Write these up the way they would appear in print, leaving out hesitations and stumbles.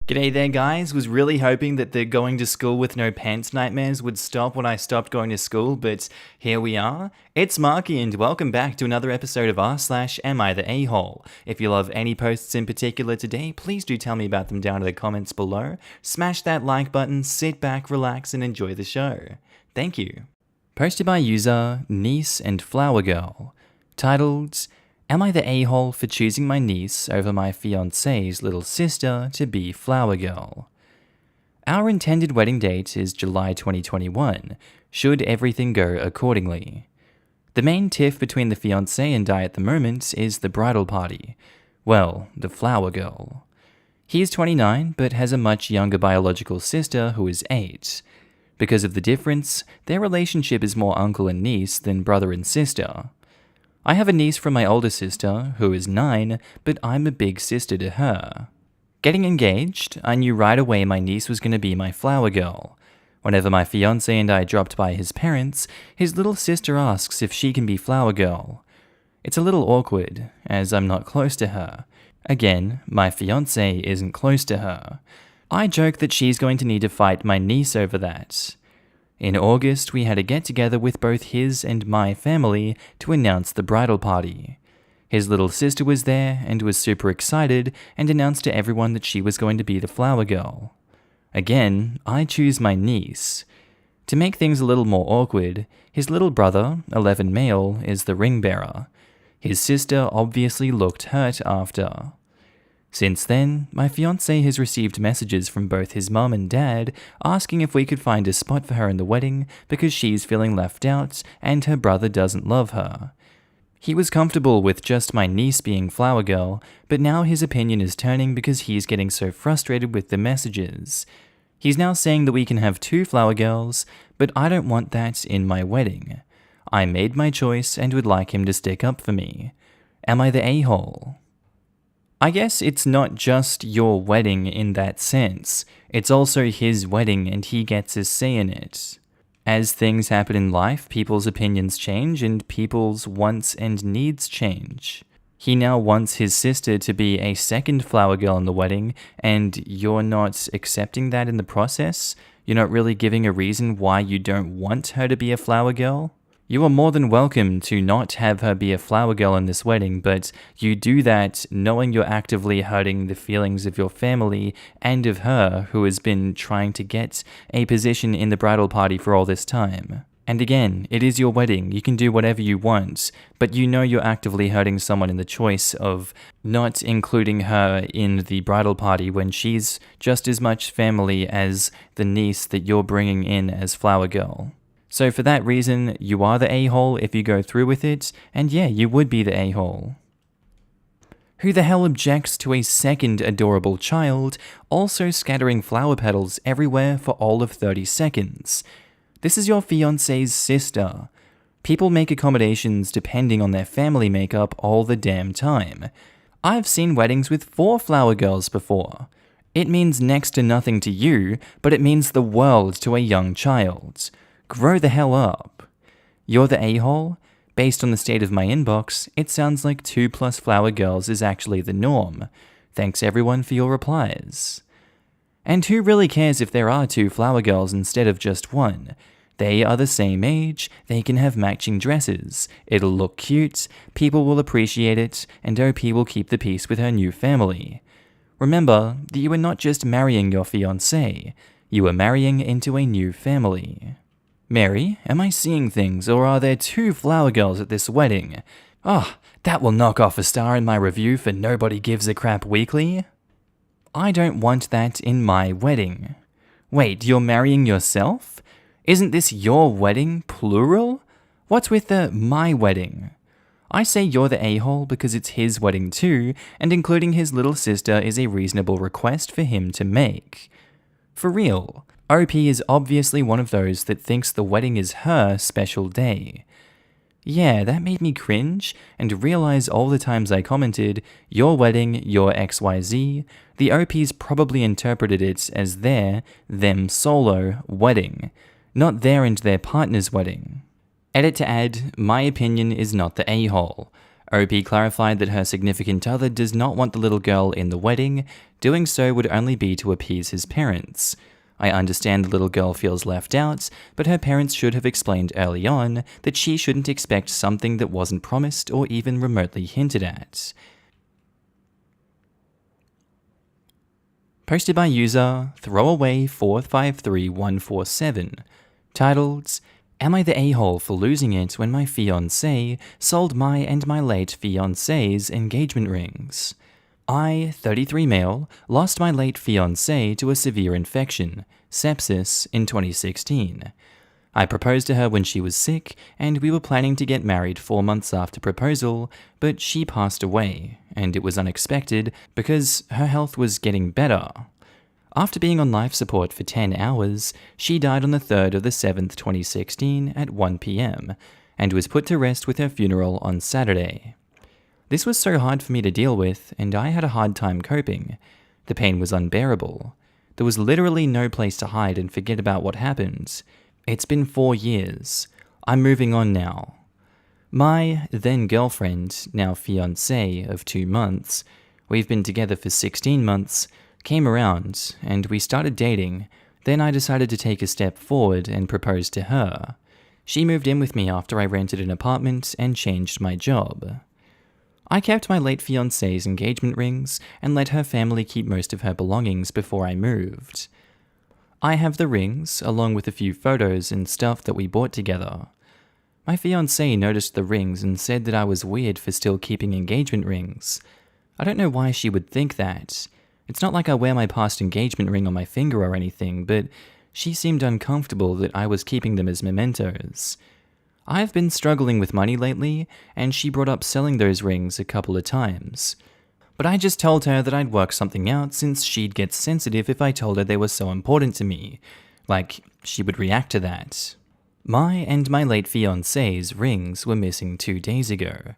G'day there guys, was really hoping that the going to school with no pants nightmares would stop when I stopped going to school, but here we are. It's Markee and welcome back to another episode of r/Am I the A-hole. If you love any posts in particular today, please do tell me about them down in the comments below. Smash that like button, sit back, relax and enjoy the show. Thank you. Posted by user Niece and Flower Girl. Titled, Am I the a-hole for choosing my niece over my fiancé's little sister to be Flower Girl? Our intended wedding date is July 2021, should everything go accordingly. The main tiff between the fiancé and I at the moment is the bridal party. Well, the Flower Girl. He is 29, but has a much younger biological sister who is 8. Because of the difference, their relationship is more uncle and niece than brother and sister. I have a niece from my older sister, who is 9, but I'm a big sister to her. Getting engaged, I knew right away my niece was going to be my Flower Girl. Whenever my fiancé and I dropped by his parents, his little sister asks if she can be Flower Girl. It's a little awkward, as I'm not close to her. Again, my fiancé isn't close to her. I joke that she's going to need to fight my niece over that. In August, we had a get-together with both his and my family to announce the bridal party. His little sister was there and was super excited and announced to everyone that she was going to be the Flower Girl. Again, I choose my niece. To make things a little more awkward, his little brother, 11 male, is the ring bearer. His sister obviously looked hurt after. Since then, my fiancé has received messages from both his mum and dad asking if we could find a spot for her in the wedding because she's feeling left out and her brother doesn't love her. He was comfortable with just my niece being Flower Girl, but now his opinion is turning because he's getting so frustrated with the messages. He's now saying that we can have 2 Flower Girls, but I don't want that in my wedding. I made my choice and would like him to stick up for me. Am I the a-hole? I guess it's not just your wedding in that sense, it's also his wedding and he gets a say in it. As things happen in life, people's opinions change and people's wants and needs change. He now wants his sister to be a second Flower Girl in the wedding, and you're not accepting that in the process? You're not really giving a reason why you don't want her to be a Flower Girl? You are more than welcome to not have her be a Flower Girl in this wedding, but you do that knowing you're actively hurting the feelings of your family and of her who has been trying to get a position in the bridal party for all this time. And again, it is your wedding, you can do whatever you want, but you know you're actively hurting someone in the choice of not including her in the bridal party when she's just as much family as the niece that you're bringing in as Flower Girl. So for that reason, you are the a-hole if you go through with it, and yeah, you would be the a-hole. Who the hell objects to a second adorable child also scattering flower petals everywhere for all of 30 seconds? This is your fiancé's sister. People make accommodations depending on their family makeup all the damn time. I've seen weddings with 4 Flower Girls before. It means next to nothing to you, but it means the world to a young child. Grow the hell up. You're the a-hole? Based on the state of my inbox, it sounds like 2+ Flower Girls is actually the norm. Thanks everyone for your replies. And who really cares if there are 2 Flower Girls instead of just 1? They are the same age, they can have matching dresses, it'll look cute, people will appreciate it, and OP will keep the peace with her new family. Remember that you are not just marrying your fiancé, you are marrying into a new family. Mary, am I seeing things, or are there 2 Flower Girls at this wedding? That will knock off a star in my review for Nobody Gives a Crap Weekly. I don't want that in my wedding. Wait, you're marrying yourself? Isn't this your wedding, plural? What's with the my wedding? I say you're the a-hole because it's his wedding too, and including his little sister is a reasonable request for him to make. For real. OP is obviously one of those that thinks the wedding is her special day. Yeah, that made me cringe and realize all the times I commented, your wedding, your XYZ, the OPs probably interpreted it as them solo wedding, not their and their partner's wedding. Edit to add, my opinion is not the a-hole. OP clarified that her significant other does not want the little girl in the wedding. Doing so would only be to appease his parents. I understand the little girl feels left out, but her parents should have explained early on that she shouldn't expect something that wasn't promised or even remotely hinted at. Posted by user throwaway453147, titled, "Am I the a-hole for losing it when my fiancé sold my and my late fiancé's engagement rings? I, 33 male, lost my late fiancé to a severe infection, sepsis, in 2016. I proposed to her when she was sick, and we were planning to get married 4 months after proposal, but she passed away, and it was unexpected because her health was getting better. After being on life support for 10 hours, she died on the 3rd of the 7th, 2016 at 1 p.m., and was put to rest with her funeral on Saturday. This was so hard for me to deal with, and I had a hard time coping. The pain was unbearable. There was literally no place to hide and forget about what happened. It's been 4 years. I'm moving on now. My then-girlfriend, now fiancé of 2 months, we've been together for 16 months, came around, and we started dating. Then I decided to take a step forward and propose to her. She moved in with me after I rented an apartment and changed my job. I kept my late fiancé's engagement rings and let her family keep most of her belongings before I moved. I have the rings, along with a few photos and stuff that we bought together. My fiancé noticed the rings and said that I was weird for still keeping engagement rings. I don't know why she would think that. It's not like I wear my past engagement ring on my finger or anything, but she seemed uncomfortable that I was keeping them as mementos. I've been struggling with money lately, and she brought up selling those rings a couple of times. But I just told her that I'd work something out since she'd get sensitive if I told her they were so important to me. Like, she would react to that. My and my late fiancé's rings were missing 2 days ago.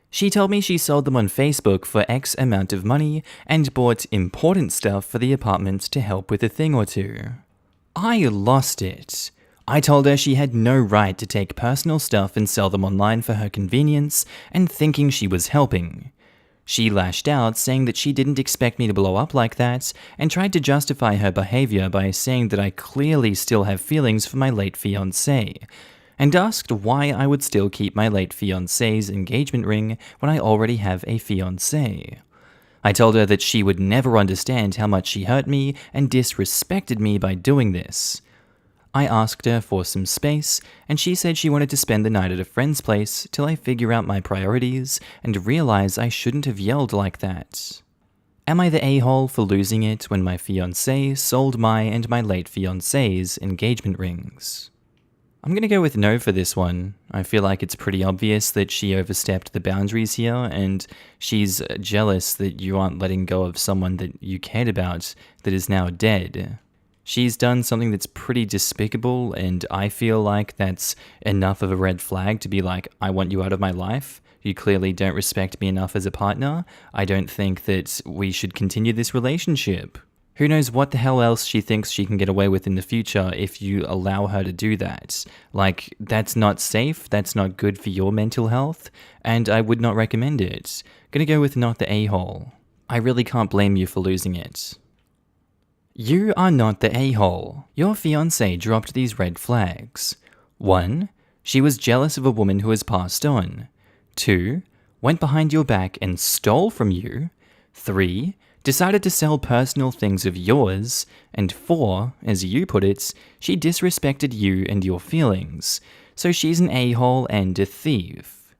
She told me she sold them on Facebook for X amount of money and bought important stuff for the apartment to help with a thing or two. I lost it. I told her she had no right to take personal stuff and sell them online for her convenience, and thinking she was helping. She lashed out, saying that she didn't expect me to blow up like that, and tried to justify her behavior by saying that I clearly still have feelings for my late fiancé, and asked why I would still keep my late fiancé's engagement ring when I already have a fiancé. I told her that she would never understand how much she hurt me and disrespected me by doing this. I asked her for some space, and she said she wanted to spend the night at a friend's place till I figure out my priorities and realize I shouldn't have yelled like that. Am I the a-hole for losing it when my fiancé sold my and my late fiancé's engagement rings? I'm gonna go with no for this one. I feel like it's pretty obvious that she overstepped the boundaries here, and she's jealous that you aren't letting go of someone that you cared about that is now dead. She's done something that's pretty despicable, and I feel like that's enough of a red flag to be like, I want you out of my life. You clearly don't respect me enough as a partner. I don't think that we should continue this relationship. Who knows what the hell else she thinks she can get away with in the future if you allow her to do that. Like, that's not safe, that's not good for your mental health, and I would not recommend it. Gonna go with not the a-hole. I really can't blame you for losing it. You are not the a-hole. Your fiancé dropped these red flags. 1. She was jealous of a woman who has passed on. 2. Went behind your back and stole from you. 3. Decided to sell personal things of yours. And 4, as you put it, she disrespected you and your feelings. So she's an a-hole and a thief.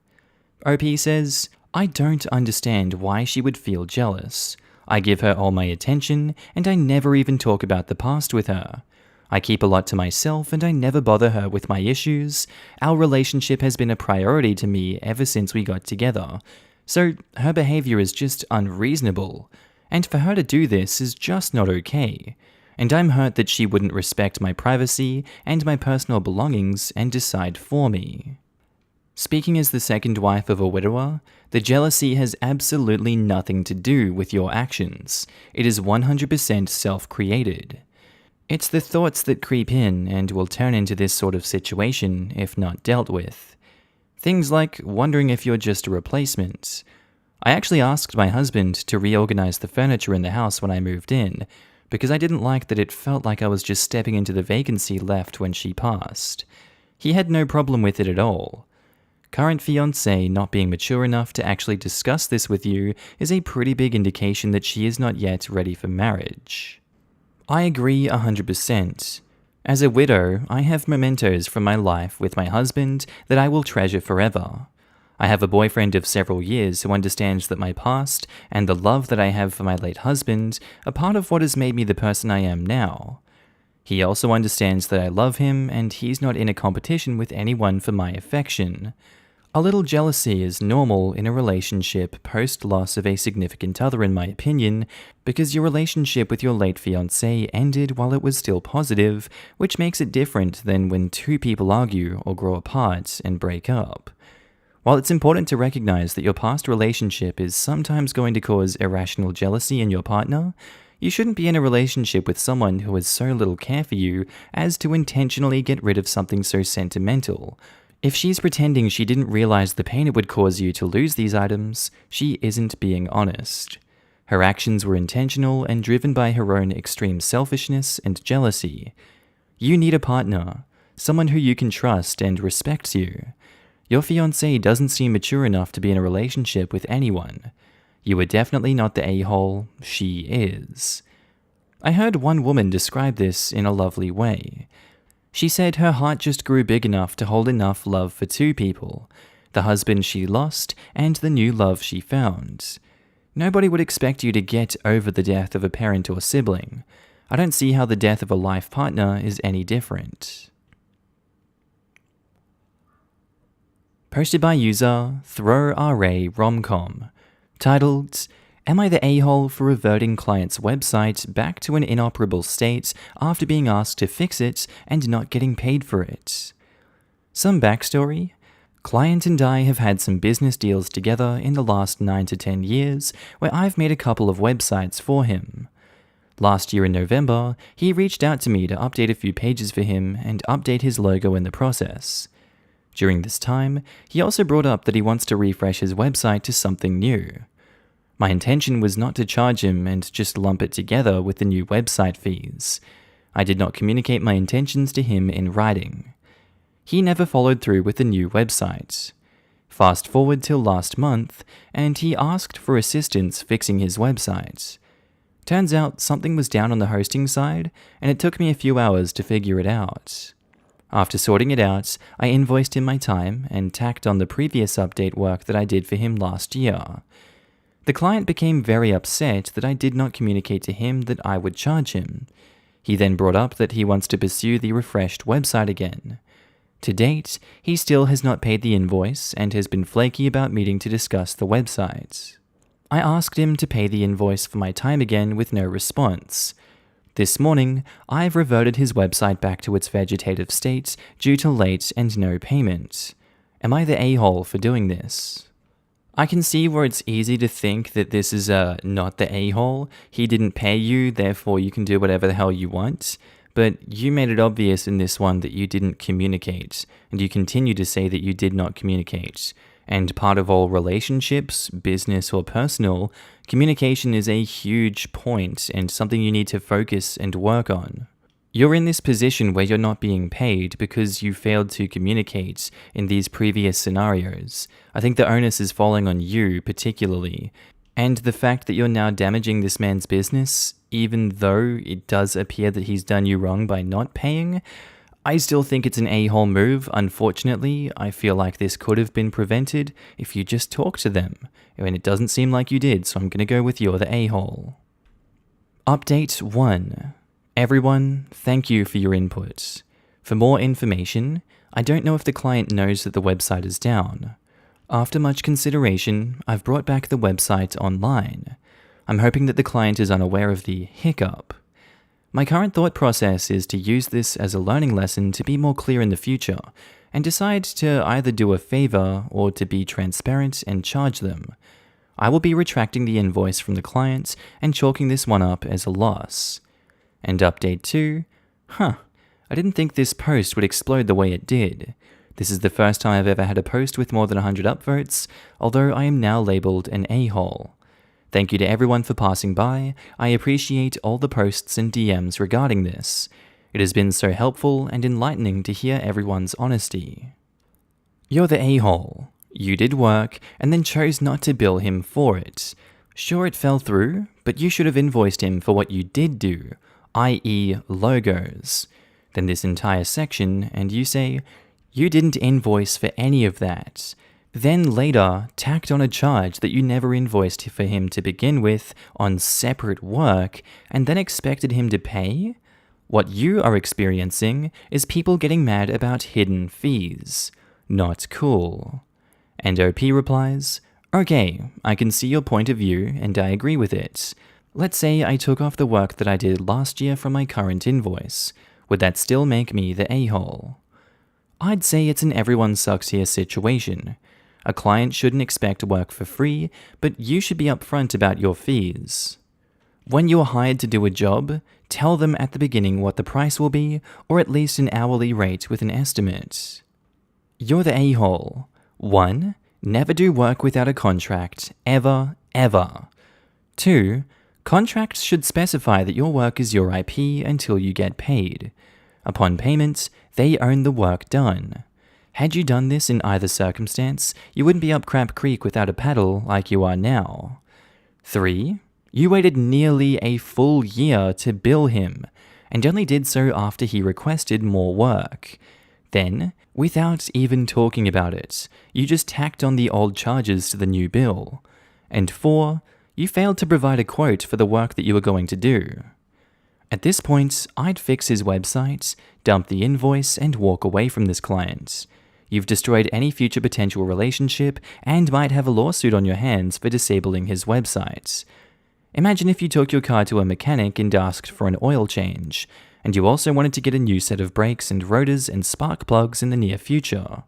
OP says, I don't understand why she would feel jealous. I give her all my attention, and I never even talk about the past with her. I keep a lot to myself, and I never bother her with my issues. Our relationship has been a priority to me ever since we got together. So her behavior is just unreasonable, and for her to do this is just not okay. And I'm hurt that she wouldn't respect my privacy and my personal belongings and decide for me. Speaking as the second wife of a widower, the jealousy has absolutely nothing to do with your actions. It is 100% self-created. It's the thoughts that creep in and will turn into this sort of situation if not dealt with. Things like wondering if you're just a replacement. I actually asked my husband to reorganize the furniture in the house when I moved in, because I didn't like that it felt like I was just stepping into the vacancy left when she passed. He had no problem with it at all. Current fiancé not being mature enough to actually discuss this with you is a pretty big indication that she is not yet ready for marriage. I agree 100%. As a widow, I have mementos from my life with my husband that I will treasure forever. I have a boyfriend of several years who understands that my past and the love that I have for my late husband are part of what has made me the person I am now. He also understands that I love him and he's not in a competition with anyone for my affection. A little jealousy is normal in a relationship post-loss of a significant other in my opinion, because your relationship with your late fiancé ended while it was still positive, which makes it different than when two people argue or grow apart and break up. While it's important to recognize that your past relationship is sometimes going to cause irrational jealousy in your partner, you shouldn't be in a relationship with someone who has so little care for you as to intentionally get rid of something so sentimental. If she's pretending she didn't realize the pain it would cause you to lose these items, she isn't being honest. Her actions were intentional and driven by her own extreme selfishness and jealousy. You need a partner, someone who you can trust and respects you. Your fiancé doesn't seem mature enough to be in a relationship with anyone. You are definitely not the a-hole, she is. I heard one woman describe this in a lovely way. She said her heart just grew big enough to hold enough love for two people, the husband she lost and the new love she found. Nobody would expect you to get over the death of a parent or sibling. I don't see how the death of a life partner is any different. Posted by user ThrowRA titled, "Am I the a-hole for reverting client's website back to an inoperable state after being asked to fix it and not getting paid for it?" Some backstory. Client and I have had some business deals together in the last 9 to 10 years where I've made a couple of websites for him. Last year in November, he reached out to me to update a few pages for him and update his logo in the process. During this time, he also brought up that he wants to refresh his website to something new. My intention was not to charge him and just lump it together with the new website fees. I did not communicate my intentions to him in writing. He never followed through with the new website. Fast forward till last month, and he asked for assistance fixing his website. Turns out something was down on the hosting side, and it took me a few hours to figure it out. After sorting it out, I invoiced him my time and tacked on the previous update work that I did for him last year. The client became very upset that I did not communicate to him that I would charge him. He then brought up that he wants to pursue the refreshed website again. To date, he still has not paid the invoice and has been flaky about meeting to discuss the website. I asked him to pay the invoice for my time again with no response. This morning, I've reverted his website back to its vegetative state due to late and no payment. Am I the a-hole for doing this? I can see where it's easy to think that this is not the a-hole. He didn't pay you, therefore you can do whatever the hell you want. But you made it obvious in this one that you didn't communicate, and you continue to say that you did not communicate. And part of all relationships, business or personal, communication is a huge point and something you need to focus and work on. You're in this position where you're not being paid because you failed to communicate in these previous scenarios. I think the onus is falling on you particularly. And the fact that you're now damaging this man's business, even though it does appear that he's done you wrong by not paying, I still think it's an a-hole move. Unfortunately, I feel like this could have been prevented if you just talked to them. And it doesn't seem like you did, so I'm going to go with you're the a-hole. Update 1. Everyone, thank you for your input. For more information, I don't know if the client knows that the website is down. After much consideration, I've brought back the website online. I'm hoping that the client is unaware of the hiccup. My current thought process is to use this as a learning lesson to be more clear in the future, and decide to either do a favor or to be transparent and charge them. I will be retracting the invoice from the client and chalking this one up as a loss. And update 2, I didn't think this post would explode the way it did. This is the first time I've ever had a post with more than 100 upvotes, although I am now labelled an a-hole. Thank you to everyone for passing by. I appreciate all the posts and DMs regarding this. It has been so helpful and enlightening to hear everyone's honesty. You're the a-hole. You did work and then chose not to bill him for it. Sure, it fell through, but you should have invoiced him for what you did do, i.e. logos. Then this entire section, and you say, you didn't invoice for any of that. Then later, tacked on a charge that you never invoiced for him to begin with on separate work, and then expected him to pay? What you are experiencing is people getting mad about hidden fees. Not cool. And OP replies, okay, I can see your point of view and I agree with it. Let's say I took off the work that I did last year from my current invoice. Would that still make me the a-hole? I'd say it's an everyone sucks here situation. A client shouldn't expect work for free, but you should be upfront about your fees. When you're hired to do a job, tell them at the beginning what the price will be, or at least an hourly rate with an estimate. You're the a-hole. 1. Never do work without a contract, ever, ever. 2. Contracts should specify that your work is your IP until you get paid. Upon payment, they own the work done. Had you done this in either circumstance, you wouldn't be up Crap Creek without a paddle like you are now. 3. You waited nearly a full year to bill him, and only did so after he requested more work. Then, without even talking about it, you just tacked on the old charges to the new bill. And 4, you failed to provide a quote for the work that you were going to do. At this point, I'd fix his website, dump the invoice, and walk away from this client. You've destroyed any future potential relationship and might have a lawsuit on your hands for disabling his website. Imagine if you took your car to a mechanic and asked for an oil change, and you also wanted to get a new set of brakes and rotors and spark plugs in the near future.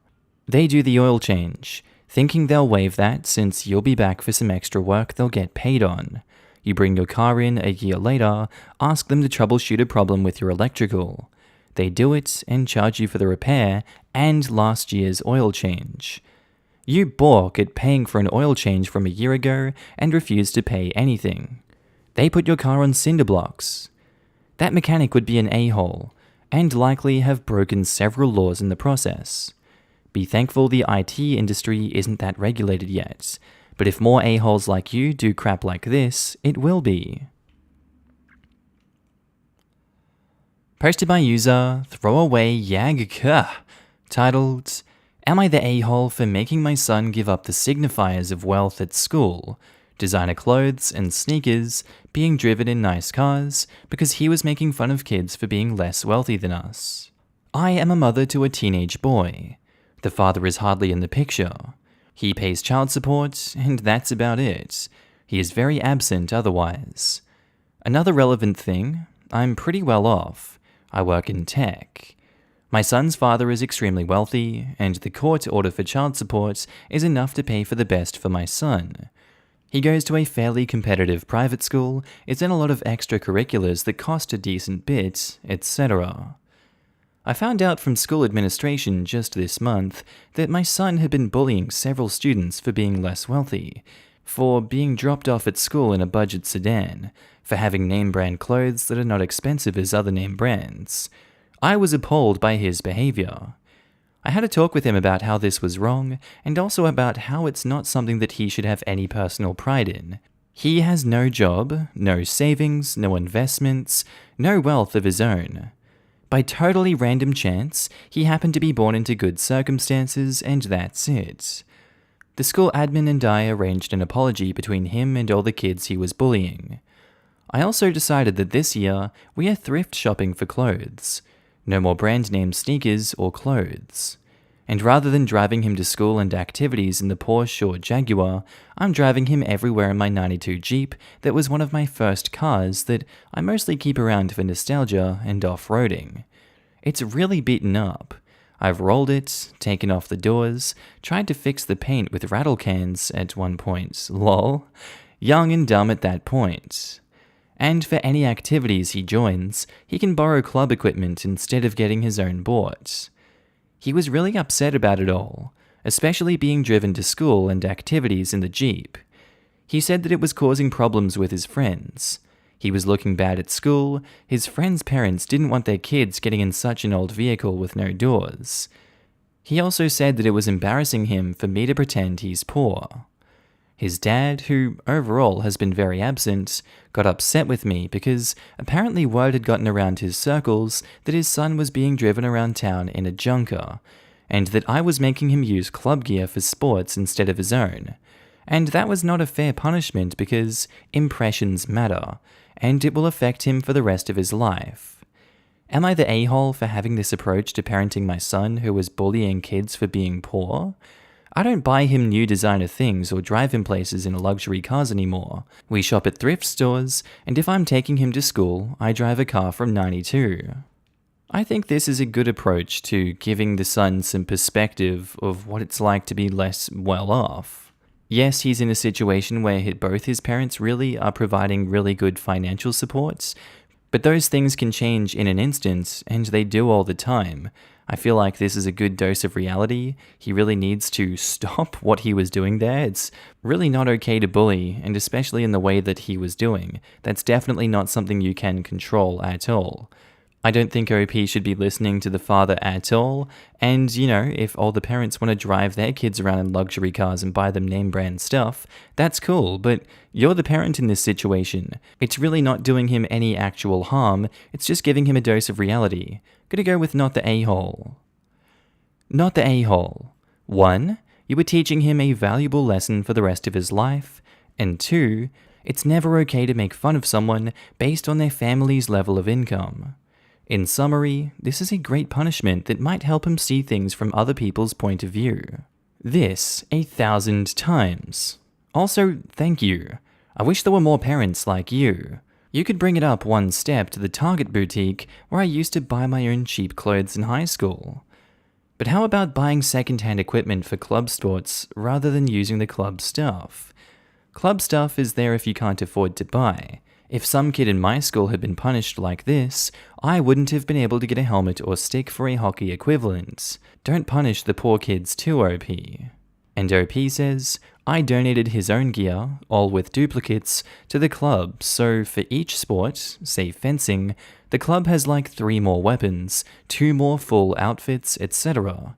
They do the oil change, thinking they'll waive that since you'll be back for some extra work they'll get paid on. You bring your car in a year later, ask them to troubleshoot a problem with your electrical. They do it and charge you for the repair and last year's oil change. You balk at paying for an oil change from a year ago and refuse to pay anything. They put your car on cinder blocks. That mechanic would be an a-hole, and likely have broken several laws in the process. Be thankful the IT industry isn't that regulated yet, but if more a-holes like you do crap like this, it will be. Posted by user Throwaway Yag, titled, Am I the a-hole for making my son give up the signifiers of wealth at school? Designer clothes and sneakers, being driven in nice cars, because he was making fun of kids for being less wealthy than us. I am a mother to a teenage boy. The father is hardly in the picture. He pays child support, and that's about it. He is very absent otherwise. Another relevant thing, I'm pretty well off. I work in tech. My son's father is extremely wealthy, and the court order for child support is enough to pay for the best for my son. He goes to a fairly competitive private school, is in a lot of extracurriculars that cost a decent bit, etc. I found out from school administration just this month that my son had been bullying several students for being less wealthy, for being dropped off at school in a budget sedan, for having name-brand clothes that are not expensive as other name brands. I was appalled by his behavior. I had a talk with him about how this was wrong, and also about how it's not something that he should have any personal pride in. He has no job, no savings, no investments, no wealth of his own. By totally random chance, he happened to be born into good circumstances, and that's it. The school admin and I arranged an apology between him and all the kids he was bullying. I also decided that this year, we are thrift shopping for clothes. No more brand name sneakers or clothes. And rather than driving him to school and activities in the Porsche or Jaguar, I'm driving him everywhere in my '92 Jeep that was one of my first cars that I mostly keep around for nostalgia and off-roading. It's really beaten up. I've rolled it, taken off the doors, tried to fix the paint with rattle cans at one point, lol. Young and dumb at that point. And for any activities he joins, he can borrow club equipment instead of getting his own board. He was really upset about it all, especially being driven to school and activities in the Jeep. He said that it was causing problems with his friends. He was looking bad at school, his friends' parents didn't want their kids getting in such an old vehicle with no doors. He also said that it was embarrassing him for me to pretend he's poor. His dad, who overall has been very absent, got upset with me because apparently word had gotten around his circles that his son was being driven around town in a junker, and that I was making him use club gear for sports instead of his own. And that was not a fair punishment because impressions matter, and it will affect him for the rest of his life. Am I the a-hole for having this approach to parenting my son who was bullying kids for being poor? I don't buy him new designer things or drive him places in luxury cars anymore. We shop at thrift stores, and if I'm taking him to school, I drive a car from 92. I think this is a good approach to giving the son some perspective of what it's like to be less well off. Yes, he's in a situation where both his parents really are providing really good financial supports, but those things can change in an instant, and they do all the time. I feel like this is a good dose of reality. He really needs to stop what he was doing there. It's really not okay to bully, and especially in the way that he was doing. That's definitely not something you can control at all. I don't think OP should be listening to the father at all, and if all the parents want to drive their kids around in luxury cars and buy them name brand stuff, that's cool, but you're the parent in this situation. It's really not doing him any actual harm, it's just giving him a dose of reality. Gonna go with not the a-hole. Not the a-hole. 1. You were teaching him a valuable lesson for the rest of his life, and 2. It's never okay to make fun of someone based on their family's level of income. In summary, this is a great punishment that might help him see things from other people's point of view. This 1,000 times. Also, thank you. I wish there were more parents like you. You could bring it up one step to the Target boutique where I used to buy my own cheap clothes in high school. But how about buying second-hand equipment for club sports rather than using the club stuff? Club stuff is there if you can't afford to buy. If some kid in my school had been punished like this, I wouldn't have been able to get a helmet or stick for a hockey equivalent. Don't punish the poor kids too, OP. And OP says, I donated his own gear, all with duplicates, to the club, so for each sport, say fencing, the club has like 3 more weapons, 2 more full outfits, etc.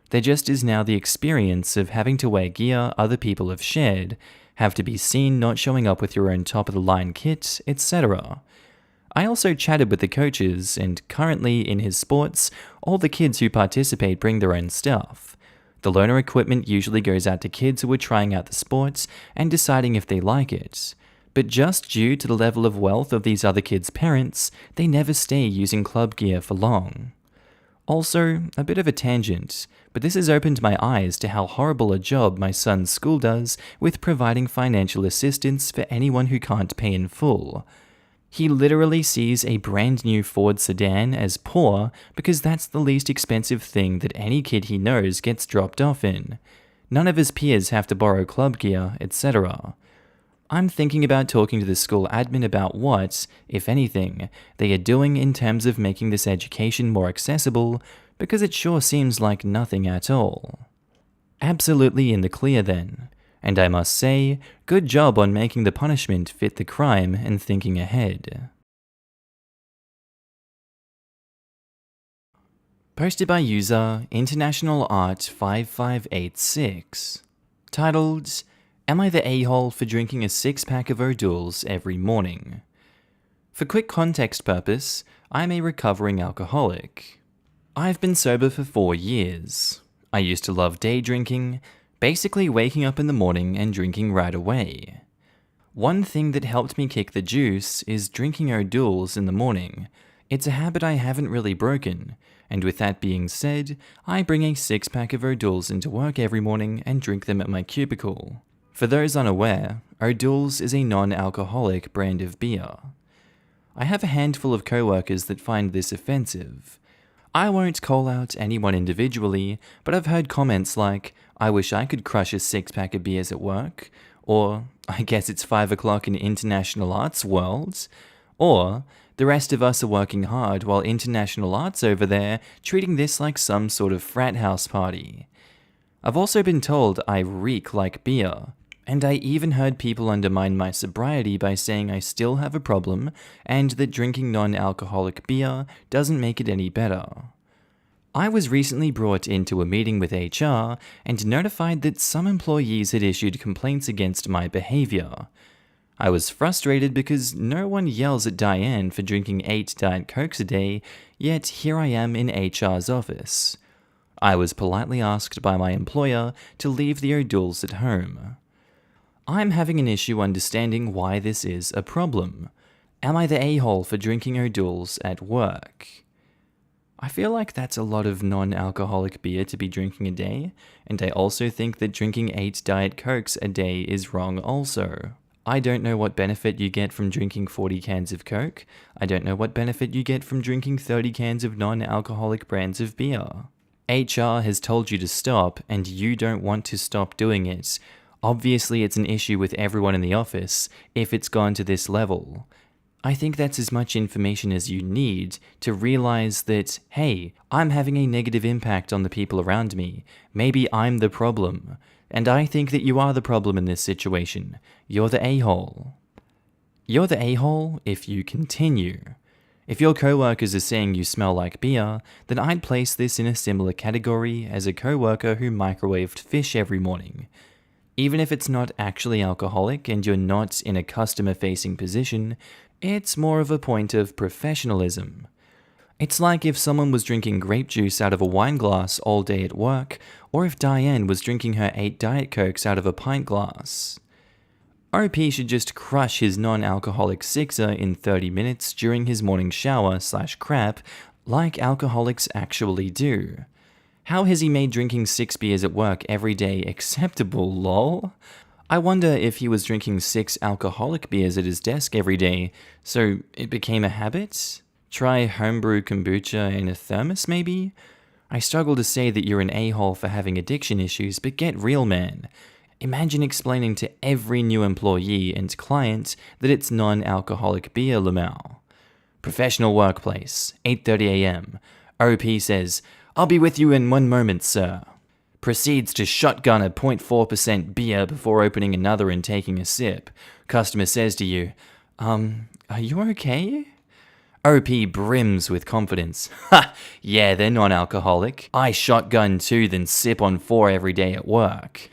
There just is now the experience of having to wear gear other people have shared, have to be seen not showing up with your own top-of-the-line kit, etc. I also chatted with the coaches, and currently in his sports, all the kids who participate bring their own stuff. The loaner equipment usually goes out to kids who are trying out the sports and deciding if they like it. But just due to the level of wealth of these other kids' parents, they never stay using club gear for long. Also, a bit of a tangent, but this has opened my eyes to how horrible a job my son's school does with providing financial assistance for anyone who can't pay in full. He literally sees a brand new Ford sedan as poor because that's the least expensive thing that any kid he knows gets dropped off in. None of his peers have to borrow club gear, etc. I'm thinking about talking to the school admin about what, if anything, they are doing in terms of making this education more accessible, because it sure seems like nothing at all. Absolutely in the clear then, and I must say, good job on making the punishment fit the crime and thinking ahead. Posted by user International Art 5586, titled, Am I the a-hole for drinking a 6-pack of O'Doul's every morning? For quick context purpose, I'm a recovering alcoholic. I've been sober for 4 years. I used to love day drinking, basically waking up in the morning and drinking right away. One thing that helped me kick the juice is drinking O'Doul's in the morning. It's a habit I haven't really broken, and with that being said, I bring a 6-pack of O'Doul's into work every morning and drink them at my cubicle. For those unaware, O'Doul's is a non-alcoholic brand of beer. I have a handful of co-workers that find this offensive. I won't call out anyone individually, but I've heard comments like, I wish I could crush a 6-pack of beers at work, or I guess it's 5 o'clock in international arts world, or The rest of us are working hard while International Art's over there treating this like some sort of frat house party. I've also been told I reek like beer, and I even heard people undermine my sobriety by saying I still have a problem and that drinking non-alcoholic beer doesn't make it any better. I was recently brought into a meeting with HR and notified that some employees had issued complaints against my behavior. I was frustrated because no one yells at Diane for drinking 8 Diet Cokes a day, yet here I am in HR's office. I was politely asked by my employer to leave the O'Douls at home. I'm having an issue understanding why this is a problem. Am I the a-hole for drinking O'Douls at work? I feel like that's a lot of non-alcoholic beer to be drinking a day, and I also think that drinking 8 Diet Cokes a day is wrong also. I don't know what benefit you get from drinking 40 cans of Coke. I don't know what benefit you get from drinking 30 cans of non-alcoholic brands of beer. HR has told you to stop, and you don't want to stop doing it. Obviously, it's an issue with everyone in the office if it's gone to this level. I think that's as much information as you need to realize that, hey, I'm having a negative impact on the people around me. Maybe I'm the problem. And I think that you are the problem in this situation. You're the a-hole. You're the a-hole if you continue. If your co-workers are saying you smell like beer, then I'd place this in a similar category as a co-worker who microwaved fish every morning. Even if it's not actually alcoholic and you're not in a customer-facing position, it's more of a point of professionalism. It's like if someone was drinking grape juice out of a wine glass all day at work, or if Diane was drinking her 8 Diet Cokes out of a pint glass. OP should just crush his non-alcoholic sixer in 30 minutes during his morning shower/crap, like alcoholics actually do. How has he made drinking 6 beers at work every day acceptable, lol? I wonder if he was drinking 6 alcoholic beers at his desk every day, so it became a habit? Try homebrew kombucha in a thermos, maybe? I struggle to say that you're an a-hole for having addiction issues, but get real, man. Imagine explaining to every new employee and client that it's non-alcoholic beer, Lamau. Professional workplace, 8:30 a.m. OP says, "I'll be with you in 1 moment, sir." Proceeds to shotgun a 0.4% beer before opening another and taking a sip. Customer says to you, are you okay? OP brims with confidence. Ha! Yeah, they're non-alcoholic. I shotgun 2 then sip on 4 every day at work.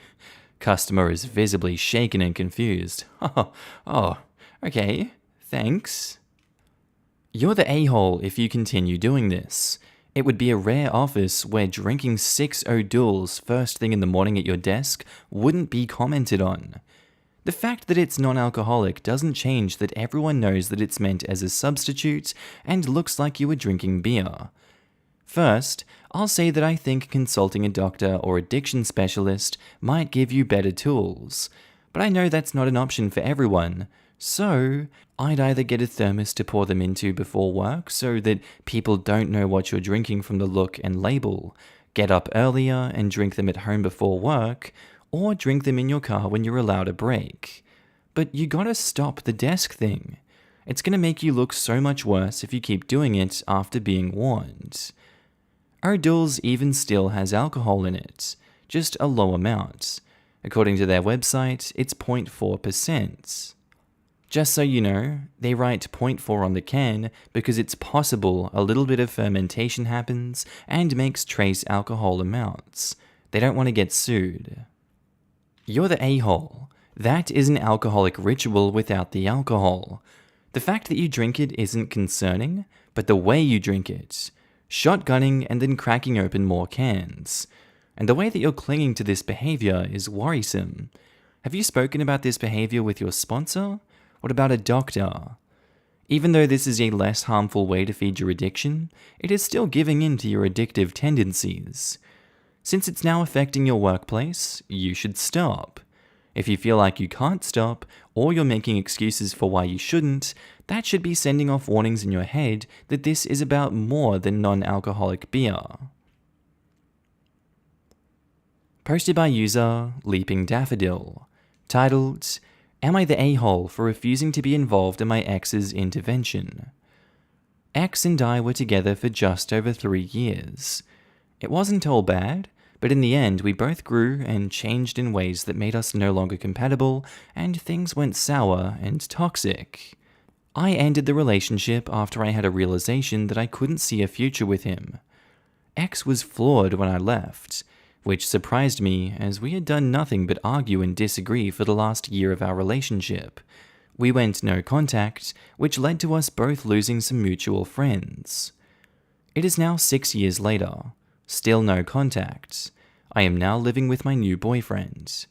Customer is visibly shaken and confused. Oh, okay, thanks. You're the a-hole if you continue doing this. It would be a rare office where drinking 6 O'Douls first thing in the morning at your desk wouldn't be commented on. The fact that it's non-alcoholic doesn't change that everyone knows that it's meant as a substitute and looks like you were drinking beer. First, I'll say that I think consulting a doctor or addiction specialist might give you better tools, but I know that's not an option for everyone, so I'd either get a thermos to pour them into before work so that people don't know what you're drinking from the look and label, get up earlier and drink them at home before work, or drink them in your car when you're allowed a break. But you gotta stop the desk thing. It's gonna make you look so much worse if you keep doing it after being warned. O'Douls even still has alcohol in it, just a low amount. According to their website, it's 0.4%. Just so you know, they write 0.4 on the can because it's possible a little bit of fermentation happens and makes trace alcohol amounts. They don't want to get sued. You're the a-hole. That is an alcoholic ritual without the alcohol. The fact that you drink it isn't concerning, but the way you drink it. Shotgunning and then cracking open more cans. And the way that you're clinging to this behavior is worrisome. Have you spoken about this behavior with your sponsor? What about a doctor? Even though this is a less harmful way to feed your addiction, it is still giving in to your addictive tendencies. Since it's now affecting your workplace, you should stop. If you feel like you can't stop, or you're making excuses for why you shouldn't, that should be sending off warnings in your head that this is about more than non-alcoholic beer. Posted by user Leaping Daffodil, titled, "Am I the a-hole for refusing to be involved in my ex's intervention?" X and I were together for just over 3 years. It wasn't all bad, but in the end we both grew and changed in ways that made us no longer compatible, and things went sour and toxic. I ended the relationship after I had a realization that I couldn't see a future with him. X was flawed when I left, which surprised me as we had done nothing but argue and disagree for the last year of our relationship. We went no contact, which led to us both losing some mutual friends. It is now 6 years later. Still no contact. I am now living with my new boyfriend.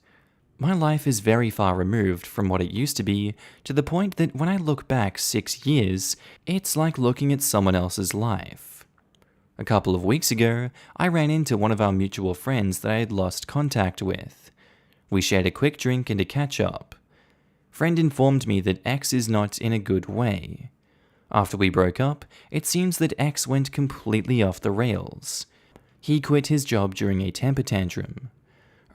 My life is very far removed from what it used to be, to the point that when I look back 6 years, it's like looking at someone else's life. A couple of weeks ago, I ran into one of our mutual friends that I had lost contact with. We shared a quick drink and a catch-up. Friend informed me that X is not in a good way. After we broke up, it seems that X went completely off the rails. He quit his job during a temper tantrum.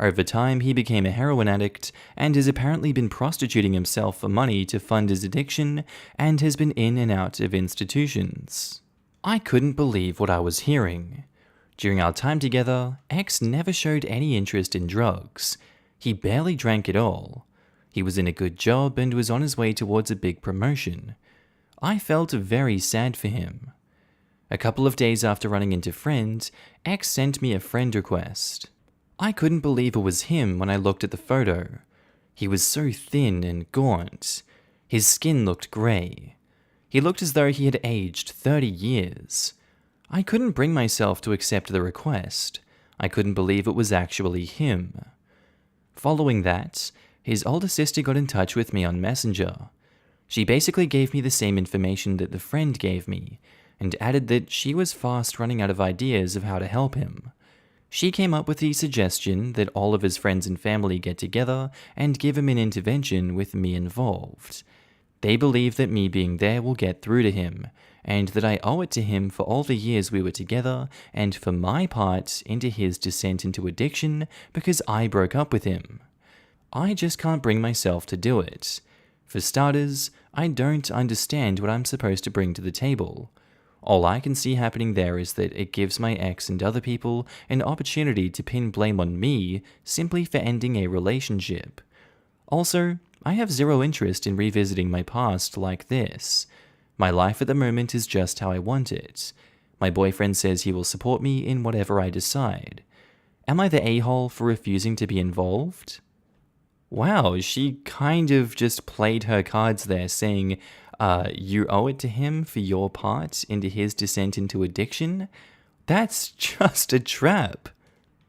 Over time, he became a heroin addict and has apparently been prostituting himself for money to fund his addiction and has been in and out of institutions. I couldn't believe what I was hearing. During our time together, X never showed any interest in drugs. He barely drank at all. He was in a good job and was on his way towards a big promotion. I felt very sad for him. A couple of days after running into friend, X sent me a friend request. I couldn't believe it was him when I looked at the photo. He was so thin and gaunt. His skin looked grey. He looked as though he had aged 30 years. I couldn't bring myself to accept the request. I couldn't believe it was actually him. Following that, his older sister got in touch with me on Messenger. She basically gave me the same information that the friend gave me, and added that she was fast running out of ideas of how to help him. She came up with the suggestion that all of his friends and family get together and give him an intervention with me involved. They believe that me being there will get through to him, and that I owe it to him for all the years we were together and for my part into his descent into addiction because I broke up with him. I just can't bring myself to do it. For starters, I don't understand what I'm supposed to bring to the table. All I can see happening there is that it gives my ex and other people an opportunity to pin blame on me simply for ending a relationship. Also, I have zero interest in revisiting my past like this. My life at the moment is just how I want it. My boyfriend says he will support me in whatever I decide. Am I the a-hole for refusing to be involved? Wow, she kind of just played her cards there, saying, you owe it to him for your part into his descent into addiction? That's just a trap.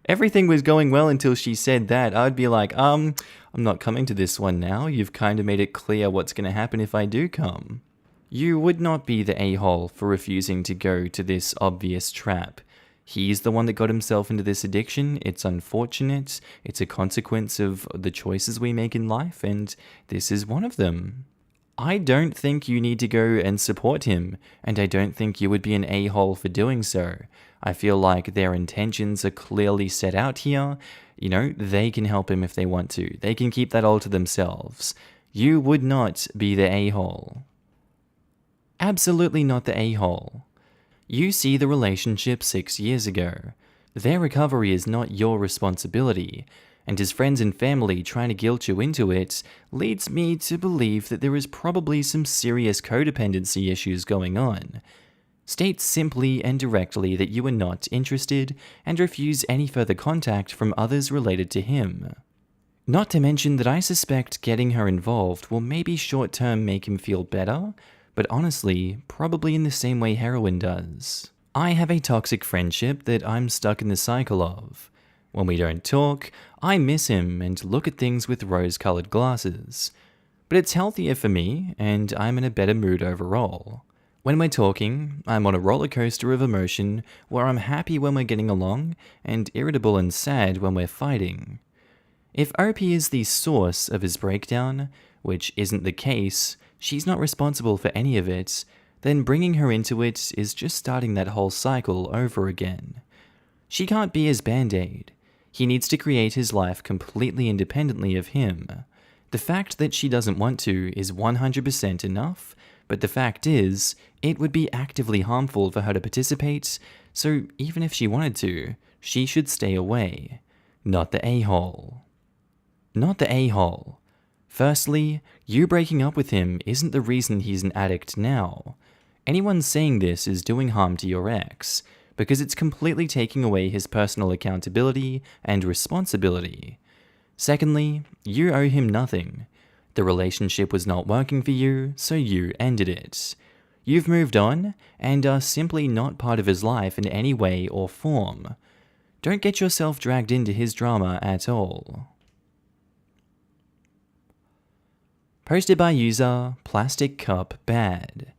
Everything was going well until she said that. I'd be like, I'm not coming to this one now. You've kind of made it clear what's going to happen if I do come. You would not be the a-hole for refusing to go to this obvious trap. He's the one that got himself into this addiction. It's unfortunate. It's a consequence of the choices we make in life, and this is one of them. I don't think you need to go and support him, and I don't think you would be an a-hole for doing so. I feel like their intentions are clearly set out here. You know, they can help him if they want to. They can keep that all to themselves. You would not be the a-hole. Absolutely not the a-hole. You see the relationship 6 years ago. Their recovery is not your responsibility, and his friends and family trying to guilt you into it leads me to believe that there is probably some serious codependency issues going on. State simply and directly that you are not interested and refuse any further contact from others related to him. Not to mention that I suspect getting her involved will maybe short-term make him feel better, but honestly, probably in the same way heroin does. I have a toxic friendship that I'm stuck in the cycle of. When we don't talk, I miss him and look at things with rose-colored glasses. But it's healthier for me, and I'm in a better mood overall. When we're talking, I'm on a roller coaster of emotion where I'm happy when we're getting along and irritable and sad when we're fighting. If OP is the source of his breakdown, which isn't the case, she's not responsible for any of it, then bringing her into it is just starting that whole cycle over again. She can't be his band-aid. He needs to create his life completely independently of him. The fact that she doesn't want to is 100% enough, But the fact is, it would be actively harmful for her to participate, so even if she wanted to, she should stay away. Not the a-hole. Not the a-hole. Firstly, you breaking up with him isn't the reason he's an addict now. Anyone saying this is doing harm to your ex, because it's completely taking away his personal accountability and responsibility. Secondly, you owe him nothing. The relationship was not working for you, so you ended it. You've moved on, and are simply not part of his life in any way or form. Don't get yourself dragged into his drama at all. Posted by user Plastic Cup Bad.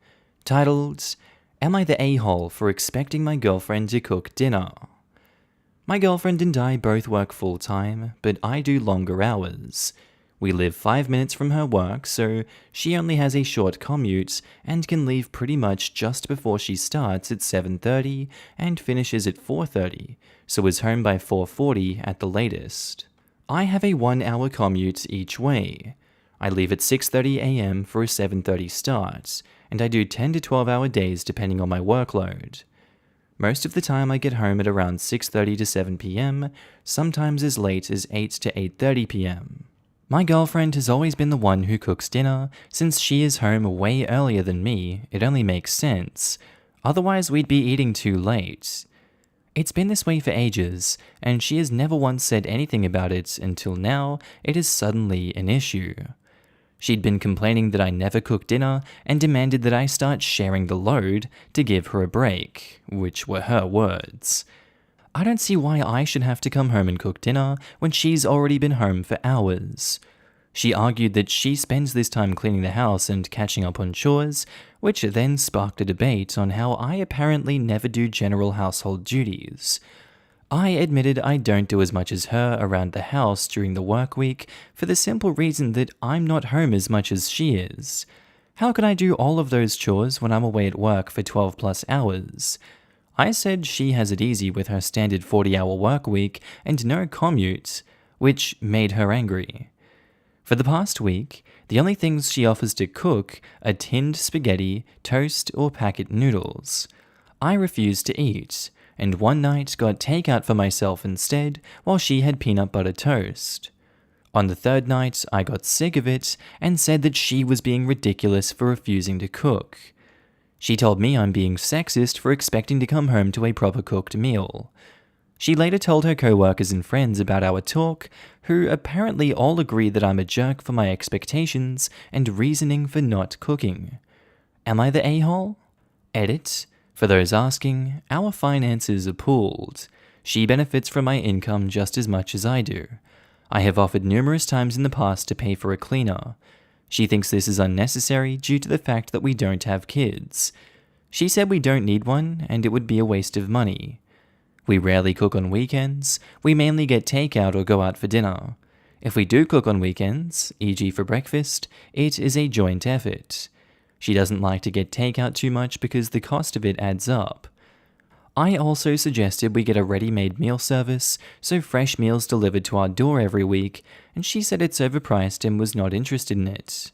Titled, Am I the a-hole for expecting my girlfriend to cook dinner? My girlfriend and I both work full-time, but I do longer hours. We live 5 minutes from her work, so she only has a short commute and can leave pretty much just before she starts at 7:30 and finishes at 4:30, so is home by 4:40 at the latest. I have a 1-hour commute each way. I leave at 6:30 a.m. for a 7:30 start, and I do 10 to 12-hour days depending on my workload. Most of the time I get home at around 6:30 to 7 p.m., sometimes as late as 8 to 8:30 p.m. My girlfriend has always been the one who cooks dinner. Since she is home way earlier than me, it only makes sense. Otherwise we'd be eating too late. It's been this way for ages, and she has never once said anything about it until now it is suddenly an issue. She'd been complaining that I never cook dinner and demanded that I start sharing the load to give her a break, which were her words. I don't see why I should have to come home and cook dinner when she's already been home for hours. She argued that she spends this time cleaning the house and catching up on chores, which then sparked a debate on how I apparently never do general household duties. I admitted I don't do as much as her around the house during the work week for the simple reason that I'm not home as much as she is. How can I do all of those chores when I'm away at work for 12 plus hours? I said she has it easy with her standard 40-hour work week and no commute, which made her angry. For the past week, the only things she offers to cook are tinned spaghetti, toast, or packet noodles. I refused to eat, and one night got takeout for myself instead while she had peanut butter toast. On the third night, I got sick of it and said that she was being ridiculous for refusing to cook. She told me I'm being sexist for expecting to come home to a proper cooked meal. She later told her co-workers and friends about our talk, who apparently all agree that I'm a jerk for my expectations and reasoning for not cooking. Am I the a-hole? Edit. For those asking, our finances are pooled. She benefits from my income just as much as I do. I have offered numerous times in the past to pay for a cleaner. She thinks this is unnecessary due to the fact that we don't have kids. She said we don't need one and it would be a waste of money. We rarely cook on weekends, we mainly get takeout or go out for dinner. If we do cook on weekends, e.g. for breakfast, it is a joint effort. She doesn't like to get takeout too much because the cost of it adds up. I also suggested we get a ready-made meal service, so fresh meals delivered to our door every week, and she said it's overpriced and was not interested in it.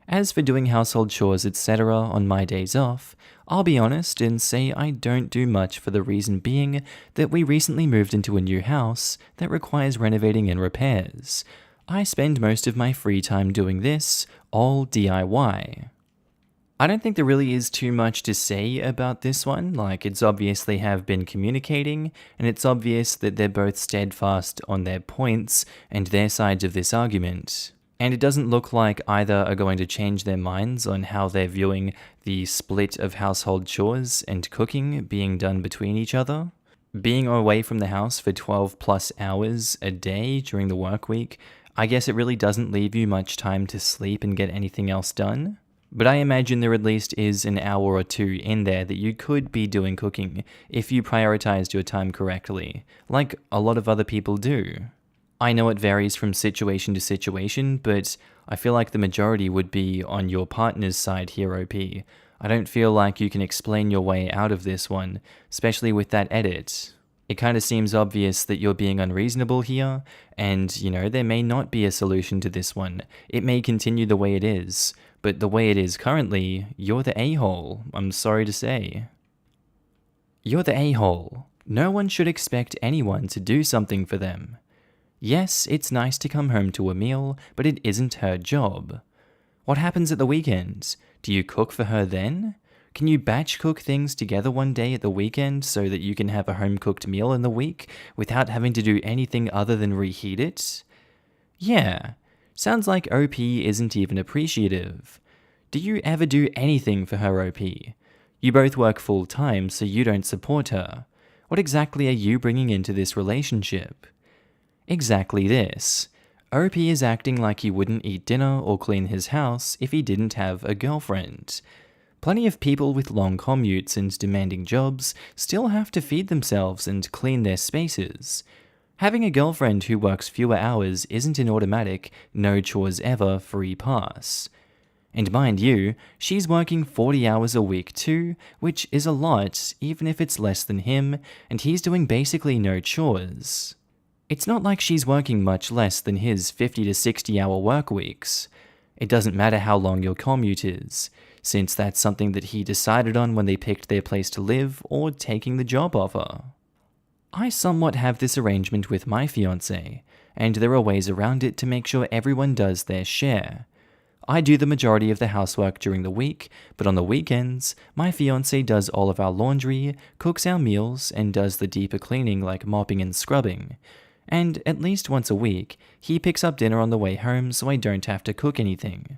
As for doing household chores etc. on my days off, I'll be honest and say I don't do much for the reason being that we recently moved into a new house that requires renovating and repairs. I spend most of my free time doing this, all DIY. I don't think there really is too much to say about this one. Like, it's obvious they have been communicating, and it's obvious that they're both steadfast on their points and their sides of this argument. And it doesn't look like either are going to change their minds on how they're viewing the split of household chores and cooking being done between each other. Being away from the house for 12 plus hours a day during the work week, I guess it really doesn't leave you much time to sleep and get anything else done. But I imagine there at least is an hour or two in there that you could be doing cooking if you prioritized your time correctly, like a lot of other people do. I know it varies from situation to situation, but I feel like the majority would be on your partner's side here, OP. I don't feel like you can explain your way out of this one, especially with that edit. It kind of seems obvious that you're being unreasonable here, and, there may not be a solution to this one. It may continue the way it is, But the way it is currently, you're the a-hole, I'm sorry to say. You're the a-hole. No one should expect anyone to do something for them. Yes, it's nice to come home to a meal, but it isn't her job. What happens at the weekends? Do you cook for her then? Can you batch cook things together one day at the weekend so that you can have a home-cooked meal in the week without having to do anything other than reheat it? Yeah, sounds like OP isn't even appreciative. Do you ever do anything for her, OP? You both work full-time, so you don't support her. What exactly are you bringing into this relationship? Exactly this. OP is acting like he wouldn't eat dinner or clean his house if he didn't have a girlfriend. Plenty of people with long commutes and demanding jobs still have to feed themselves and clean their spaces. Having a girlfriend who works fewer hours isn't an automatic, no chores ever free pass. And mind you, she's working 40 hours a week too, which is a lot, even if it's less than him, and he's doing basically no chores. It's not like she's working much less than his 50 to 60 hour work weeks. It doesn't matter how long your commute is, since that's something that he decided on when they picked their place to live or taking the job offer. I somewhat have this arrangement with my fiancé, and there are ways around it to make sure everyone does their share. I do the majority of the housework during the week, but on the weekends, my fiancé does all of our laundry, cooks our meals, and does the deeper cleaning like mopping and scrubbing. And at least once a week, he picks up dinner on the way home so I don't have to cook anything.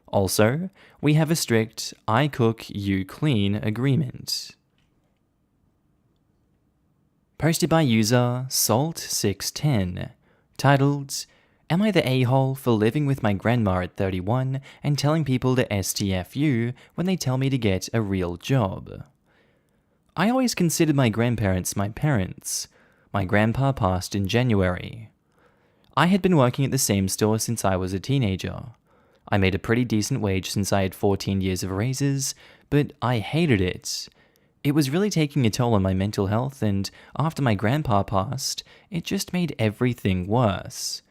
Also, we have a strict I cook, you clean agreement. Posted by user Salt610, titled, Am I the a-hole for living with my grandma at 31 and telling people to STFU when they tell me to get a real job? I always considered my grandparents my parents. My grandpa passed in January. I had been working at the same store since I was a teenager. I made a pretty decent wage since I had 14 years of raises, but I hated it. It was really taking a toll on my mental health, and after my grandpa passed, it just made everything worse.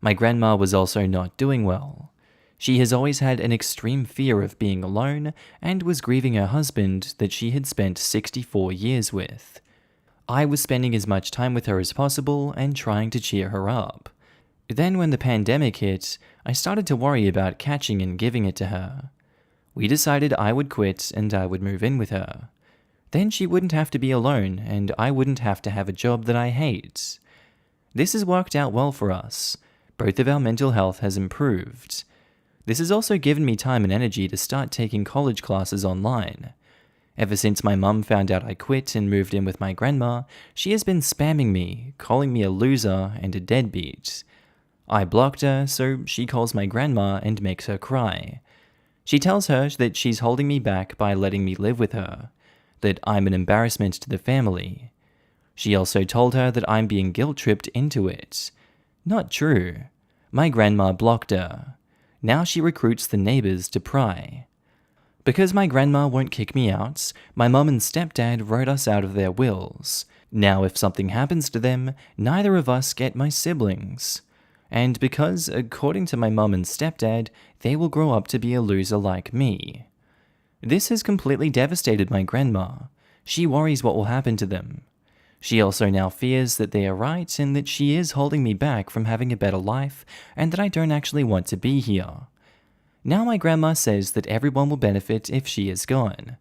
My grandma was also not doing well. She has always had an extreme fear of being alone and was grieving her husband that she had spent 64 years with. I was spending as much time with her as possible and trying to cheer her up. Then when the pandemic hit, I started to worry about catching and giving it to her. We decided I would quit and I would move in with her. Then she wouldn't have to be alone and I wouldn't have to have a job that I hate. This has worked out well for us. Both of our mental health has improved. This has also given me time and energy to start taking college classes online. Ever since my mum found out I quit and moved in with my grandma, she has been spamming me, calling me a loser and a deadbeat. I blocked her, so she calls my grandma and makes her cry. She tells her that she's holding me back by letting me live with her, that I'm an embarrassment to the family. She also told her that I'm being guilt-tripped into it. Not true. My grandma blocked her. Now she recruits the neighbors to pry. Because my grandma won't kick me out, my mum and stepdad wrote us out of their wills. Now if something happens to them, neither of us get my siblings. And because, according to my mum and stepdad, they will grow up to be a loser like me. This has completely devastated my grandma. She worries what will happen to them. She also now fears that they are right and that she is holding me back from having a better life and that I don't actually want to be here. Now my grandma says that everyone will benefit if she is gone.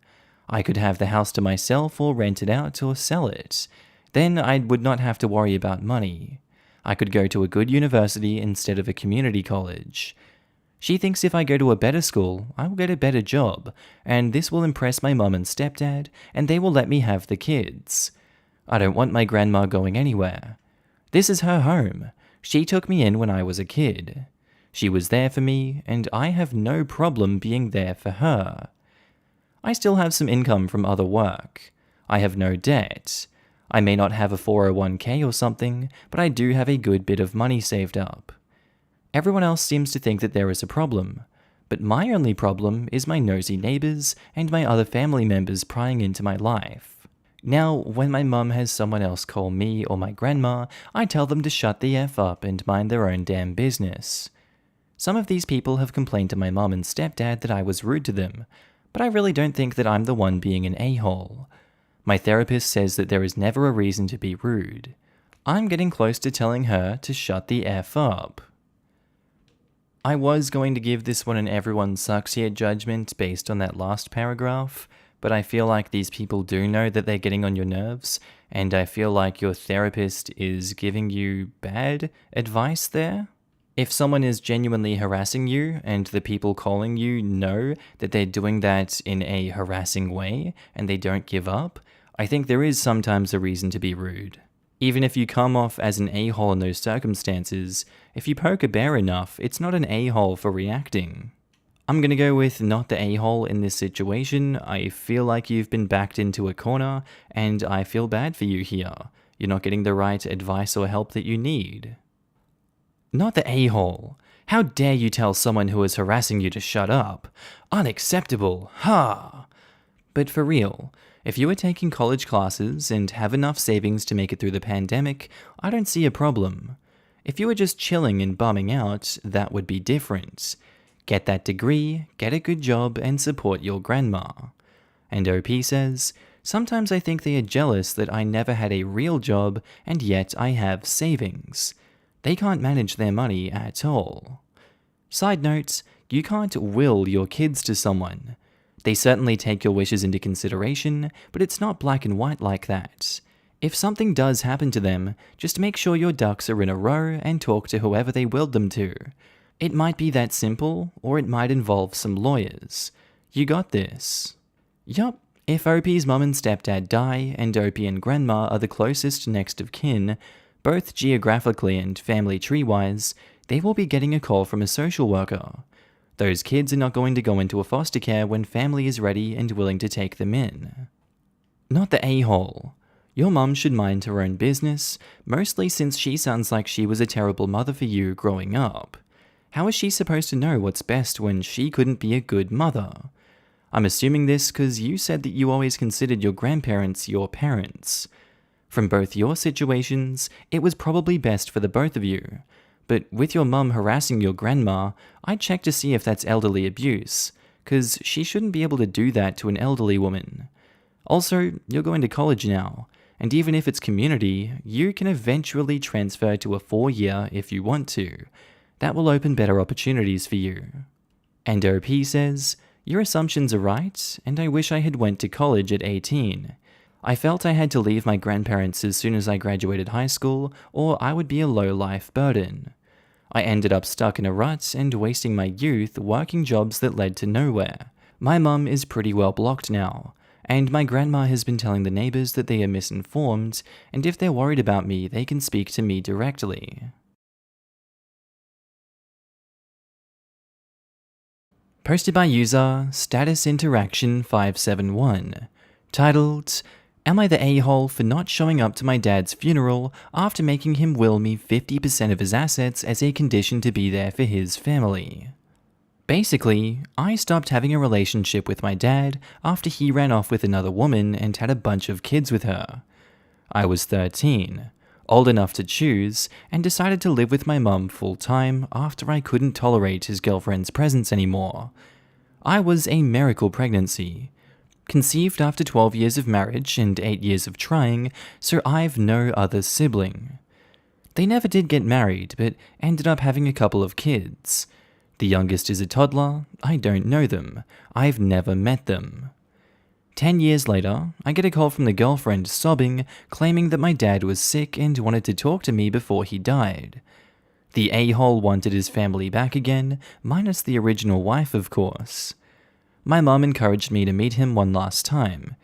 I could have the house to myself or rent it out or sell it. Then I would not have to worry about money. I could go to a good university instead of a community college. She thinks if I go to a better school, I will get a better job, and this will impress my mum and stepdad, and they will let me have the kids. I don't want my grandma going anywhere. This is her home. She took me in when I was a kid. She was there for me, and I have no problem being there for her. I still have some income from other work. I have no debt. I may not have a 401k or something, but I do have a good bit of money saved up. Everyone else seems to think that there is a problem, but my only problem is my nosy neighbors and my other family members prying into my life. Now, when my mum has someone else call me or my grandma, I tell them to shut the F up and mind their own damn business. Some of these people have complained to my mom and stepdad that I was rude to them, but I really don't think that I'm the one being an a-hole. My therapist says that there is never a reason to be rude. I'm getting close to telling her to shut the F up. I was going to give this one an everyone sucks here judgment based on that last paragraph, but I feel like these people do know that they're getting on your nerves, and I feel like your therapist is giving you bad advice there. If someone is genuinely harassing you and the people calling you know that they're doing that in a harassing way and they don't give up, I think there is sometimes a reason to be rude. Even if you come off as an a-hole in those circumstances, if you poke a bear enough, it's not an a-hole for reacting. I'm gonna go with not the a-hole in this situation. I feel like you've been backed into a corner, and I feel bad for you here. You're not getting the right advice or help that you need. Not the a-hole. How dare you tell someone who is harassing you to shut up? Unacceptable, ha! But for real, if you are taking college classes and have enough savings to make it through the pandemic, I don't see a problem. If you were just chilling and bumming out, that would be different. Get that degree, get a good job, and support your grandma. And OP says, sometimes I think they are jealous that I never had a real job and yet I have savings. They can't manage their money at all. Side note, you can't will your kids to someone. They certainly take your wishes into consideration, but it's not black and white like that. If something does happen to them, just make sure your ducks are in a row and talk to whoever they willed them to. It might be that simple, or it might involve some lawyers. You got this. Yup, if OP's mum and stepdad die and OP and grandma are the closest next of kin, both geographically and family tree-wise, they will be getting a call from a social worker. Those kids are not going to go into a foster care when family is ready and willing to take them in. Not the a-hole. Your mum should mind her own business, mostly since she sounds like she was a terrible mother for you growing up. How is she supposed to know what's best when she couldn't be a good mother? I'm assuming this because you said that you always considered your grandparents your parents. From both your situations, it was probably best for the both of you. But with your mum harassing your grandma, I'd check to see if that's elderly abuse, because she shouldn't be able to do that to an elderly woman. Also, you're going to college now, and even if it's community, you can eventually transfer to a 4-year if you want to. That will open better opportunities for you. And OP says, your assumptions are right, and I wish I had went to college at 18. I felt I had to leave my grandparents as soon as I graduated high school, or I would be a low-life burden. I ended up stuck in a rut and wasting my youth working jobs that led to nowhere. My mum is pretty well blocked now, and my grandma has been telling the neighbors that they are misinformed, and if they're worried about me, they can speak to me directly. Posted by user Status Interaction 571, titled, Am I the a-hole for not showing up to my dad's funeral after making him will me 50% of his assets as a condition to be there for his family? Basically, I stopped having a relationship with my dad after he ran off with another woman and had a bunch of kids with her. I was 13, old enough to choose, and decided to live with my mum full-time after I couldn't tolerate his girlfriend's presence anymore. I was a miracle pregnancy. Conceived after 12 years of marriage and 8 years of trying, so I've no other sibling. They never did get married, but ended up having a couple of kids. The youngest is a toddler. I don't know them. I've never met them. 10 years later, I get a call from the girlfriend sobbing, claiming that my dad was sick and wanted to talk to me before he died. The a-hole wanted his family back again, minus the original wife, of course. My mum encouraged me to meet him one last time.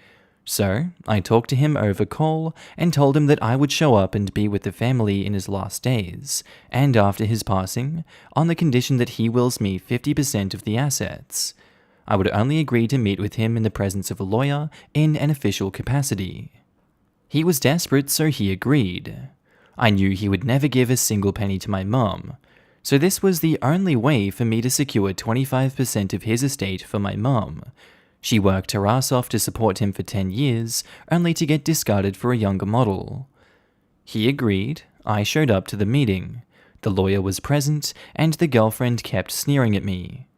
So, I talked to him over call and told him that I would show up and be with the family in his last days, and after his passing, on the condition that he wills me 50% of the assets. I would only agree to meet with him in the presence of a lawyer in an official capacity. He was desperate, so he agreed. I knew he would never give a single penny to my mum, so this was the only way for me to secure 25% of his estate for my mum. She worked her ass off to support him for 10 years, only to get discarded for a younger model. He agreed. I showed up to the meeting. The lawyer was present, and the girlfriend kept sneering at me.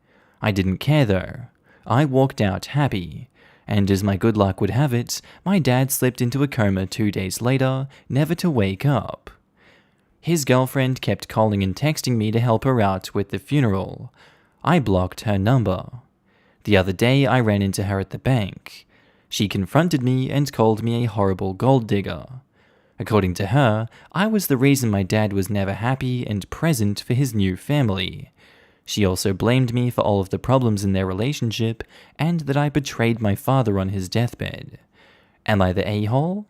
I didn't care though. I walked out happy, and as my good luck would have it, my dad slipped into a coma 2 days later, never to wake up. His girlfriend kept calling and texting me to help her out with the funeral. I blocked her number. The other day I ran into her at the bank. She confronted me and called me a horrible gold digger. According to her, I was the reason my dad was never happy and present for his new family. She also blamed me for all of the problems in their relationship and that I betrayed my father on his deathbed. Am I the a-hole?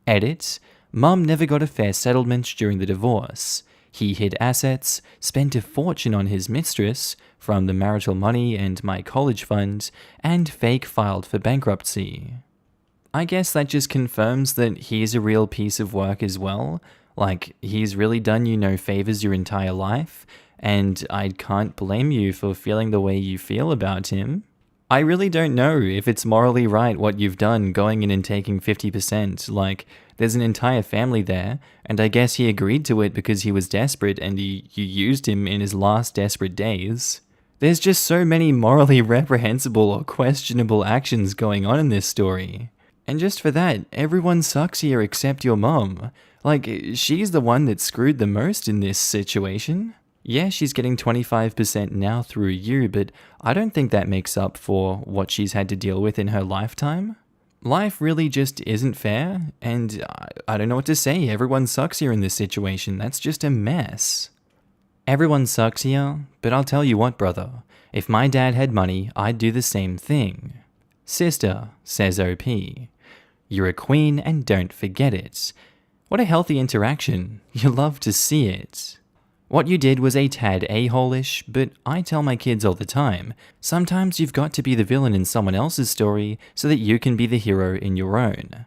Edit. Mum never got a fair settlement during the divorce. He hid assets, spent a fortune on his mistress from the marital money and my college fund, and fake filed for bankruptcy. I guess that just confirms that he's a real piece of work as well. Like, he's really done you no favors your entire life, and I can't blame you for feeling the way you feel about him. I really don't know if it's morally right what you've done going in and taking 50%. Like, there's an entire family there, and I guess he agreed to it because he was desperate and you used him in his last desperate days. There's just so many morally reprehensible or questionable actions going on in this story. And just for that, everyone sucks here except your mum. Like, she's the one that screwed the most in this situation. Yeah, she's getting 25% now through you, but I don't think that makes up for what she's had to deal with in her lifetime. Life really just isn't fair, and I don't know what to say. Everyone sucks here in this situation. That's just a mess. Everyone sucks here, but I'll tell you what, brother. If my dad had money, I'd do the same thing. Sister, says OP. You're a queen and don't forget it. What a healthy interaction. You love to see it. What you did was a tad a-hole-ish, but I tell my kids all the time, sometimes you've got to be the villain in someone else's story so that you can be the hero in your own.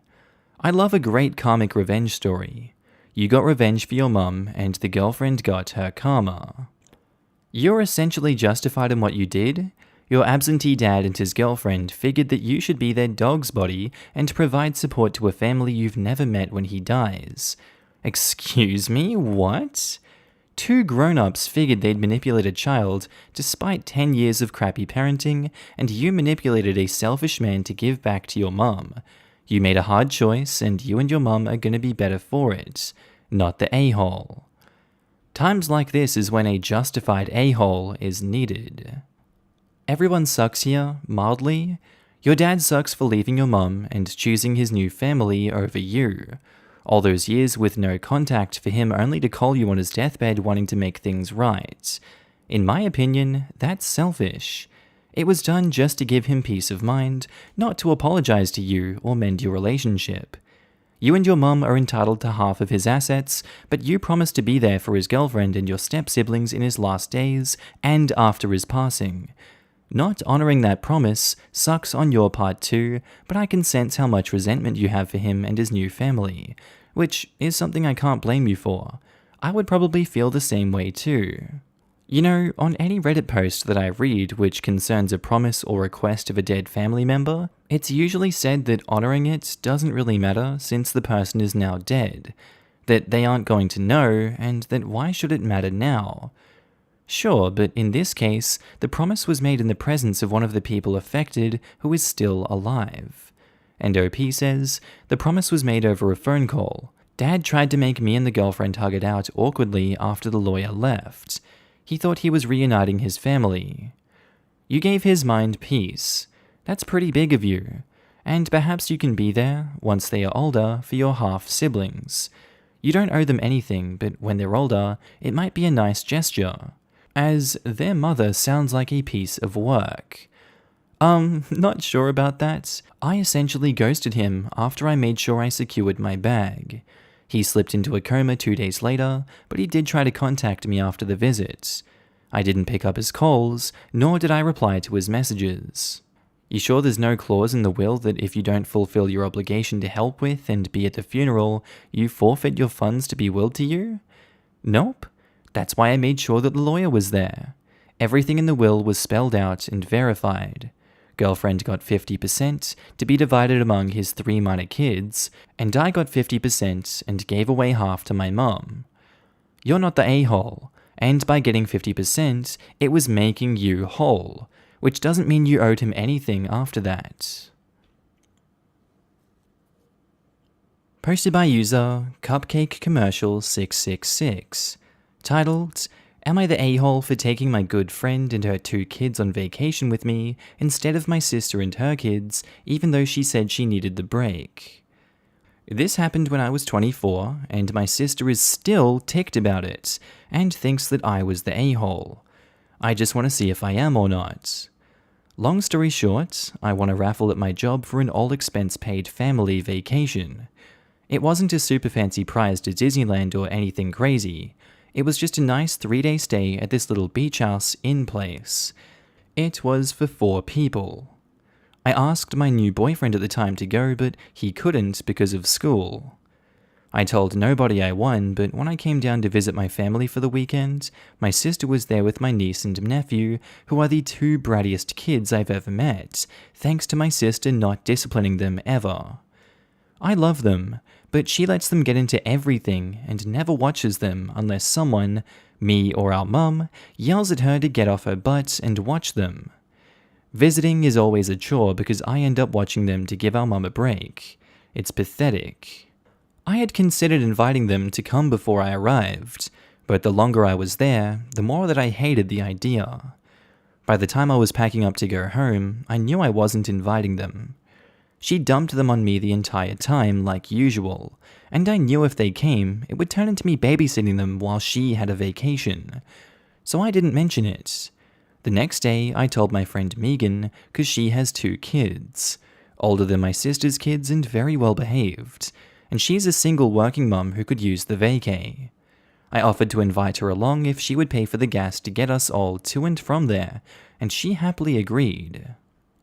I love a great karmic revenge story. You got revenge for your mum, and the girlfriend got her karma. You're essentially justified in what you did. Your absentee dad and his girlfriend figured that you should be their dog's body and provide support to a family you've never met when he dies. Excuse me, what? 2 grown-ups figured they'd manipulate a child despite 10 years of crappy parenting, and you manipulated a selfish man to give back to your mum. You made a hard choice, and you and your mum are gonna be better for it, not the a-hole. Times like this is when a justified a-hole is needed. Everyone sucks here, mildly. Your dad sucks for leaving your mum and choosing his new family over you. All those years with no contact for him only to call you on his deathbed wanting to make things right. In my opinion, that's selfish. It was done just to give him peace of mind, not to apologize to you or mend your relationship. You and your mum are entitled to half of his assets, but you promised to be there for his girlfriend and your step-siblings in his last days and after his passing. Not honoring that promise sucks on your part too, but I can sense how much resentment you have for him and his new family, which is something I can't blame you for. I would probably feel the same way too. You know, on any Reddit post that I read which concerns a promise or request of a dead family member, it's usually said that honoring it doesn't really matter since the person is now dead, that they aren't going to know, and that why should it matter now? Sure, but in this case, the promise was made in the presence of one of the people affected who is still alive. And OP says, the promise was made over a phone call. Dad tried to make me and the girlfriend hug it out awkwardly after the lawyer left. He thought he was reuniting his family. You gave his mind peace. That's pretty big of you. And perhaps you can be there, once they are older, for your half-siblings. You don't owe them anything, but when they're older, it might be a nice gesture. As their mother sounds like a piece of work. Not sure about that. I essentially ghosted him after I made sure I secured my bag. He slipped into a coma 2 days later, but he did try to contact me after the visit. I didn't pick up his calls, nor did I reply to his messages. You sure there's no clause in the will that if you don't fulfill your obligation to help with and be at the funeral, you forfeit your funds to be willed to you? Nope. That's why I made sure that the lawyer was there. Everything in the will was spelled out and verified. Girlfriend got 50% to be divided among his 3 minor kids, and I got 50% and gave away half to my mum. You're not the a-hole, and by getting 50%, it was making you whole, which doesn't mean you owed him anything after that. Posted by user Cupcake Commercial 666, titled, Am I the a-hole for taking my good friend and her 2 kids on vacation with me instead of my sister and her kids, even though she said she needed the break? This happened when I was 24, and my sister is still ticked about it, and thinks that I was the a-hole. I just want to see if I am or not. Long story short, I won a raffle at my job for an all-expense-paid family vacation. It wasn't a super fancy prize to Disneyland or anything crazy. It was just a nice 3-day stay at this little beach house in place. It was for 4 people. I asked my new boyfriend at the time to go, but he couldn't because of school. I told nobody I won, but when I came down to visit my family for the weekend, my sister was there with my niece and nephew, who are the 2 brattiest kids I've ever met, thanks to my sister not disciplining them ever. I love them, but she lets them get into everything and never watches them unless someone, me or our mum, yells at her to get off her butt and watch them. Visiting is always a chore because I end up watching them to give our mum a break. It's pathetic. I had considered inviting them to come before I arrived, but the longer I was there, the more that I hated the idea. By the time I was packing up to go home, I knew I wasn't inviting them. She dumped them on me the entire time, like usual, and I knew if they came, it would turn into me babysitting them while she had a vacation. So I didn't mention it. The next day, I told my friend Megan, because she has 2 kids, older than my sister's kids and very well behaved, and she's a single working mum who could use the vacay. I offered to invite her along if she would pay for the gas to get us all to and from there, and she happily agreed.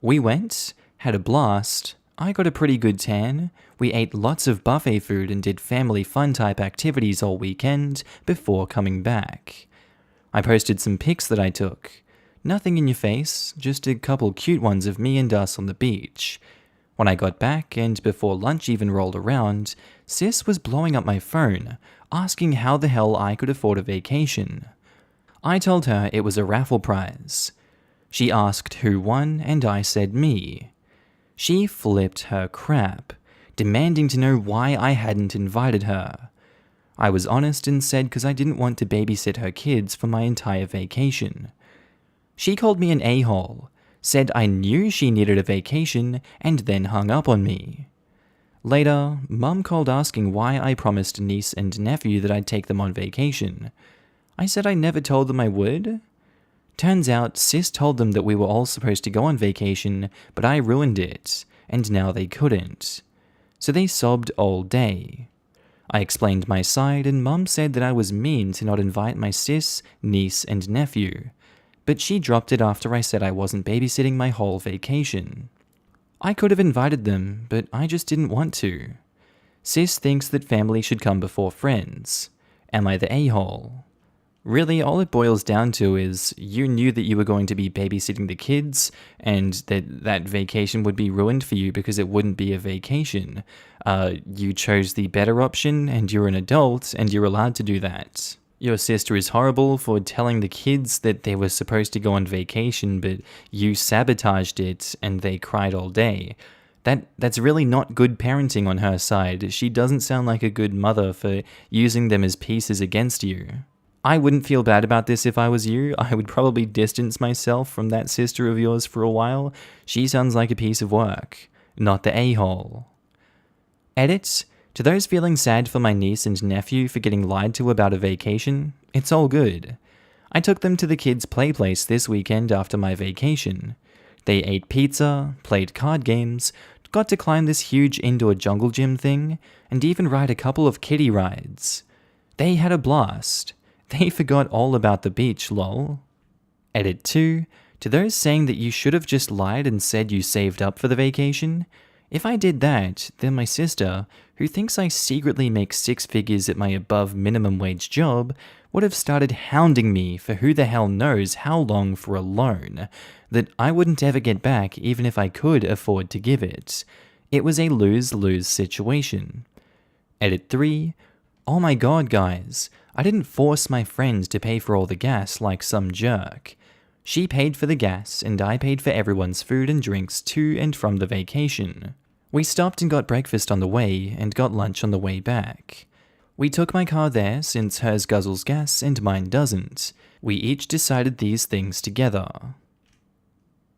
We went, had a blast. I got a pretty good tan. We ate lots of buffet food and did family fun type activities all weekend before coming back. I posted some pics that I took. Nothing in your face, just a couple cute ones of me and us on the beach. When I got back, and before lunch even rolled around, Sis was blowing up my phone, asking how the hell I could afford a vacation. I told her it was a raffle prize. She asked who won, and I said me. She flipped her crap, demanding to know why I hadn't invited her. I was honest and said because I didn't want to babysit her kids for my entire vacation. She called me an a-hole, said I knew she needed a vacation, and then hung up on me. Later, Mum called asking why I promised niece and nephew that I'd take them on vacation. I said I never told them I would. Turns out, Sis told them that we were all supposed to go on vacation, but I ruined it, and now they couldn't. So they sobbed all day. I explained my side, and Mum said that I was mean to not invite my sis, niece, and nephew, but she dropped it after I said I wasn't babysitting my whole vacation. I could have invited them, but I just didn't want to. Sis thinks that family should come before friends. Am I the a-hole? Really, all it boils down to is you knew that you were going to be babysitting the kids and that vacation would be ruined for you because it wouldn't be a vacation. You chose the better option and you're an adult and you're allowed to do that. Your sister is horrible for telling the kids that they were supposed to go on vacation, but you sabotaged it and they cried all day. That's really not good parenting on her side. She doesn't sound like a good mother for using them as pieces against you. I wouldn't feel bad about this if I was you. I would probably distance myself from that sister of yours for a while. She sounds like a piece of work, not the a-hole. Edit: to those feeling sad for my niece and nephew for getting lied to about a vacation, it's all good. I took them to the kids' play place this weekend after my vacation. They ate pizza, played card games, got to climb this huge indoor jungle gym thing, and even ride a couple of kiddie rides. They had a blast. They forgot all about the beach, lol. Edit 2. To those saying that you should have just lied and said you saved up for the vacation, if I did that, then my sister, who thinks I secretly make 6 figures at my above minimum wage job, would have started hounding me for who the hell knows how long for a loan that I wouldn't ever get back even if I could afford to give it. It was a lose-lose situation. Edit 3. Oh my god, guys, I didn't force my friend to pay for all the gas like some jerk. She paid for the gas and I paid for everyone's food and drinks to and from the vacation. We stopped and got breakfast on the way and got lunch on the way back. We took my car there since hers guzzles gas and mine doesn't. We each decided these things together.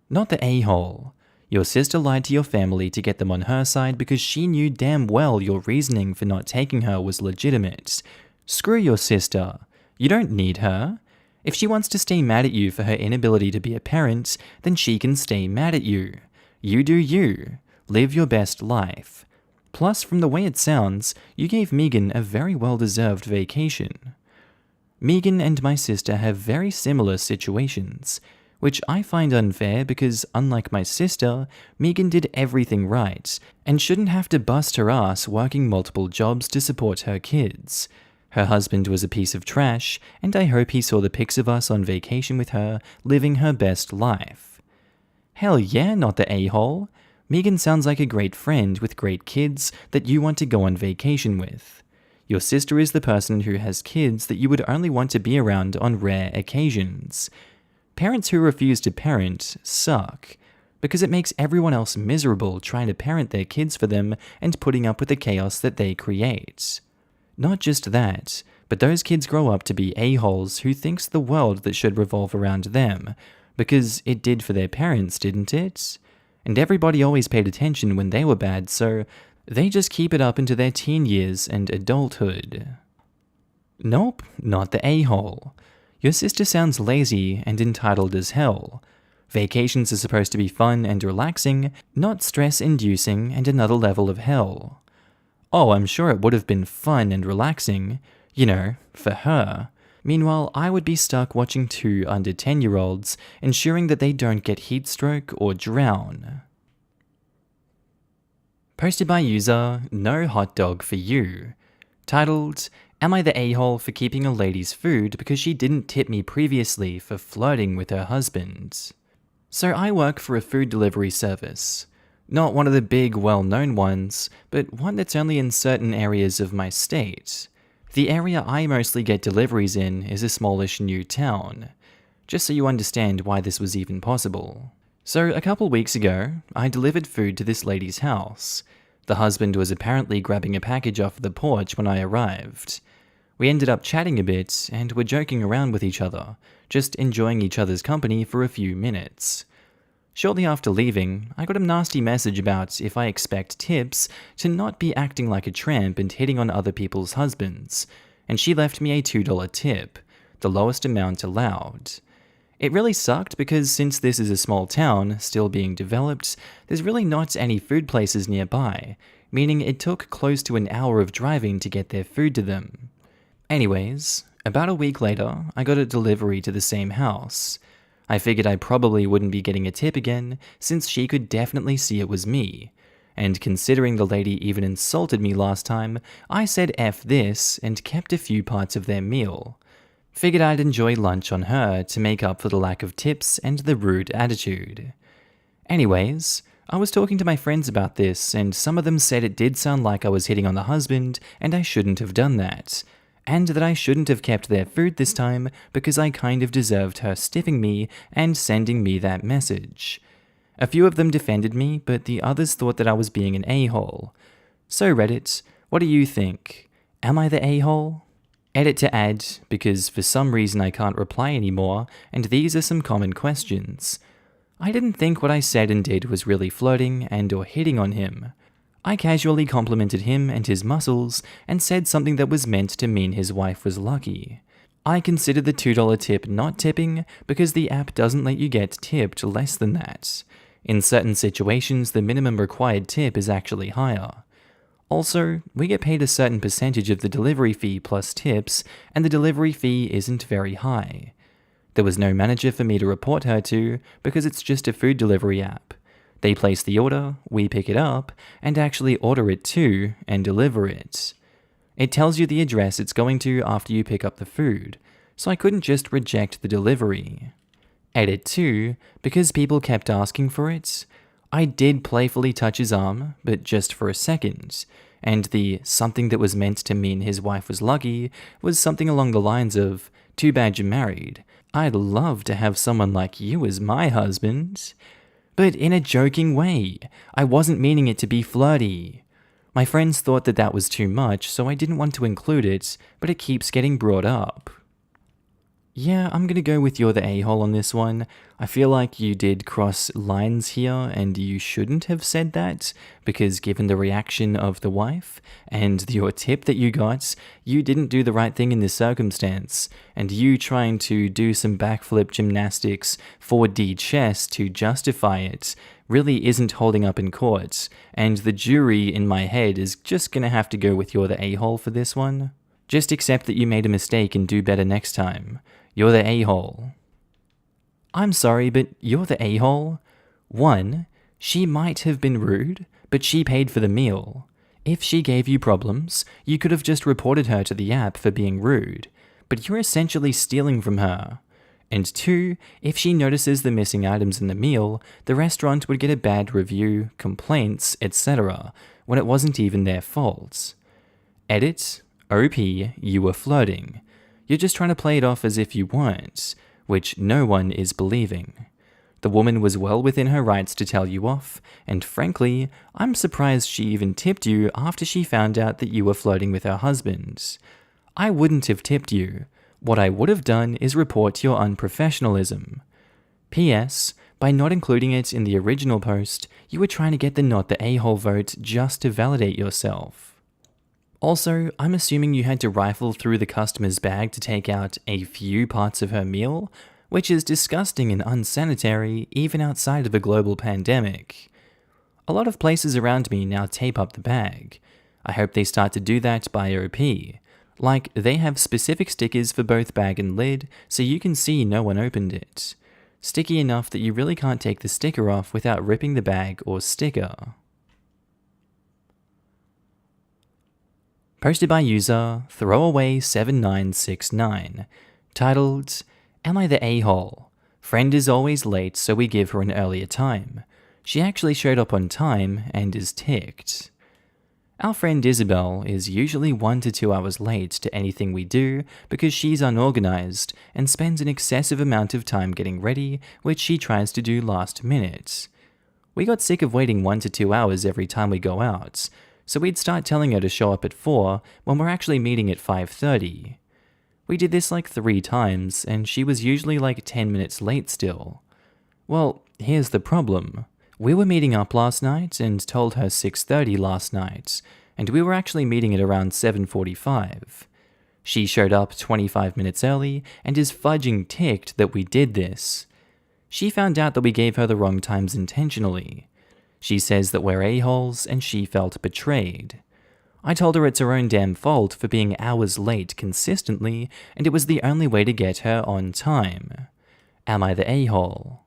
Not the a-hole. Your sister lied to your family to get them on her side because she knew damn well your reasoning for not taking her was legitimate. Screw your sister. You don't need her. If she wants to stay mad at you for her inability to be a parent, then she can stay mad at you. You do you. Live your best life. Plus, from the way it sounds, you gave Megan a very well-deserved vacation. Megan and my sister have very similar situations, which I find unfair because, unlike my sister, Megan did everything right and shouldn't have to bust her ass working multiple jobs to support her kids. Her husband was a piece of trash, and I hope he saw the pics of us on vacation with her, living her best life. Hell yeah, not the a-hole. Megan sounds like a great friend with great kids that you want to go on vacation with. Your sister is the person who has kids that you would only want to be around on rare occasions. Parents who refuse to parent suck, because it makes everyone else miserable trying to parent their kids for them and putting up with the chaos that they create. Not just that, but those kids grow up to be a-holes who thinks the world that should revolve around them, because it did for their parents, didn't it? And everybody always paid attention when they were bad, so they just keep it up into their teen years and adulthood. Nope, not the a-hole. Your sister sounds lazy and entitled as hell. Vacations are supposed to be fun and relaxing, not stress-inducing and another level of hell. Oh, I'm sure it would have been fun and relaxing, for her. Meanwhile, I would be stuck watching two under 10-year-olds, ensuring that they don't get heat stroke or drown. Posted by user No Hot Dog For You. Titled, Am I the a-hole for keeping a lady's food because she didn't tip me previously for flirting with her husband? So I work for a food delivery service. Not one of the big, well-known ones, but one that's only in certain areas of my state. The area I mostly get deliveries in is a smallish new town, just so you understand why this was even possible. So a couple weeks ago, I delivered food to this lady's house. The husband was apparently grabbing a package off the porch when I arrived. We ended up chatting a bit and were joking around with each other, just enjoying each other's company for a few minutes. Shortly after leaving, I got a nasty message about if I expect tips to not be acting like a tramp and hitting on other people's husbands, and she left me a $2 tip, the lowest amount allowed. It really sucked because since this is a small town, still being developed, there's really not any food places nearby, meaning it took close to an hour of driving to get their food to them. Anyways, about a week later, I got a delivery to the same house. I figured I probably wouldn't be getting a tip again, since she could definitely see it was me. And considering the lady even insulted me last time, I said F this and kept a few parts of their meal. Figured I'd enjoy lunch on her to make up for the lack of tips and the rude attitude. Anyways, I was talking to my friends about this, and some of them said it did sound like I was hitting on the husband, and I shouldn't have done that. And that I shouldn't have kept their food this time because I kind of deserved her stiffing me and sending me that message. A few of them defended me, but the others thought that I was being an a-hole. So Reddit, what do you think? Am I the a-hole? Edit to add, because for some reason I can't reply anymore, and these are some common questions. I didn't think what I said and did was really flirting and or hitting on him. I casually complimented him and his muscles and said something that was meant to mean his wife was lucky. I considered the $2 tip not tipping because the app doesn't let you get tipped less than that. In certain situations, the minimum required tip is actually higher. Also, we get paid a certain percentage of the delivery fee plus tips, and the delivery fee isn't very high. There was no manager for me to report her to because it's just a food delivery app. They place the order, we pick it up, and actually order it too, and deliver it. It tells you the address it's going to after you pick up the food, so I couldn't just reject the delivery. Edit 2, because people kept asking for it, I did playfully touch his arm, but just for a second. and the something that was meant to mean his wife was lucky was something along the lines of, "Too bad you're married. I'd love to have someone like you as my husband." But in a joking way. I wasn't meaning it to be flirty. My friends thought that that was too much, so I didn't want to include it, but it keeps getting brought up. Yeah, I'm gonna go with you're the a-hole on this one. I feel like you did cross lines here and you shouldn't have said that, because given the reaction of the wife and your tip that you got, you didn't do the right thing in this circumstance, and you trying to do some backflip gymnastics 4D chess to justify it really isn't holding up in court, and the jury in my head is just gonna have to go with you're the a-hole for this one. Just accept that you made a mistake and do better next time. You're the a-hole. I'm sorry, but you're the a-hole. 1. She might have been rude, but she paid for the meal. If she gave you problems, you could have just reported her to the app for being rude, but you're essentially stealing from her. And 2, if she notices the missing items in the meal, the restaurant would get a bad review, complaints, etc., when it wasn't even their fault. Edit, OP, you were flirting. You're just trying to play it off as if you weren't, which no one is believing. The woman was well within her rights to tell you off, and frankly, I'm surprised she even tipped you after she found out that you were flirting with her husband. I wouldn't have tipped you. What I would have done is report your unprofessionalism. P.S. By not including it in the original post, you were trying to get the not the a-hole vote just to validate yourself. Also, I'm assuming you had to rifle through the customer's bag to take out a few parts of her meal, which is disgusting and unsanitary even outside of a global pandemic. A lot of places around me now tape up the bag. I hope they start to do that by OP. Like, they have specific stickers for both bag and lid, so you can see no one opened it. Sticky enough that you really can't take the sticker off without ripping the bag or sticker. Posted by user Throwaway7969, titled, "Am I the a-hole? Friend is always late, so we give her an earlier time. She actually showed up on time and is ticked." Our friend Isabel is usually 1 to 2 hours late to anything we do because she's unorganized and spends an excessive amount of time getting ready, which she tries to do last minute. We got sick of waiting 1 to 2 hours every time we go out, so we'd start telling her to show up at 4 when we're actually meeting at 5:30. We did this like 3 times, and she was usually like 10 minutes late still. Well, here's the problem. We were meeting up last night and told her 6:30 last night, and we were actually meeting at around 7:45. She showed up 25 minutes early and is fudging ticked that we did this. She found out that we gave her the wrong times intentionally. She says that we're a-holes and she felt betrayed. I told her it's her own damn fault for being hours late consistently, and it was the only way to get her on time. Am I the a-hole?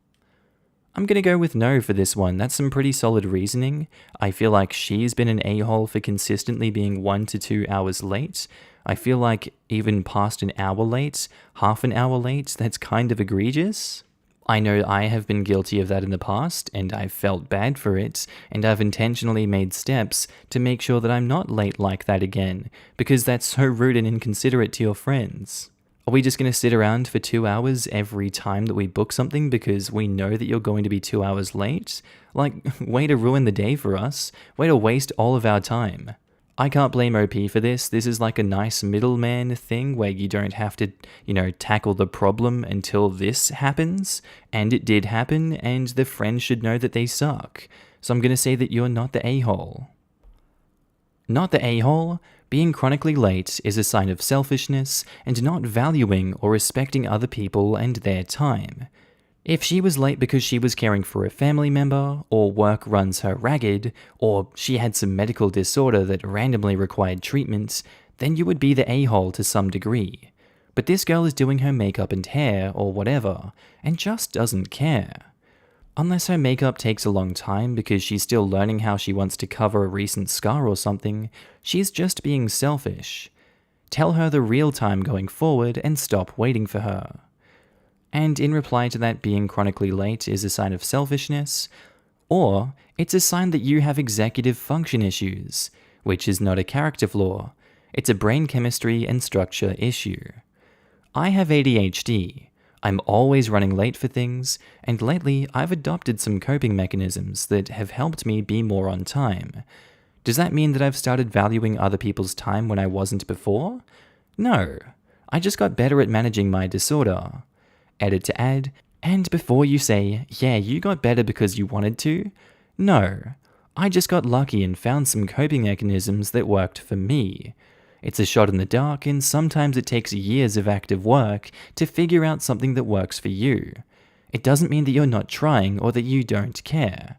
I'm gonna go with no for this one. That's some pretty solid reasoning. I feel like she's been an a-hole for consistently being 1 to 2 hours late. I feel like even past an hour late, half an hour late, that's kind of egregious. I know I have been guilty of that in the past, and I've felt bad for it, and I've intentionally made steps to make sure that I'm not late like that again, because that's so rude and inconsiderate to your friends. Are we just going to sit around for 2 hours every time that we book something because we know that you're going to be 2 hours late? Like, way to ruin the day for us. Way to waste all of our time. I can't blame OP for this. This is like a nice middleman thing where you don't have to, tackle the problem until this happens. And it did happen, and the friends should know that they suck. So I'm going to say that you're not the a-hole. Not the a-hole? Being chronically late is a sign of selfishness and not valuing or respecting other people and their time. If she was late because she was caring for a family member, or work runs her ragged, or she had some medical disorder that randomly required treatment, then you would be the a-hole to some degree. But this girl is doing her makeup and hair, or whatever, and just doesn't care. Unless her makeup takes a long time because she's still learning how she wants to cover a recent scar or something, she's just being selfish. Tell her the real time going forward and stop waiting for her. And in reply to that, being chronically late is a sign of selfishness, or it's a sign that you have executive function issues, which is not a character flaw. It's a brain chemistry and structure issue. I have ADHD. I'm always running late for things, and lately I've adopted some coping mechanisms that have helped me be more on time. Does that mean that I've started valuing other people's time when I wasn't before? No. I just got better at managing my disorder. Edit to add, and before you say, yeah, you got better because you wanted to, no. I just got lucky and found some coping mechanisms that worked for me. It's a shot in the dark, and sometimes it takes years of active work to figure out something that works for you. It doesn't mean that you're not trying or that you don't care.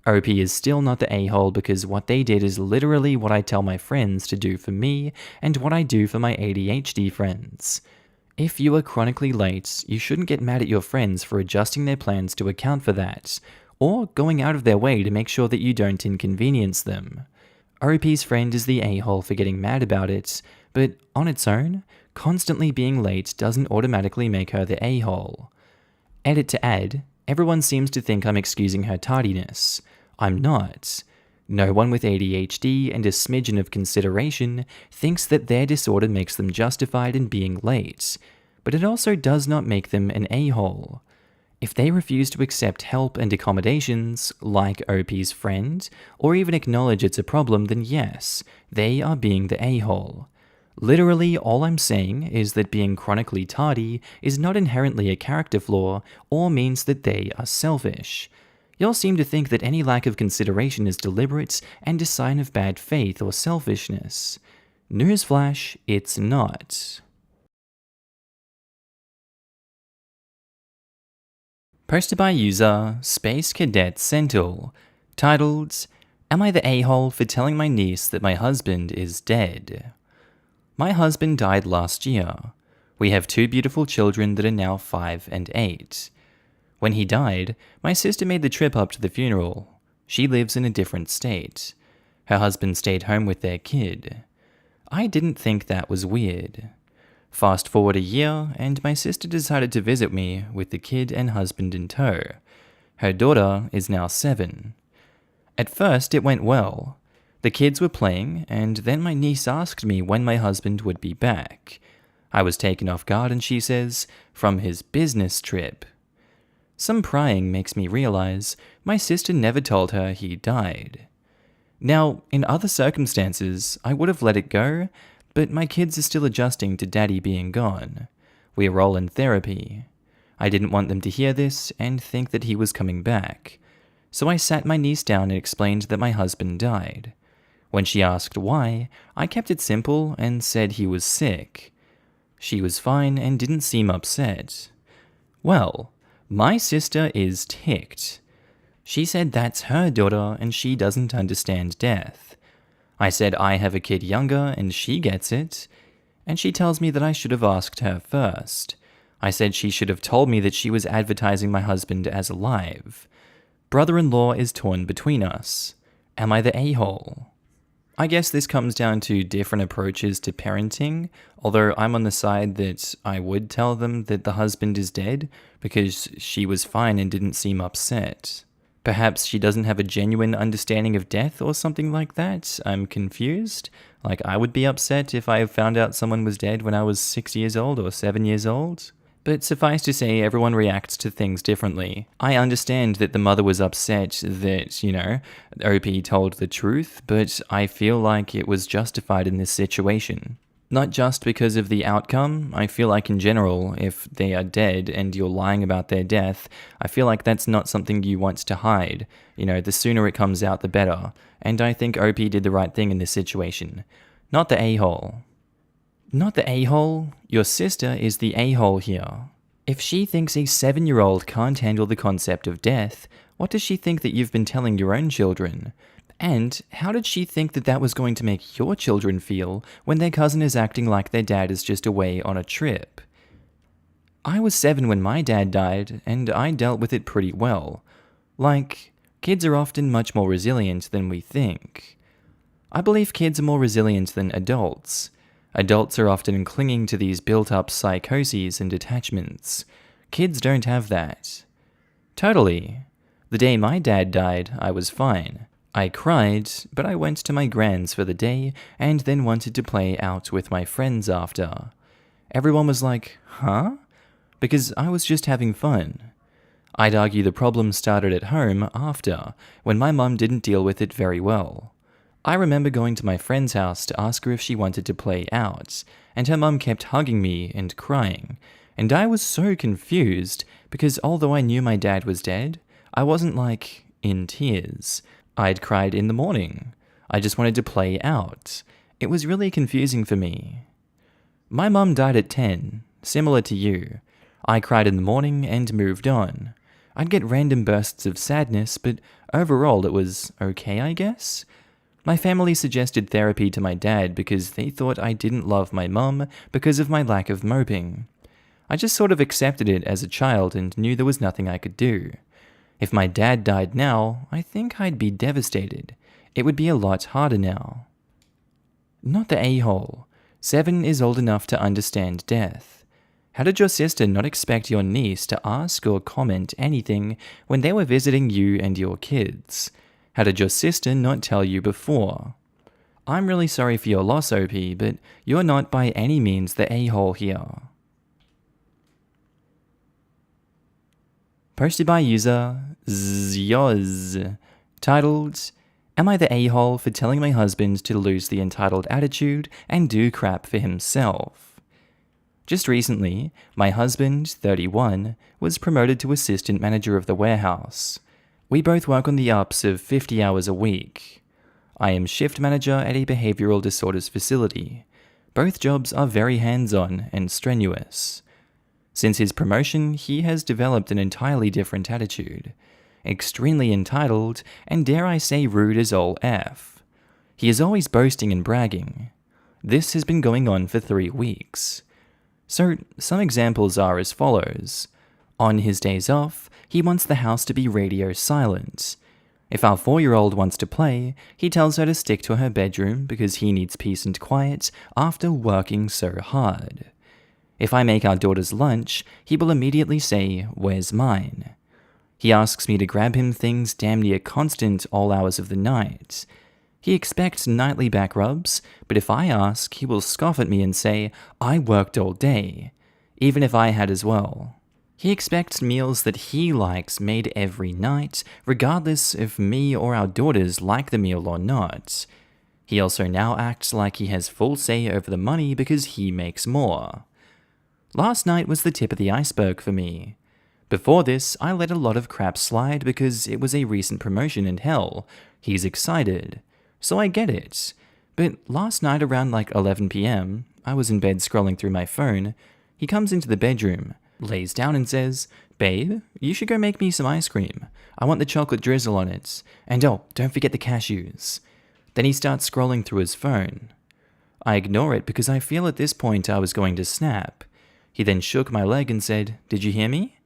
OP is still not the a-hole because what they did is literally what I tell my friends to do for me and what I do for my ADHD friends. If you are chronically late, you shouldn't get mad at your friends for adjusting their plans to account for that, or going out of their way to make sure that you don't inconvenience them. OP's friend is the a-hole for getting mad about it, but on its own, constantly being late doesn't automatically make her the a-hole. Edit to add, everyone seems to think I'm excusing her tardiness. I'm not. No one with ADHD and a smidgen of consideration thinks that their disorder makes them justified in being late, but it also does not make them an a-hole. If they refuse to accept help and accommodations, like OP's friend, or even acknowledge it's a problem, then yes, they are being the a-hole. Literally, all I'm saying is that being chronically tardy is not inherently a character flaw or means that they are selfish. Y'all seem to think that any lack of consideration is deliberate and a sign of bad faith or selfishness. Newsflash, it's not. Posted by user Space Cadet Sentinel, titled, Am I the a-hole for telling my niece that my husband is dead? My husband died last year. We have 2 beautiful children that are now 5 and 8. When he died, my sister made the trip up to the funeral. She lives in a different state. Her husband stayed home with their kid. I didn't think that was weird. Fast forward a year, and my sister decided to visit me with the kid and husband in tow. Her daughter is now 7. At first, it went well. The kids were playing, and then my niece asked me when my husband would be back. I was taken off guard, and she says, from his business trip. Some prying makes me realize my sister never told her he died. Now, in other circumstances, I would have let it go, but my kids are still adjusting to daddy being gone. We are all in therapy. I didn't want them to hear this and think that he was coming back. So I sat my niece down and explained that my husband died. When she asked why, I kept it simple and said he was sick. She was fine and didn't seem upset. Well, my sister is ticked. She said that's her daughter and she doesn't understand death. I said I have a kid younger and she gets it, and she tells me that I should have asked her first. I said she should have told me that she was advertising my husband as alive. Brother-in-law is torn between us. Am I the a-hole? I guess this comes down to different approaches to parenting, although I'm on the side that I would tell them that the husband is dead because she was fine and didn't seem upset. Perhaps she doesn't have a genuine understanding of death or something like that. I'm confused. Like, I would be upset if I found out someone was dead when I was 6 years old or 7 years old. But suffice to say, everyone reacts to things differently. I understand that the mother was upset that, OP told the truth, but I feel like it was justified in this situation. Not just because of the outcome. I feel like in general, if they are dead and you're lying about their death, I feel like that's not something you want to hide. The sooner it comes out, the better. And I think OP did the right thing in this situation. Not the a-hole. Not the a-hole. Your sister is the a-hole here. If she thinks a 7-year-old can't handle the concept of death, what does she think that you've been telling your own children? And how did she think that that was going to make your children feel when their cousin is acting like their dad is just away on a trip? I was 7 when my dad died, and I dealt with it pretty well. Kids are often much more resilient than we think. I believe kids are more resilient than adults. Adults are often clinging to these built-up psychoses and attachments. Kids don't have that. Totally. The day my dad died, I was fine. I cried, but I went to my grand's for the day and then wanted to play out with my friends after. Everyone was like, huh? Because I was just having fun. I'd argue the problem started at home after, when my mum didn't deal with it very well. I remember going to my friend's house to ask her if she wanted to play out, and her mum kept hugging me and crying, and I was so confused because although I knew my dad was dead, I wasn't like in tears. I'd cried in the morning. I just wanted to play out. It was really confusing for me. My mum died at 10, similar to you. I cried in the morning and moved on. I'd get random bursts of sadness, but overall it was okay, I guess? My family suggested therapy to my dad because they thought I didn't love my mum because of my lack of moping. I just sort of accepted it as a child and knew there was nothing I could do. If my dad died now, I think I'd be devastated. It would be a lot harder now. Not the a-hole. 7 is old enough to understand death. How did your sister not expect your niece to ask or comment anything when they were visiting you and your kids? How did your sister not tell you before? I'm really sorry for your loss, OP, but you're not by any means the a-hole here. Posted by user Zyoz, titled, Am I the a-hole for telling my husband to lose the entitled attitude and do crap for himself? Just recently, my husband, 31, was promoted to assistant manager of the warehouse. We both work on the ups of 50 hours a week. I am shift manager at a behavioral disorders facility. Both jobs are very hands-on and strenuous. Since his promotion, he has developed an entirely different attitude. Extremely entitled, and dare I say rude as all F. He is always boasting and bragging. This has been going on for 3 weeks. So, some examples are as follows. On his days off, he wants the house to be radio silent. If our 4-year-old wants to play, he tells her to stick to her bedroom because he needs peace and quiet after working so hard. If I make our daughter's lunch, he will immediately say, "Where's mine?" He asks me to grab him things damn near constant all hours of the night. He expects nightly back rubs, but if I ask, he will scoff at me and say, "I worked all day," even if I had as well. He expects meals that he likes made every night, regardless if me or our daughters like the meal or not. He also now acts like he has full say over the money because he makes more. Last night was the tip of the iceberg for me. Before this, I let a lot of crap slide because it was a recent promotion and hell, he's excited. So I get it. But last night around like 11 p.m, I was in bed scrolling through my phone. He comes into the bedroom, lays down and says, "Babe, you should go make me some ice cream. I want the chocolate drizzle on it. And oh, don't forget the cashews." Then he starts scrolling through his phone. I ignore it because I feel at this point I was going to snap. He then shook my leg and said, "Did you hear me?"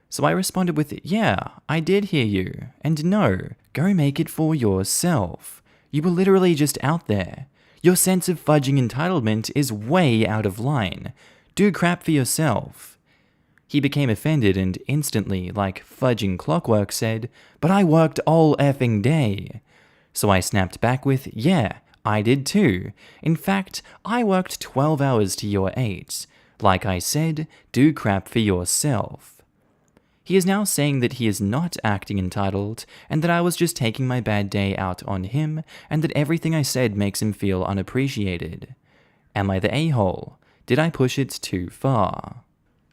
So I responded with, "Yeah, I did hear you. And no, go make it for yourself. You were literally just out there. Your sense of fudging entitlement is way out of line. Do crap for yourself." He became offended and instantly, like fudging clockwork, said, "But I worked all effing day." So I snapped back with, "Yeah, I did too. In fact, I worked 12 hours to your 8. Like I said, do crap for yourself." He is now saying that he is not acting entitled, and that I was just taking my bad day out on him, and that everything I said makes him feel unappreciated. Am I the a-hole? Did I push it too far?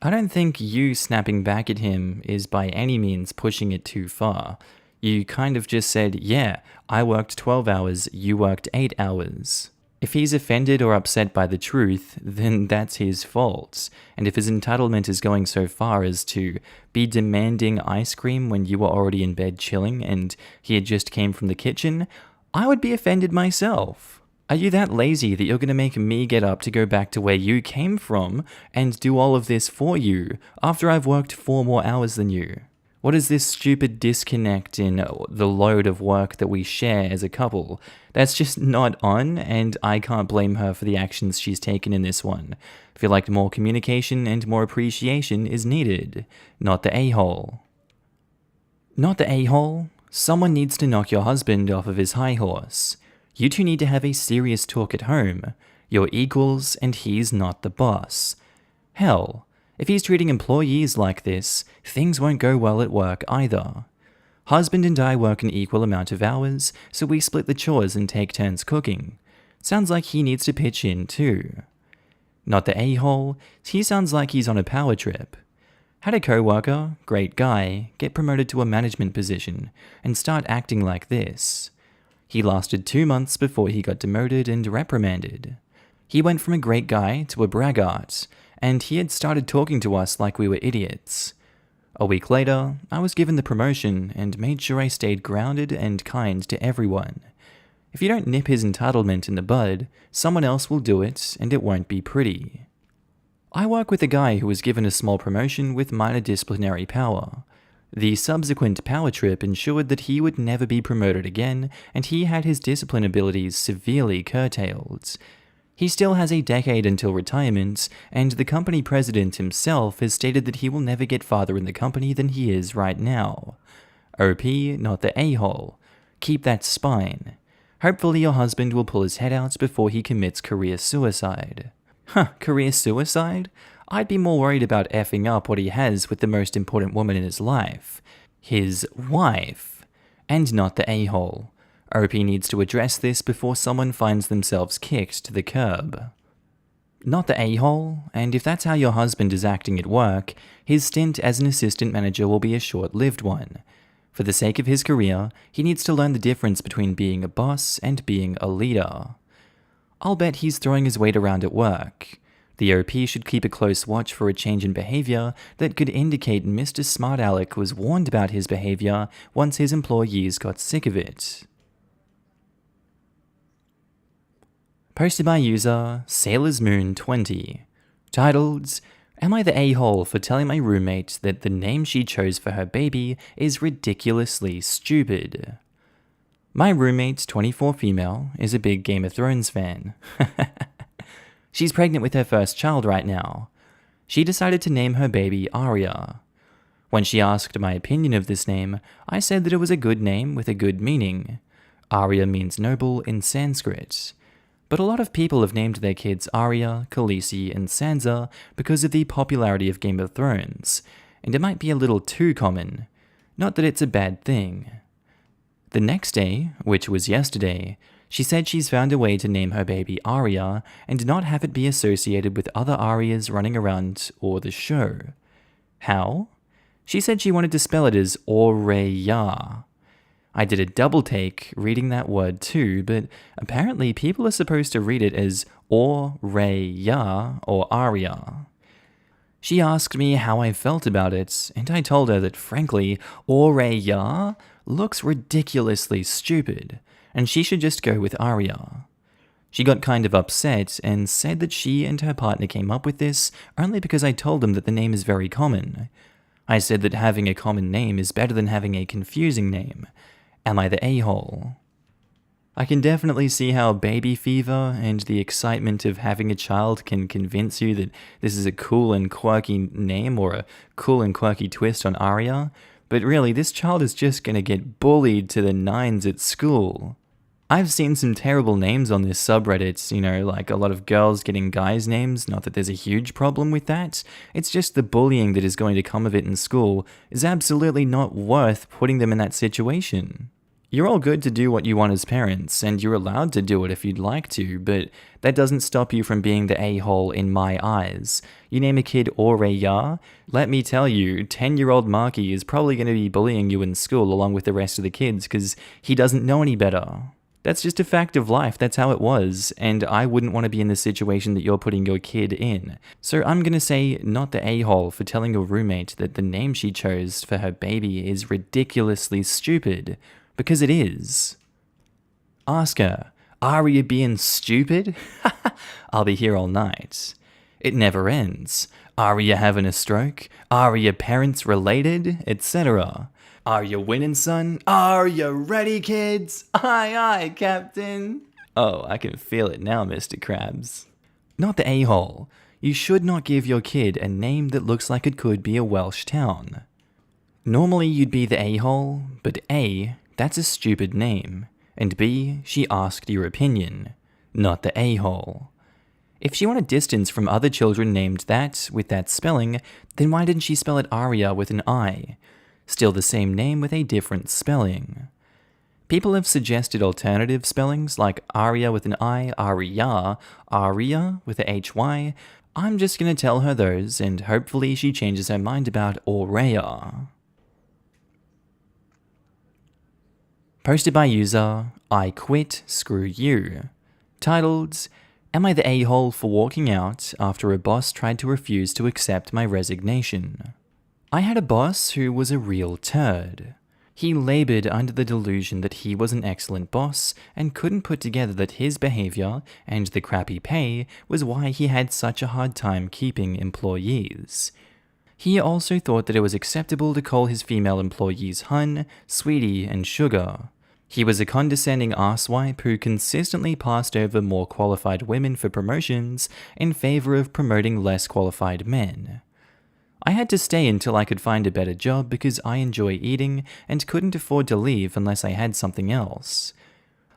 I don't think you snapping back at him is by any means pushing it too far. You kind of just said, "Yeah, I worked 12 hours, you worked 8 hours. If he's offended or upset by the truth, then that's his fault. And if his entitlement is going so far as to be demanding ice cream when you were already in bed chilling and he had just came from the kitchen, I would be offended myself. Are you that lazy that you're going to make me get up to go back to where you came from and do all of this for you after I've worked 4 more hours than you? What is this stupid disconnect in the load of work that we share as a couple? That's just not on, and I can't blame her for the actions she's taken in this one. I feel like more communication and more appreciation is needed. Not the a-hole. Not the a-hole? Someone needs to knock your husband off of his high horse. You two need to have a serious talk at home. You're equals and he's not the boss. Hell, if he's treating employees like this, things won't go well at work either. Husband and I work an equal amount of hours, so we split the chores and take turns cooking. Sounds like he needs to pitch in too. Not the a-hole, he sounds like he's on a power trip. Had a co-worker, great guy, get promoted to a management position and start acting like this. He lasted 2 months before he got demoted and reprimanded. He went from a great guy to a braggart, and he had started talking to us like we were idiots. A week later, I was given the promotion and made sure I stayed grounded and kind to everyone. If you don't nip his entitlement in the bud, someone else will do it and it won't be pretty. I work with a guy who was given a small promotion with minor disciplinary power. The subsequent power trip ensured that he would never be promoted again, and he had his discipline abilities severely curtailed. He still has a decade until retirement, and the company president himself has stated that he will never get farther in the company than he is right now. OP, not the a-hole. Keep that spine. Hopefully your husband will pull his head out before he commits career suicide. Career suicide? I'd be more worried about effing up what he has with the most important woman in his life. His wife. And not the a-hole. OP needs to address this before someone finds themselves kicked to the curb. Not the a-hole, and if that's how your husband is acting at work, his stint as an assistant manager will be a short-lived one. For the sake of his career, he needs to learn the difference between being a boss and being a leader. I'll bet he's throwing his weight around at work. The OP should keep a close watch for a change in behavior that could indicate Mr. Smart Alec was warned about his behavior once his employees got sick of it. Posted by user Sailor's Moon 20, titled, "Am I the a-hole for telling my roommate that the name she chose for her baby is ridiculously stupid?" My roommate, 24 female, is a big Game of Thrones fan. She's pregnant with her first child right now. She decided to name her baby Arya. When she asked my opinion of this name, I said that it was a good name with a good meaning. Arya means noble in Sanskrit. But a lot of people have named their kids Arya, Khaleesi, and Sansa because of the popularity of Game of Thrones, and it might be a little too common. Not that it's a bad thing. The next day, which was yesterday, she said she's found a way to name her baby Arya and not have it be associated with other Aryas running around or the show. How? She said she wanted to spell it as Aureya. I did a double take reading that word too, but apparently people are supposed to read it as Aureya or Arya. She asked me how I felt about it, and I told her that frankly, Aureya looks ridiculously stupid, and she should just go with Arya. She got kind of upset and said that she and her partner came up with this only because I told them that the name is very common. I said that having a common name is better than having a confusing name. Am I the a-hole? I can definitely see how baby fever and the excitement of having a child can convince you that this is a cool and quirky name or a cool and quirky twist on Arya, but really this child is just gonna get bullied to the nines at school. I've seen some terrible names on this subreddit, like a lot of girls getting guys' names, not that there's a huge problem with that. It's just the bullying that is going to come of it in school is absolutely not worth putting them in that situation. You're all good to do what you want as parents, and you're allowed to do it if you'd like to, but that doesn't stop you from being the a-hole in my eyes. You name a kid Aureya, let me tell you, 10-year-old Markee is probably going to be bullying you in school along with the rest of the kids because he doesn't know any better. That's just a fact of life, that's how it was, and I wouldn't want to be in the situation that you're putting your kid in. So I'm gonna say not the a-hole for telling your roommate that the name she chose for her baby is ridiculously stupid, because it is. Ask her, are you being stupid? I'll be here all night. It never ends. Are you having a stroke? Are your parents related? Etc. Are you winning, son? Are you ready, kids? Aye, aye, Captain. Oh, I can feel it now, Mr. Krabs. Not the a-hole. You should not give your kid a name that looks like it could be a Welsh town. Normally you'd be the a-hole, but A, that's a stupid name, and B, she asked your opinion, not the a-hole. If she wanted distance from other children named that with that spelling, then why didn't she spell it Aria with an I? Still the same name with a different spelling. People have suggested alternative spellings like Aria with an I, Aria, Aria with a HY. I'm just gonna tell her those, and hopefully she changes her mind about Aurea. Posted by user I Quit Screw You. Titled, Am I the a-hole for walking out after a boss tried to refuse to accept my resignation? I had a boss who was a real turd. He labored under the delusion that he was an excellent boss and couldn't put together that his behavior and the crappy pay was why he had such a hard time keeping employees. He also thought that it was acceptable to call his female employees hun, sweetie, and sugar. He was a condescending arsewipe who consistently passed over more qualified women for promotions in favor of promoting less qualified men. I had to stay until I could find a better job because I enjoy eating and couldn't afford to leave unless I had something else.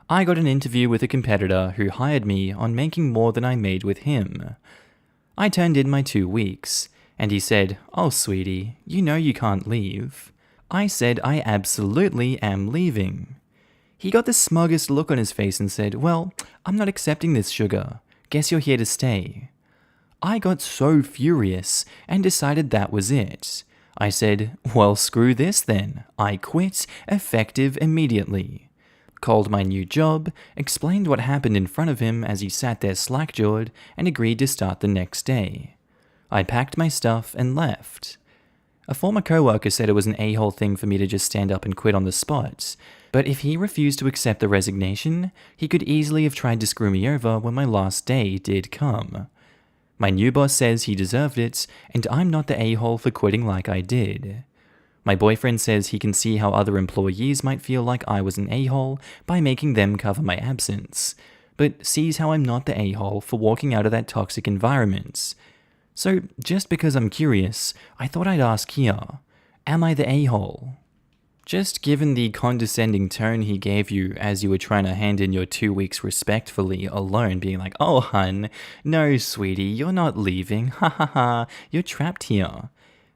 I got an interview with a competitor who hired me on making more than I made with him. I turned in my 2 weeks, and he said, "Oh, sweetie, you know you can't leave." I said I absolutely am leaving. He got the smuggest look on his face and said, "Well, I'm not accepting this, sugar. Guess you're here to stay." I got so furious and decided that was it. I said, "Well, screw this then. I quit, effective immediately." Called my new job, explained what happened in front of him as he sat there slack-jawed, and agreed to start the next day. I packed my stuff and left. A former coworker said it was an a-hole thing for me to just stand up and quit on the spot, but if he refused to accept the resignation, he could easily have tried to screw me over when my last day did come. My new boss says he deserved it, and I'm not the a-hole for quitting like I did. My boyfriend says he can see how other employees might feel like I was an a-hole by making them cover my absence, but sees how I'm not the a-hole for walking out of that toxic environment. So, just because I'm curious, I thought I'd ask here, am I the a-hole? Just given the condescending tone he gave you as you were trying to hand in your 2 weeks respectfully alone, being like, "Oh hun, no sweetie, you're not leaving, ha ha ha, you're trapped here."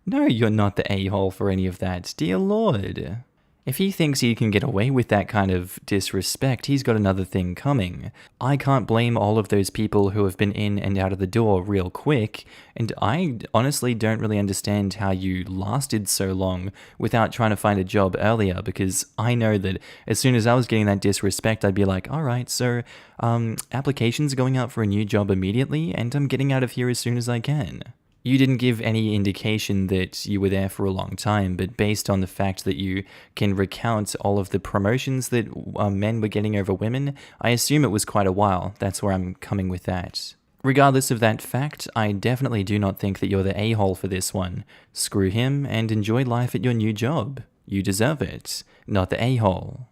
No, you're not the a-hole for any of that, dear lord. If he thinks he can get away with that kind of disrespect, he's got another thing coming. I can't blame all of those people who have been in and out of the door real quick, and I honestly don't really understand how you lasted so long without trying to find a job earlier, because I know that as soon as I was getting that disrespect, I'd be like, alright, so applications going out for a new job immediately, and I'm getting out of here as soon as I can. You didn't give any indication that you were there for a long time, but based on the fact that you can recount all of the promotions that men were getting over women, I assume it was quite a while. That's where I'm coming with that. Regardless of that fact, I definitely do not think that you're the a-hole for this one. Screw him and enjoy life at your new job. You deserve it. Not the a-hole.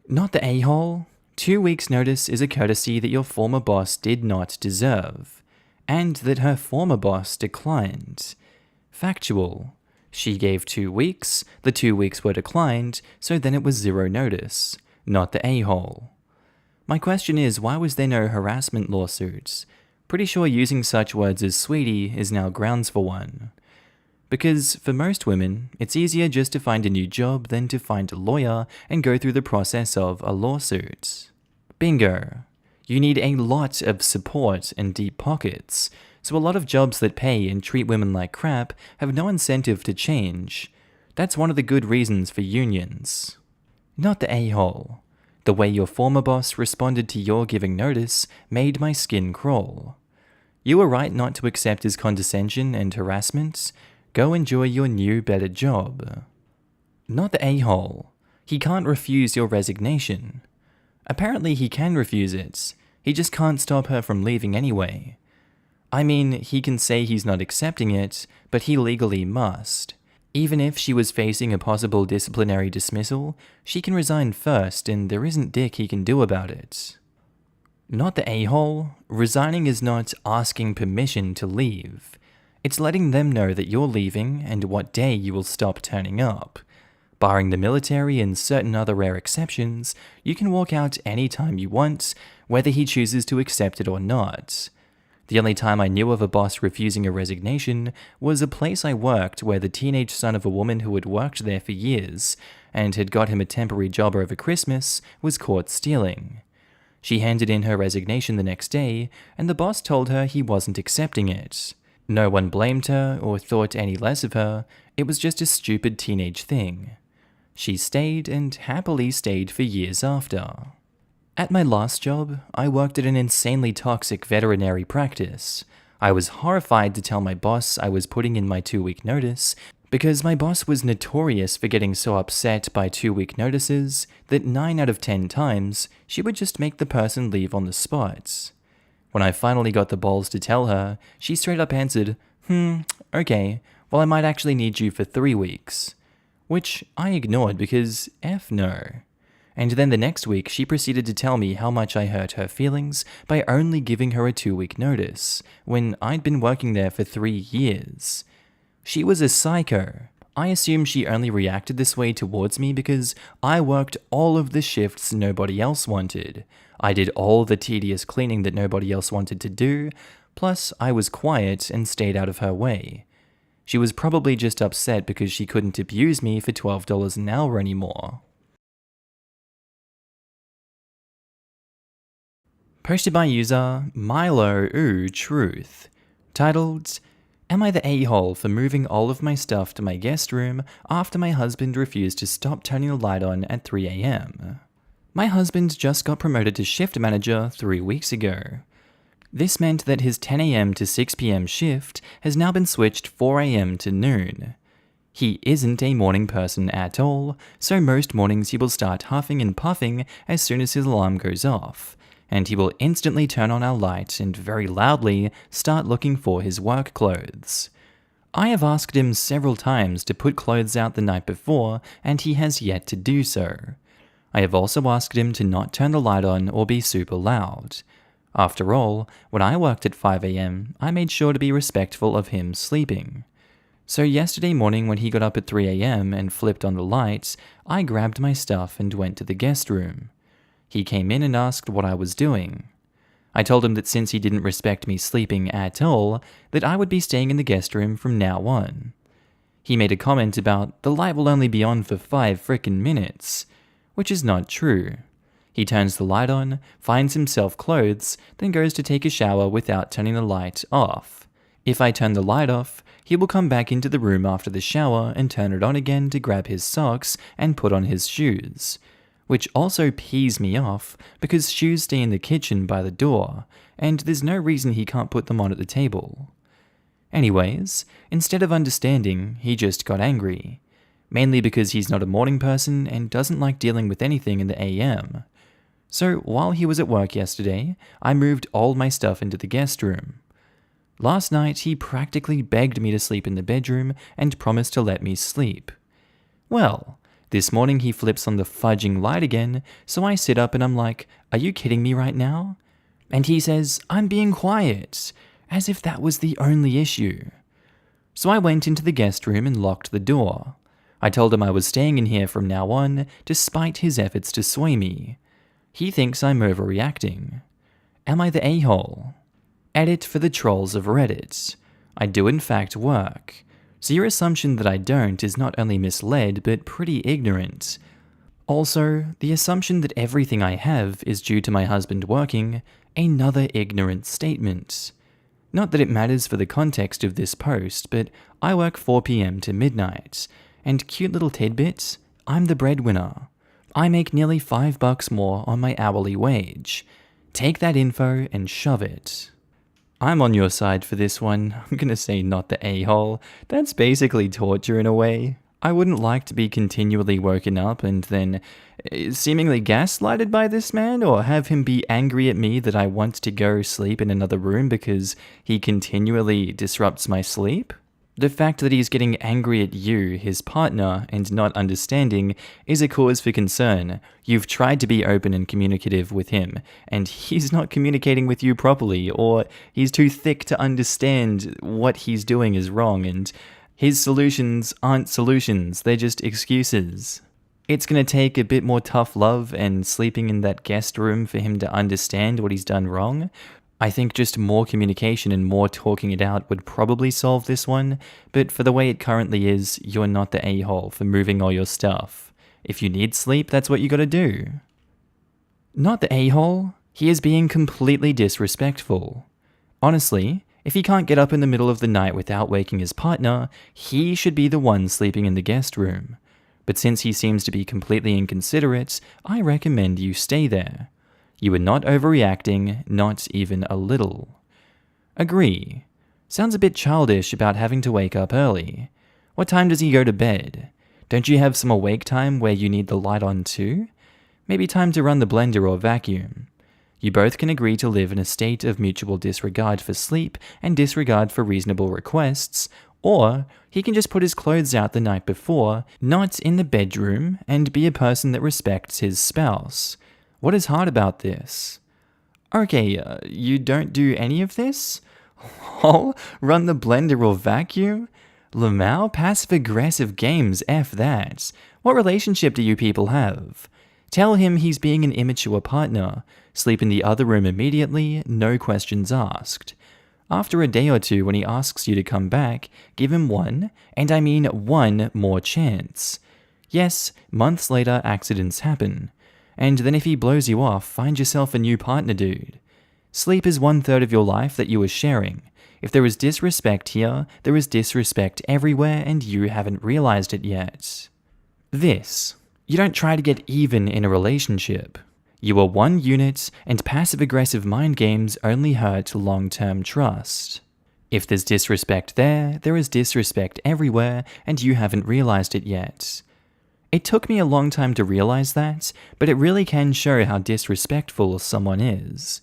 Not the a-hole? 2 weeks' notice is a courtesy that your former boss did not deserve. And that her former boss declined. Factual. She gave 2 weeks, the 2 weeks were declined, so then it was 0 notice. Not the a-hole. My question is, why was there no harassment lawsuits? Pretty sure using such words as sweetie is now grounds for one. Because for most women, it's easier just to find a new job than to find a lawyer and go through the process of a lawsuit. Bingo. You need a lot of support and deep pockets, so a lot of jobs that pay and treat women like crap have no incentive to change. That's one of the good reasons for unions. Not the a-hole. The way your former boss responded to your giving notice made my skin crawl. You were right not to accept his condescension and harassment. Go enjoy your new, better job. Not the a-hole. He can't refuse your resignation. Apparently he can refuse it. He just can't stop her from leaving anyway. I mean, he can say he's not accepting it, but he legally must. Even if she was facing a possible disciplinary dismissal, she can resign first and there isn't dick he can do about it. Not the a-hole. Resigning is not asking permission to leave. It's letting them know that you're leaving and what day you will stop turning up. Barring the military and certain other rare exceptions, you can walk out any time you want, whether he chooses to accept it or not. The only time I knew of a boss refusing a resignation was a place I worked where the teenage son of a woman who had worked there for years and had got him a temporary job over Christmas was caught stealing. She handed in her resignation the next day, and the boss told her he wasn't accepting it. No one blamed her or thought any less of her, it was just a stupid teenage thing. She stayed and happily stayed for years after. At my last job, I worked at an insanely toxic veterinary practice. I was horrified to tell my boss I was putting in my 2-week notice, because my boss was notorious for getting so upset by 2-week notices that 9 out of 10 times she would just make the person leave on the spot. When I finally got the balls to tell her, she straight up answered, okay, well I might actually need you for 3 weeks. Which I ignored because F no. And then the next week, she proceeded to tell me how much I hurt her feelings by only giving her a 2-week notice, when I'd been working there for 3 years. She was a psycho. I assume she only reacted this way towards me because I worked all of the shifts nobody else wanted. I did all the tedious cleaning that nobody else wanted to do, plus I was quiet and stayed out of her way. She was probably just upset because she couldn't abuse me for $12 an hour anymore. Posted by user Milo Ooh Truth, titled, Am I the a-hole for moving all of my stuff to my guest room after my husband refused to stop turning the light on at 3 a.m.? My husband just got promoted to shift manager 3 weeks ago. This meant that his 10 a.m. to 6 p.m. shift has now been switched 4 a.m. to noon. He isn't a morning person at all, so most mornings he will start huffing and puffing as soon as his alarm goes off, and he will instantly turn on our light and very loudly start looking for his work clothes. I have asked him several times to put clothes out the night before, and he has yet to do so. I have also asked him to not turn the light on or be super loud. After all, when I worked at 5 a.m., I made sure to be respectful of him sleeping. So yesterday morning when he got up at 3 a.m. and flipped on the lights, I grabbed my stuff and went to the guest room. He came in and asked what I was doing. I told him that since he didn't respect me sleeping at all, that I would be staying in the guest room from now on. He made a comment about the light will only be on for 5 frickin' minutes, which is not true. He turns the light on, finds himself clothes, then goes to take a shower without turning the light off. If I turn the light off, he will come back into the room after the shower and turn it on again to grab his socks and put on his shoes, which also pees me off because shoes stay in the kitchen by the door, and there's no reason he can't put them on at the table. Anyways, instead of understanding, he just got angry, mainly because he's not a morning person and doesn't like dealing with anything in the AM. So while he was at work yesterday, I moved all my stuff into the guest room. Last night, he practically begged me to sleep in the bedroom and promised to let me sleep. Well, this morning he flips on the fudging light again, so I sit up and I'm like, are you kidding me right now? And he says, I'm being quiet, as if that was the only issue. So I went into the guest room and locked the door. I told him I was staying in here from now on, despite his efforts to sway me. He thinks I'm overreacting. Am I the a-hole? Edit for the trolls of Reddit. I do in fact work. So your assumption that I don't is not only misled, but pretty ignorant. Also, the assumption that everything I have is due to my husband working, another ignorant statement. Not that it matters for the context of this post, but I work 4 p.m. to midnight, and cute little tidbits, I'm the breadwinner. I make nearly $5 more on my hourly wage. Take that info and shove it. I'm on your side for this one. I'm gonna say not the a-hole. That's basically torture in a way. I wouldn't like to be continually woken up and then seemingly gaslighted by this man, or have him be angry at me that I want to go sleep in another room because he continually disrupts my sleep. The fact that he's getting angry at you, his partner, and not understanding is a cause for concern. You've tried to be open and communicative with him, and he's not communicating with you properly, or he's too thick to understand what he's doing is wrong, and his solutions aren't solutions, they're just excuses. It's going to take a bit more tough love and sleeping in that guest room for him to understand what he's done wrong. I think just more communication and more talking it out would probably solve this one, but for the way it currently is, you're not the a-hole for moving all your stuff. If you need sleep, that's what you gotta do. Not the a-hole, he is being completely disrespectful. Honestly, if he can't get up in the middle of the night without waking his partner, he should be the one sleeping in the guest room. But since he seems to be completely inconsiderate, I recommend you stay there. You are not overreacting, not even a little. Agree. Sounds a bit childish about having to wake up early. What time does he go to bed? Don't you have some awake time where you need the light on too? Maybe time to run the blender or vacuum. You both can agree to live in a state of mutual disregard for sleep and disregard for reasonable requests, or he can just put his clothes out the night before, not in the bedroom, and be a person that respects his spouse. What is hard about this? Okay, you don't do any of this? Oh, run the blender or vacuum? Lamau, passive-aggressive games, F that. What relationship do you people have? Tell him he's being an immature partner. Sleep in the other room immediately, no questions asked. After a day or two when he asks you to come back, give him one, and I mean one more chance. Yes, months later accidents happen. And then if he blows you off, find yourself a new partner, dude. Sleep is 1/3 of your life that you are sharing. If there is disrespect here, there is disrespect everywhere and you haven't realized it yet. You don't try to get even in a relationship. You are one unit, and passive-aggressive mind games only hurt long-term trust. If there's disrespect there, there is disrespect everywhere, and you haven't realized it yet. It took me a long time to realize that, but it really can show how disrespectful someone is.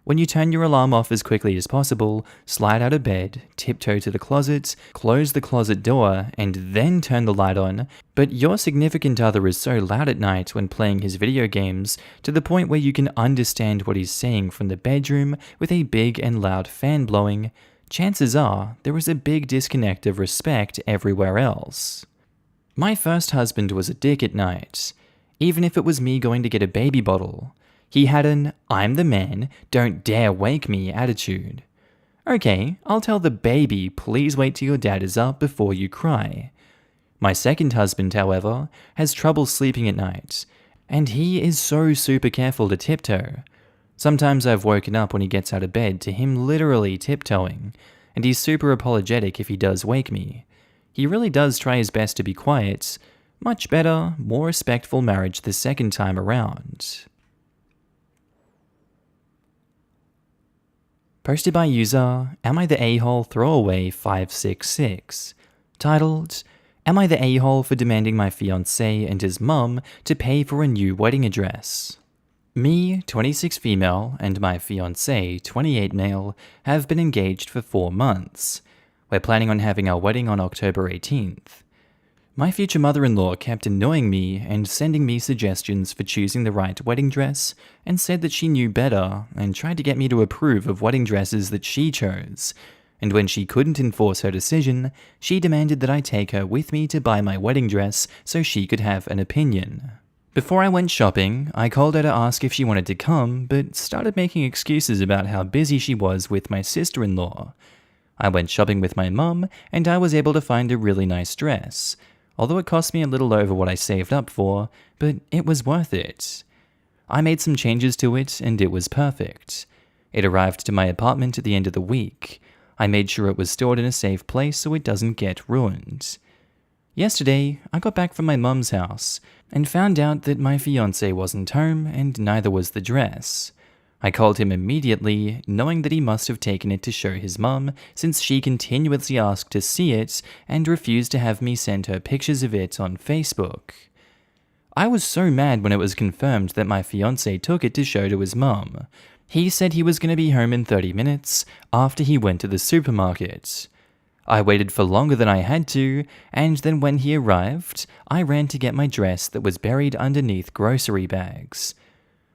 When you turn your alarm off as quickly as possible, slide out of bed, tiptoe to the closet, close the closet door, and then turn the light on, but your significant other is so loud at night when playing his video games to the point where you can understand what he's saying from the bedroom with a big and loud fan blowing, chances are there is a big disconnect of respect everywhere else. My first husband was a dick at night. Even if it was me going to get a baby bottle, he had an "I'm the man, don't dare wake me" attitude. Okay, I'll tell the baby, please wait till your dad is up before you cry. My second husband, however, has trouble sleeping at night, and he is so super careful to tiptoe. Sometimes I've woken up when he gets out of bed to him literally tiptoeing, and he's super apologetic if he does wake me. He really does try his best to be quiet. Much better, more respectful marriage the second time around. Posted by user Am I the A-hole Throwaway 566. Titled, Am I the A-hole for demanding my fiancé and his mum to pay for a new wedding address? Me, 26 female, and my fiancé, 28 male, have been engaged for 4 months. We're planning on having our wedding on October 18th. My future mother-in-law kept annoying me and sending me suggestions for choosing the right wedding dress, and said that she knew better and tried to get me to approve of wedding dresses that she chose. And when she couldn't enforce her decision, she demanded that I take her with me to buy my wedding dress so she could have an opinion. Before I went shopping, I called her to ask if she wanted to come, but started making excuses about how busy she was with my sister-in-law. I went shopping with my mum, and I was able to find a really nice dress, although it cost me a little over what I saved up for, but it was worth it. I made some changes to it, and it was perfect. It arrived to my apartment at the end of the week. I made sure it was stored in a safe place so it doesn't get ruined. Yesterday, I got back from my mum's house, and found out that my fiancé wasn't home, and neither was the dress. I called him immediately, knowing that he must have taken it to show his mum, since she continuously asked to see it and refused to have me send her pictures of it on Facebook. I was so mad when it was confirmed that my fiancé took it to show to his mum. He said he was going to be home in 30 minutes after he went to the supermarket. I waited for longer than I had to, and then when he arrived, I ran to get my dress that was buried underneath grocery bags.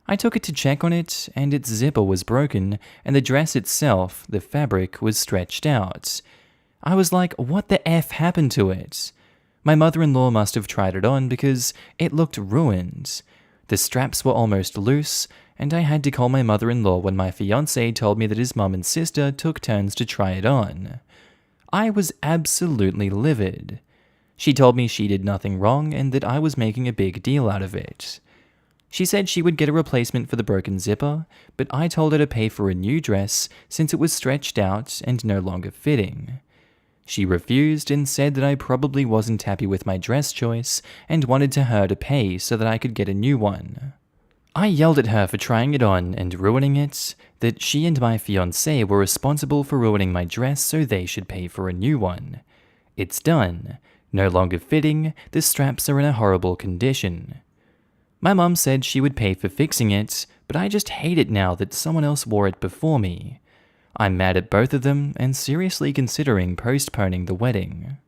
I took it to check on it, and its zipper was broken, and the dress itself, the fabric, was stretched out. I was like, what the F happened to it? My mother-in-law must have tried it on because it looked ruined. The straps were almost loose, and I had to call my mother-in-law when my fiancé told me that his mum and sister took turns to try it on. I was absolutely livid. She told me she did nothing wrong and that I was making a big deal out of it. She said she would get a replacement for the broken zipper, but I told her to pay for a new dress since it was stretched out and no longer fitting. She refused and said that I probably wasn't happy with my dress choice and wanted her to pay so that I could get a new one. I yelled at her for trying it on and ruining it, that she and my fiancé were responsible for ruining my dress so they should pay for a new one. It's done. No longer fitting, the straps are in a horrible condition. My mum said she would pay for fixing it, but I just hate it now that someone else wore it before me. I'm mad at both of them and seriously considering postponing the wedding.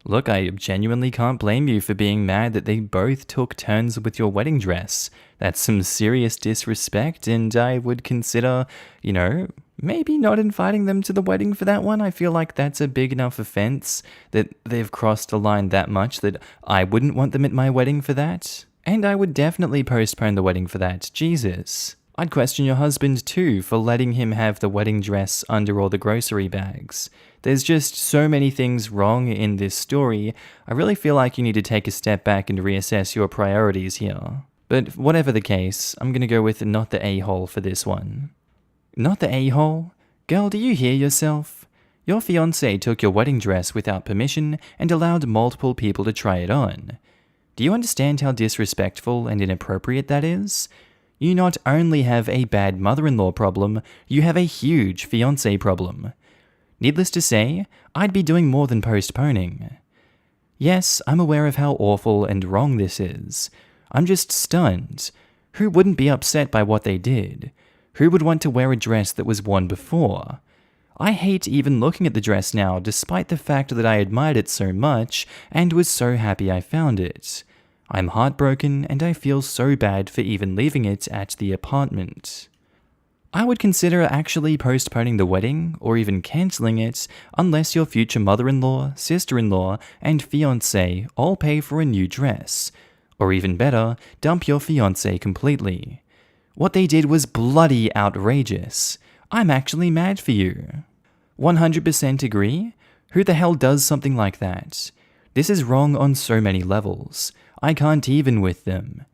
Look, I genuinely can't blame you for being mad that they both took turns with your wedding dress. That's some serious disrespect, and I would consider, maybe not inviting them to the wedding for that one. I feel like that's a big enough offense that they've crossed a line that much that I wouldn't want them at my wedding for that. And I would definitely postpone the wedding for that. Jesus. I'd question your husband too for letting him have the wedding dress under all the grocery bags. There's just so many things wrong in this story. I really feel like you need to take a step back and reassess your priorities here. But whatever the case, I'm gonna go with not the a-hole for this one. Not the a-hole? Girl, do you hear yourself? Your fiancé took your wedding dress without permission and allowed multiple people to try it on. Do you understand how disrespectful and inappropriate that is? You not only have a bad mother-in-law problem, you have a huge fiancé problem. Needless to say, I'd be doing more than postponing. Yes, I'm aware of how awful and wrong this is. I'm just stunned. Who wouldn't be upset by what they did? Who would want to wear a dress that was worn before? I hate even looking at the dress now, despite the fact that I admired it so much and was so happy I found it. I'm heartbroken and I feel so bad for even leaving it at the apartment. I would consider actually postponing the wedding or even cancelling it unless your future mother-in-law, sister-in-law, and fiancé all pay for a new dress. Or even better, dump your fiancé completely. What they did was bloody outrageous. I'm actually mad for you. 100% agree? Who the hell does something like that? This is wrong on so many levels. I can't even with them.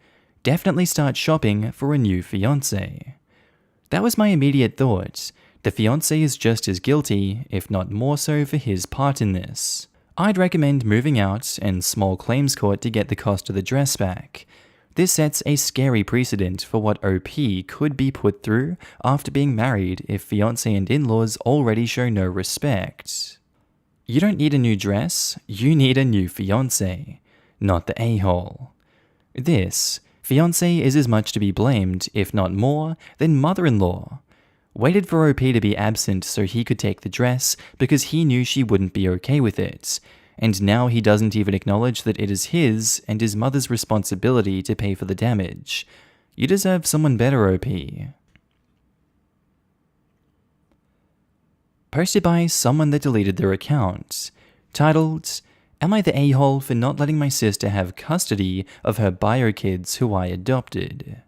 Definitely start shopping for a new fiancé. That was my immediate thought. The fiancé is just as guilty, if not more so, for his part in this. I'd recommend moving out and small claims court to get the cost of the dress back. This sets a scary precedent for what OP could be put through after being married if fiancé and in-laws already show no respect. You don't need a new dress, you need a new fiancé. Not the a-hole. This, fiancé is as much to be blamed, if not more, than mother-in-law. Waited for OP to be absent so he could take the dress because he knew she wouldn't be okay with it, and now he doesn't even acknowledge that it is his and his mother's responsibility to pay for the damage. You deserve someone better, OP. Posted by someone that deleted their account. Titled, Am I the a-hole for not letting my sister have custody of her bio kids who I adopted?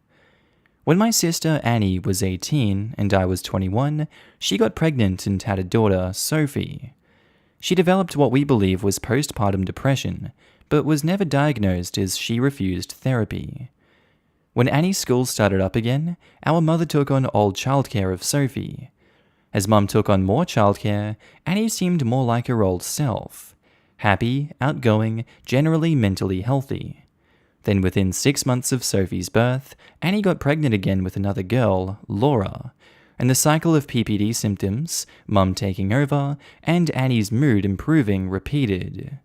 When my sister Annie was 18 and I was 21, she got pregnant and had a daughter, Sophie. She developed what we believe was postpartum depression, but was never diagnosed as she refused therapy. When Annie's school started up again, our mother took on all childcare of Sophie. As Mum took on more childcare, Annie seemed more like her old self. Happy, outgoing, generally mentally healthy. Then within 6 months of Sophie's birth, Annie got pregnant again with another girl, Laura, and the cycle of PPD symptoms, Mum taking over, and Annie's mood improving repeated.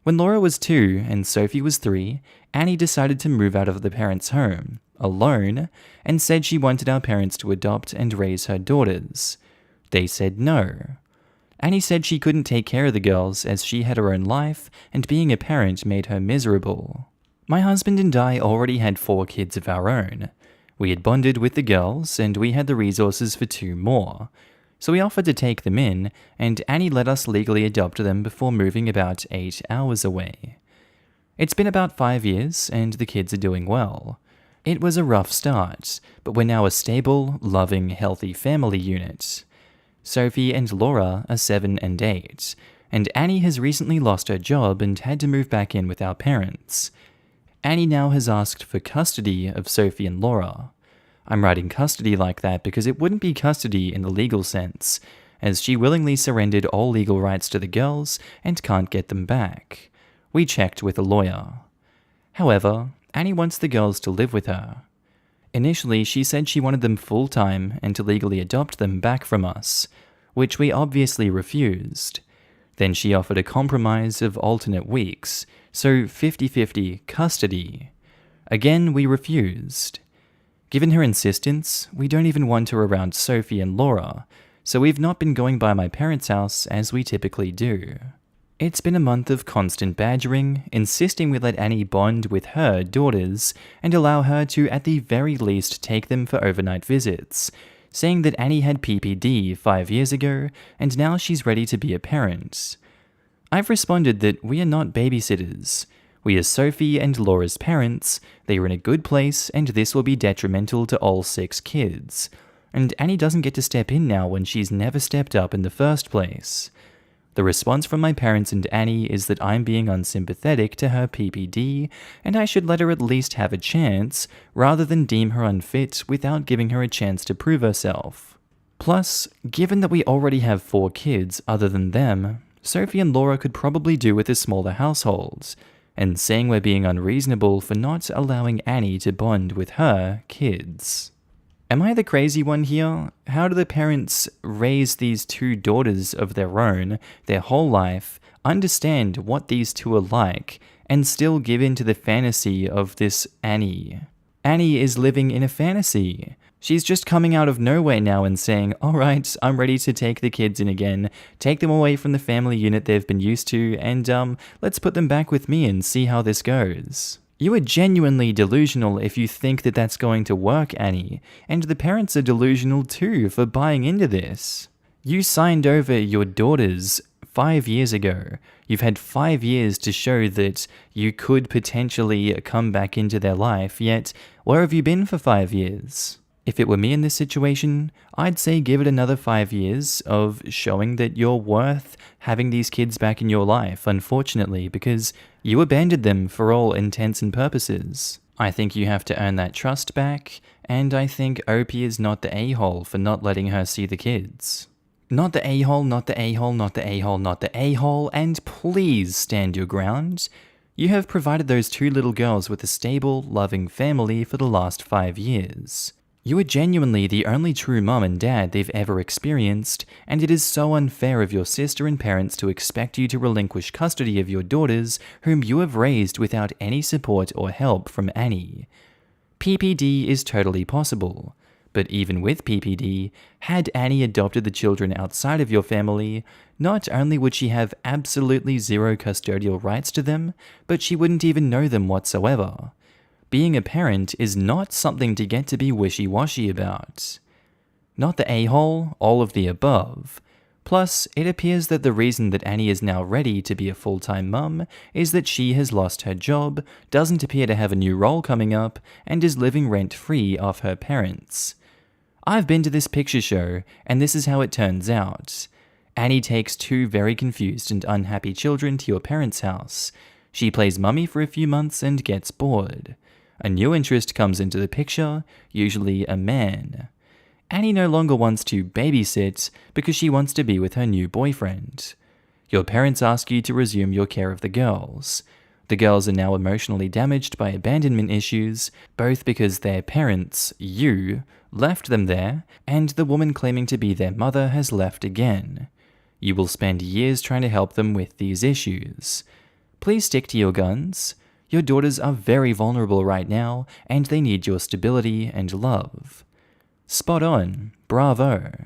When Laura was 2 and Sophie was 3, Annie decided to move out of the parents' home, alone, and said she wanted our parents to adopt and raise her daughters. They said no. Annie said she couldn't take care of the girls as she had her own life and being a parent made her miserable. My husband and I already had 4 kids of our own. We had bonded with the girls and we had the resources for 2 more. So we offered to take them in, and Annie let us legally adopt them before moving about 8 hours away. It's been about 5 years, and the kids are doing well. It was a rough start, but we're now a stable, loving, healthy family unit. Sophie and Laura are 7 and 8, and Annie has recently lost her job and had to move back in with our parents. Annie now has asked for custody of Sophie and Laura. I'm writing custody like that because it wouldn't be custody in the legal sense, as she willingly surrendered all legal rights to the girls and can't get them back. We checked with a lawyer. However, Annie wants the girls to live with her. Initially, she said she wanted them full-time and to legally adopt them back from us, which we obviously refused. Then she offered a compromise of alternate weeks, so 50-50 custody. Again, we refused. Given her insistence, we don't even want her around Sophie and Laura, so we've not been going by my parents' house as we typically do. It's been a month of constant badgering, insisting we let Annie bond with her daughters and allow her to at the very least take them for overnight visits, saying that Annie had PPD 5 years ago and now she's ready to be a parent. I've responded that we are not babysitters. We are Sophie and Laura's parents, they are in a good place, and this will be detrimental to all 6 kids. And Annie doesn't get to step in now when she's never stepped up in the first place. The response from my parents and Annie is that I'm being unsympathetic to her PPD, and I should let her at least have a chance, rather than deem her unfit without giving her a chance to prove herself. Plus, given that we already have 4 kids other than them, Sophie and Laura could probably do with a smaller household, and saying we're being unreasonable for not allowing Annie to bond with her kids. Am I the crazy one here? How do the parents raise these 2 daughters of their own, their whole life, understand what these 2 are like, and still give in to the fantasy of this Annie? Annie is living in a fantasy. She's just coming out of nowhere now and saying, alright, I'm ready to take the kids in again, take them away from the family unit they've been used to, and let's put them back with me and see how this goes. You are genuinely delusional if you think that that's going to work, Annie, and the parents are delusional too for buying into this. You signed over your daughters 5 years ago. You've had 5 years to show that you could potentially come back into their life, yet where have you been for 5 years? If it were me in this situation, I'd say give it another 5 years of showing that you're worth having these kids back in your life, unfortunately, because you abandoned them for all intents and purposes. I think you have to earn that trust back, and I think Opie is not the a-hole for not letting her see the kids. Not the a-hole, not the a-hole, not the a-hole, not the a-hole, and please stand your ground. You have provided those 2 little girls with a stable, loving family for the last 5 years. You are genuinely the only true mom and dad they've ever experienced, and it is so unfair of your sister and parents to expect you to relinquish custody of your daughters whom you have raised without any support or help from Annie. PPD is totally possible, but even with PPD, had Annie adopted the children outside of your family, not only would she have absolutely 0 custodial rights to them, but she wouldn't even know them whatsoever. Being a parent is not something to get to be wishy-washy about. Not the a-hole, all of the above. Plus, it appears that the reason that Annie is now ready to be a full-time mum is that she has lost her job, doesn't appear to have a new role coming up, and is living rent-free off her parents. I've been to this picture show, and this is how it turns out. Annie takes 2 very confused and unhappy children to your parents' house. She plays mummy for a few months and gets bored. A new interest comes into the picture, usually a man. Annie no longer wants to babysit because she wants to be with her new boyfriend. Your parents ask you to resume your care of the girls. The girls are now emotionally damaged by abandonment issues, both because their parents, you, left them there, and the woman claiming to be their mother has left again. You will spend years trying to help them with these issues. Please stick to your guns. Your daughters are very vulnerable right now, and they need your stability and love. Spot on. Bravo.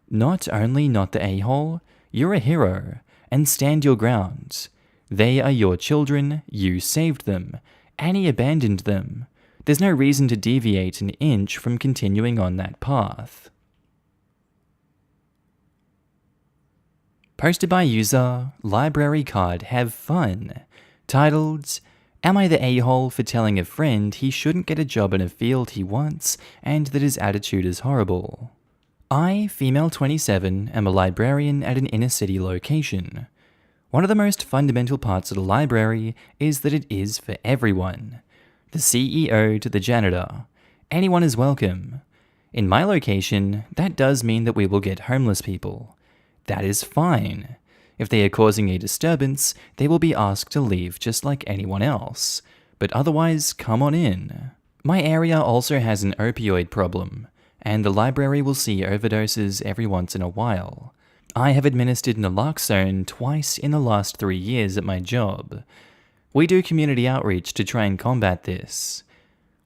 Not only not the a-hole, You're a hero, and stand your ground. They are your children, you saved them. Annie abandoned them. There's no reason to deviate an inch from continuing on that path. Posted by user Library Card Have Fun, titled, "Am I the a-hole for telling a friend he shouldn't get a job in a field he wants and that his attitude is horrible? I, female 27, am a librarian at an inner-city location. One of the most fundamental parts of the library is that it is for everyone. The CEO to the janitor. Anyone is welcome. In my location, that does mean that we will get homeless people. That is fine. If they are causing a disturbance, they will be asked to leave just like anyone else. But otherwise, come on in. My area also has an opioid problem, and the library will see overdoses every once in a while. I have administered naloxone twice in the last 3 years at my job. We do community outreach to try and combat this.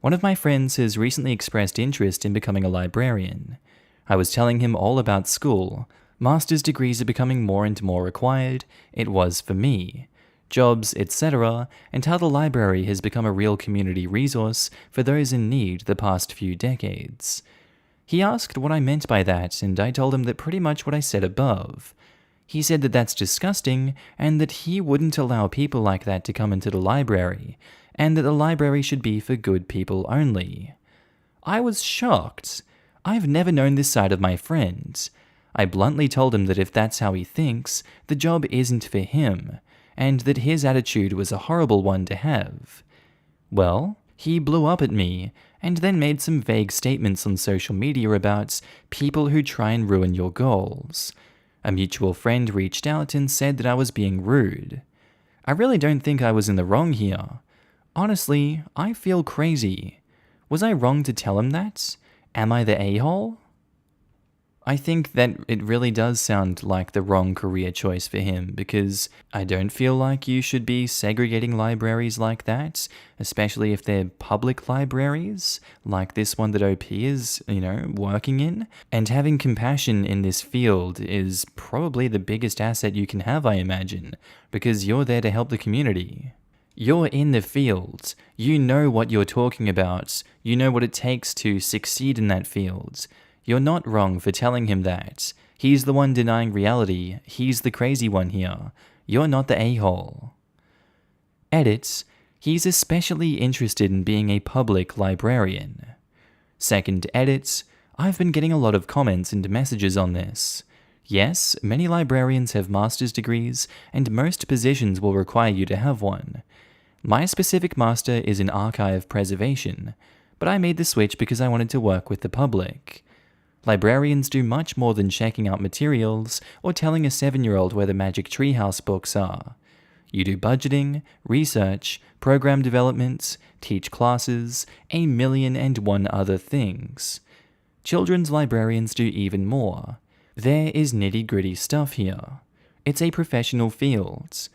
One of my friends has recently expressed interest in becoming a librarian. I was telling him all about school. Master's degrees are becoming more and more required. It was for me. Jobs, etc., and how the library has become a real community resource for those in need the past few decades. He asked what I meant by that, and I told him that pretty much what I said above. He said that that's disgusting, and that he wouldn't allow people like that to come into the library, and that the library should be for good people only. I was shocked. I've never known this side of my friend. I bluntly told him that if that's how he thinks, the job isn't for him, and that his attitude was a horrible one to have. Well, he blew up at me, and then made some vague statements on social media about people who try and ruin your goals. A mutual friend reached out and said that I was being rude. I really don't think I was in the wrong here. Honestly, I feel crazy. Was I wrong to tell him that? Am I the a-hole? I think that it really does sound like the wrong career choice for him, because I don't feel like you should be segregating libraries like that, especially if they're public libraries, like this one that OP is, working in. And having compassion in this field is probably the biggest asset you can have, I imagine, because you're there to help the community. You're in the field. You know what you're talking about. You know what it takes to succeed in that field. You're not wrong for telling him that. He's the one denying reality. He's the crazy one here. You're not the a-hole. Edit. He's especially interested in being a public librarian. Second edit. I've been getting a lot of comments and messages on this. Yes, many librarians have master's degrees, and most positions will require you to have one. My specific master is in archive preservation, but I made the switch because I wanted to work with the public. Librarians do much more than checking out materials or telling a 7-year-old where the Magic Treehouse books are. You do budgeting, research, program development, teach classes, 1,000,001 other things. Children's librarians do even more. There is nitty-gritty stuff here. It's a professional field.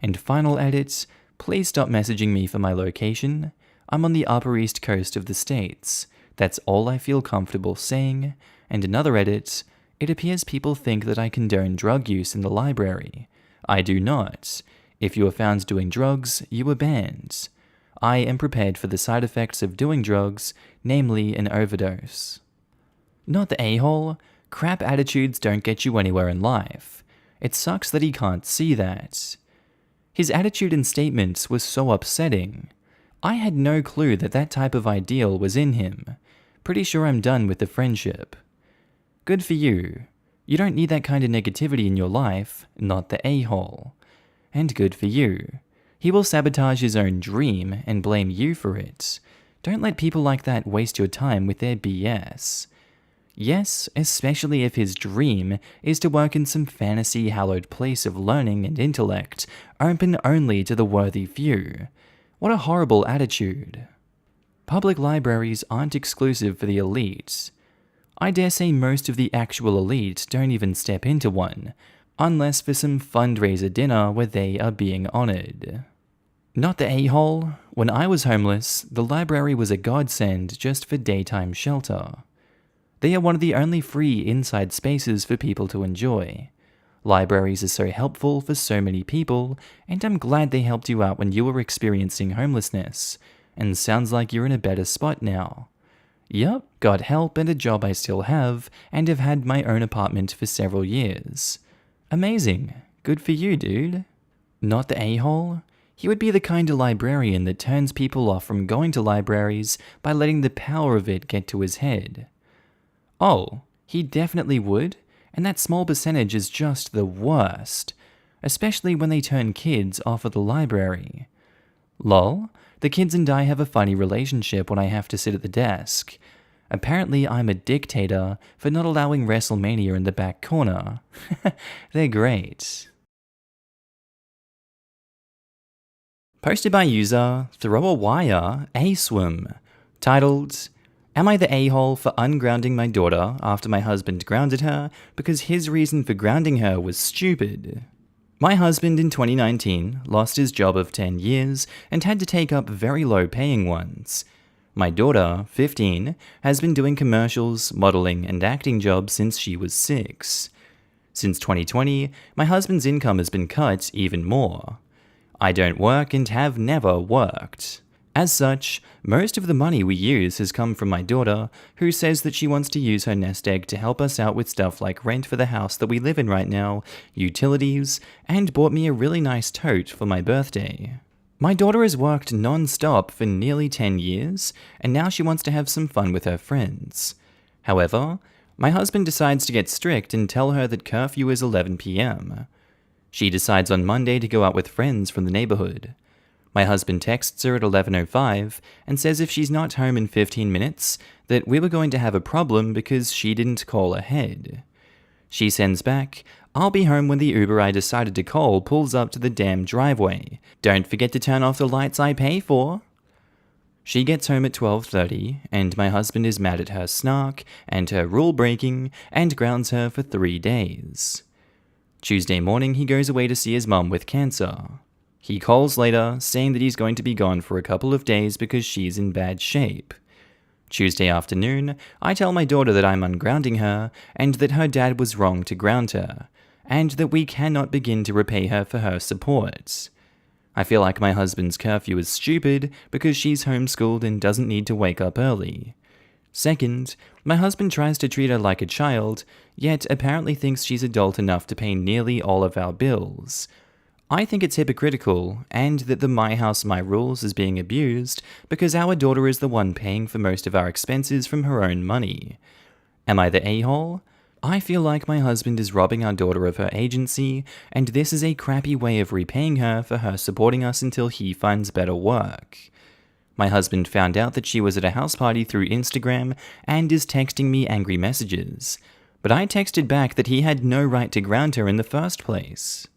And final edit, please stop messaging me for my location. I'm on the Upper East Coast of the States. That's all I feel comfortable saying. And another edit, it appears people think that I condone drug use in the library. I do not. If you are found doing drugs, you are banned. I am prepared for the side effects of doing drugs, namely an overdose. Not the a-hole. Crap attitudes don't get you anywhere in life. It sucks that he can't see that. His attitude and statements was so upsetting. I had no clue that that type of ideal was in him. Pretty sure I'm done with the friendship. Good for you. You don't need that kind of negativity in your life, not the a-hole. And good for you. He will sabotage his own dream and blame you for it. Don't let people like that waste your time with their BS. Yes, especially if his dream is to work in some fantasy hallowed place of learning and intellect, open only to the worthy few. What a horrible attitude. Public libraries aren't exclusive for the elite. I dare say most of the actual elite don't even step into one, unless for some fundraiser dinner where they are being honored. Not the a-hole. When I was homeless, the library was a godsend just for daytime shelter. They are one of the only free inside spaces for people to enjoy. Libraries are so helpful for so many people, and I'm glad they helped you out when you were experiencing homelessness. And sounds like you're in a better spot now. Yup, got help and a job I still have, and have had my own apartment for several years. Amazing. Good for you, dude. Not the a-hole? He would be the kind of librarian that turns people off from going to libraries by letting the power of it get to his head. Oh, he definitely would, and that small percentage is just the worst, especially when they turn kids off of the library. Lol, the kids and I have a funny relationship when I have to sit at the desk. Apparently I'm a dictator for not allowing WrestleMania in the back corner. They're great. Posted by user Throw a Wire A-Swim, titled, Am I the a-hole for ungrounding my daughter after my husband grounded her because his reason for grounding her was stupid? My husband in 2019 lost his job of 10 years and had to take up very low-paying ones. My daughter, 15, has been doing commercials, modeling, and acting jobs since she was 6. Since 2020, my husband's income has been cut even more. I don't work and have never worked. As such, most of the money we use has come from my daughter, who says that she wants to use her nest egg to help us out with stuff like rent for the house that we live in right now, utilities, and bought me a really nice tote for my birthday. My daughter has worked non-stop for nearly 10 years, and now she wants to have some fun with her friends. However, my husband decides to get strict and tell her that curfew is 11 p.m. She decides on Monday to go out with friends from the neighborhood. My husband texts her at 11:05 and says if she's not home in 15 minutes, that we were going to have a problem because she didn't call ahead. She sends back, I'll be home when the Uber I decided to call pulls up to the damn driveway. Don't forget to turn off the lights I pay for. She gets home at 12:30, and my husband is mad at her snark and her rule breaking and grounds her for 3 days. Tuesday morning he goes away to see his mum with cancer. He calls later, saying that he's going to be gone for a couple of days because she's in bad shape. Tuesday afternoon, I tell my daughter that I'm ungrounding her, and that her dad was wrong to ground her, and that we cannot begin to repay her for her support. I feel like my husband's curfew is stupid because she's homeschooled and doesn't need to wake up early. Second, my husband tries to treat her like a child, yet apparently thinks she's adult enough to pay nearly all of our bills. I think it's hypocritical, and that the My House, My Rules is being abused because our daughter is the one paying for most of our expenses from her own money. Am I the a-hole? I feel like my husband is robbing our daughter of her agency, and this is a crappy way of repaying her for her supporting us until he finds better work. My husband found out that she was at a house party through Instagram and is texting me angry messages, but I texted back that he had no right to ground her in the first place.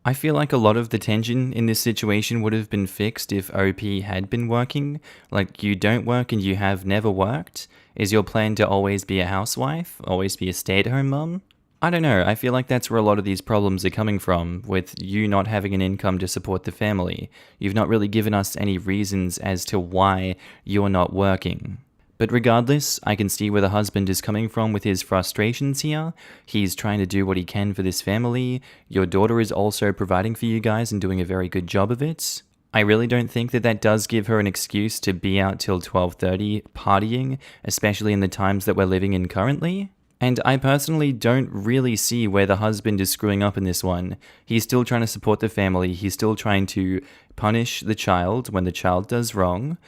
I feel like a lot of the tension in this situation would have been fixed if OP had been working. Like, you don't work and you have never worked? Is your plan to always be a housewife? Always be a stay-at-home mum? I don't know, I feel like that's where a lot of these problems are coming from, with you not having an income to support the family. You've not really given us any reasons as to why you're not working. But regardless, I can see where the husband is coming from with his frustrations here. He's trying to do what he can for this family. Your daughter is also providing for you guys and doing a very good job of it. I really don't think that that does give her an excuse to be out till 12:30 partying, especially in the times that we're living in currently. And I personally don't really see where the husband is screwing up in this one. He's still trying to support the family. He's still trying to punish the child when the child does wrong.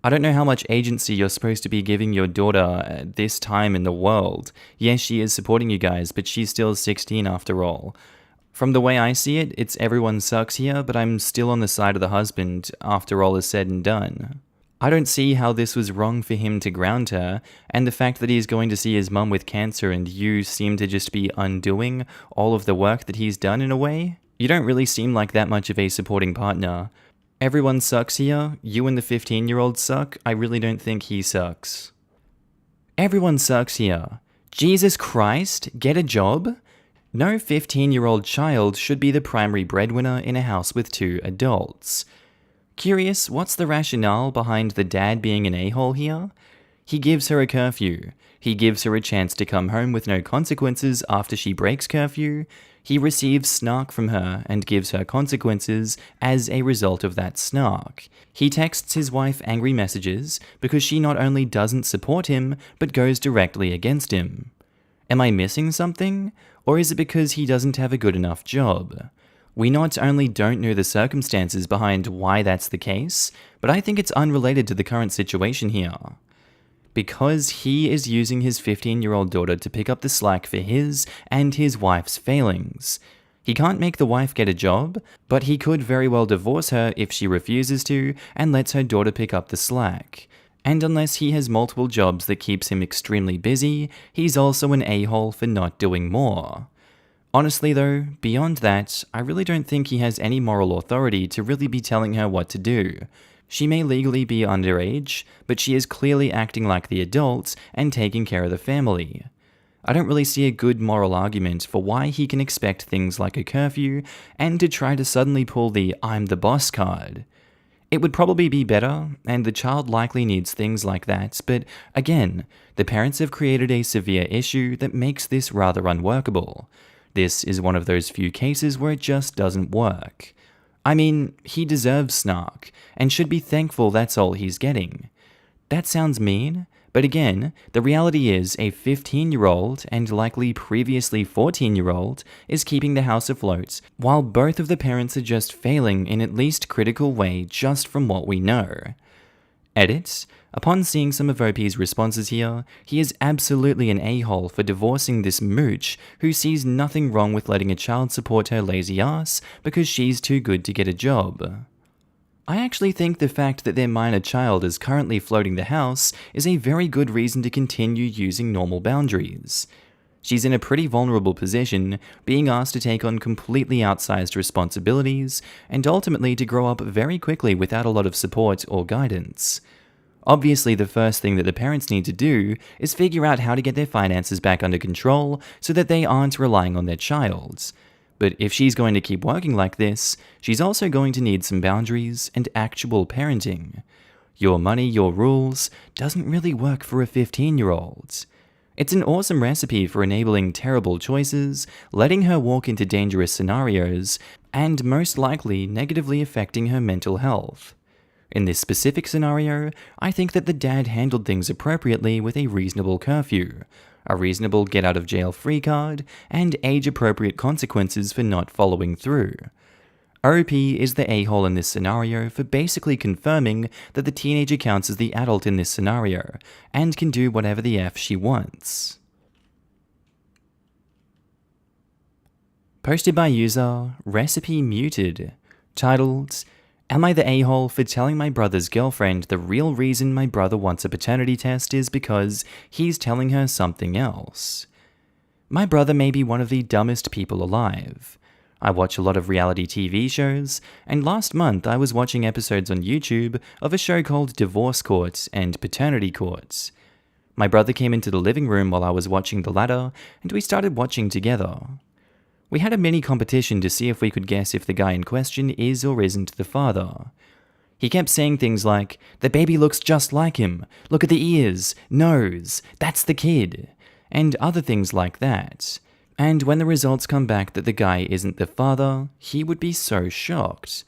I don't know how much agency you're supposed to be giving your daughter at this time in the world. Yes, she is supporting you guys, but she's still 16 after all. From the way I see it, it's everyone sucks here, but I'm still on the side of the husband after all is said and done. I don't see how this was wrong for him to ground her, and the fact that he's going to see his mum with cancer and you seem to just be undoing all of the work that he's done in a way. You don't really seem like that much of a supporting partner. Everyone sucks here. You and the 15-year-old suck. I really don't think he sucks. Everyone sucks here. Jesus Christ, get a job? No 15-year-old child should be the primary breadwinner in a house with 2 adults. Curious, what's the rationale behind the dad being an a-hole here? He gives her a curfew. He gives her a chance to come home with no consequences after she breaks curfew. He receives snark from her and gives her consequences as a result of that snark. He texts his wife angry messages because she not only doesn't support him, but goes directly against him. Am I missing something? Or is it because he doesn't have a good enough job? We not only don't know the circumstances behind why that's the case, but I think it's unrelated to the current situation here. Because he is using his 15-year-old daughter to pick up the slack for his and his wife's failings. He can't make the wife get a job, but he could very well divorce her if she refuses to and lets her daughter pick up the slack. And unless he has multiple jobs that keeps him extremely busy, he's also an a-hole for not doing more. Honestly though, beyond that, I really don't think he has any moral authority to really be telling her what to do. She may legally be underage, but she is clearly acting like the adult and taking care of the family. I don't really see a good moral argument for why he can expect things like a curfew and to try to suddenly pull the "I'm the boss" card. It would probably be better, and the child likely needs things like that, but again, the parents have created a severe issue that makes this rather unworkable. This is one of those few cases where it just doesn't work. I mean, he deserves snark, and should be thankful that's all he's getting. That sounds mean, but again, the reality is a 15-year-old and likely previously 14-year-old is keeping the house afloat, while both of the parents are just failing in at least critical way just from what we know. Edit. Upon seeing some of OP's responses here, he is absolutely an a-hole for divorcing this mooch who sees nothing wrong with letting a child support her lazy ass because she's too good to get a job. I actually think the fact that their minor child is currently floating the house is a very good reason to continue using normal boundaries. She's in a pretty vulnerable position, being asked to take on completely outsized responsibilities, and ultimately to grow up very quickly without a lot of support or guidance. Obviously, the first thing that the parents need to do is figure out how to get their finances back under control so that they aren't relying on their child. But if she's going to keep working like this, she's also going to need some boundaries and actual parenting. Your money, your rules doesn't really work for a 15-year-old. It's an awesome recipe for enabling terrible choices, letting her walk into dangerous scenarios, and most likely negatively affecting her mental health. In this specific scenario, I think that the dad handled things appropriately with a reasonable curfew, a reasonable get-out-of-jail-free card, and age-appropriate consequences for not following through. OP is the a-hole in this scenario for basically confirming that the teenager counts as the adult in this scenario, and can do whatever the F she wants. Posted by user Recipe Muted, titled, "Am I the a-hole for telling my brother's girlfriend the real reason my brother wants a paternity test is because he's telling her something else? My brother may be one of the dumbest people alive. I watch a lot of reality TV shows, and last month I was watching episodes on YouTube of a show called Divorce Court and Paternity Court. My brother came into the living room while I was watching the latter, and we started watching together. We had a mini competition to see if we could guess if the guy in question is or isn't the father. He kept saying things like, "The baby looks just like him, look at the ears, nose, that's the kid," and other things like that. And when the results come back that the guy isn't the father, he would be so shocked.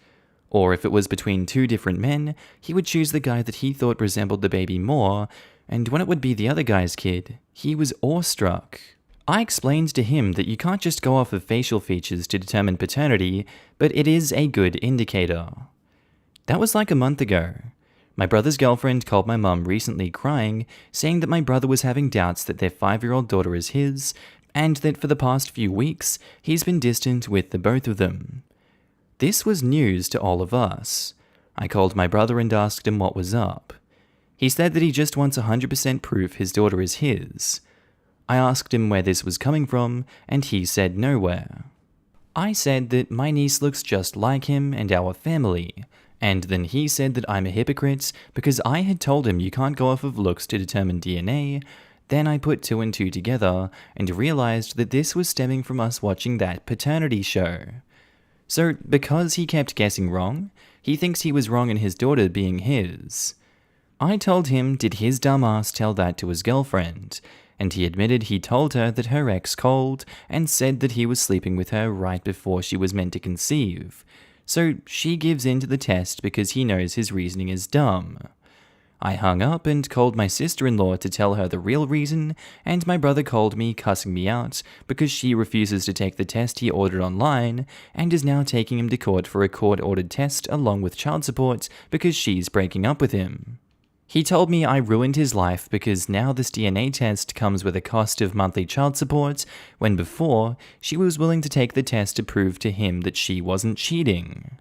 Or if it was between two different men, he would choose the guy that he thought resembled the baby more, and when it would be the other guy's kid, he was awestruck. I explained to him that you can't just go off of facial features to determine paternity, but it is a good indicator. That was like a month ago. My brother's girlfriend called my mum recently crying, saying that my brother was having doubts that their 5-year-old daughter is his, and that for the past few weeks, he's been distant with the both of them. This was news to all of us. I called my brother and asked him what was up. He said that he just wants 100% proof his daughter is his. I asked him where this was coming from, and he said nowhere. I said that my niece looks just like him and our family, and then he said that I'm a hypocrite because I had told him you can't go off of looks to determine DNA. Then I put 2 and 2 together and realized that this was stemming from us watching that paternity show. So because he kept guessing wrong, he thinks he was wrong in his daughter being his. I told him, did his dumb ass tell that to his girlfriend? And he admitted he told her that her ex called and said that he was sleeping with her right before she was meant to conceive. So she gives in to the test because he knows his reasoning is dumb. I hung up and called my sister-in-law to tell her the real reason, and my brother called me cussing me out because she refuses to take the test he ordered online and is now taking him to court for a court-ordered test along with child support because she's breaking up with him. He told me I ruined his life because now this DNA test comes with a cost of monthly child support, when before, she was willing to take the test to prove to him that she wasn't cheating.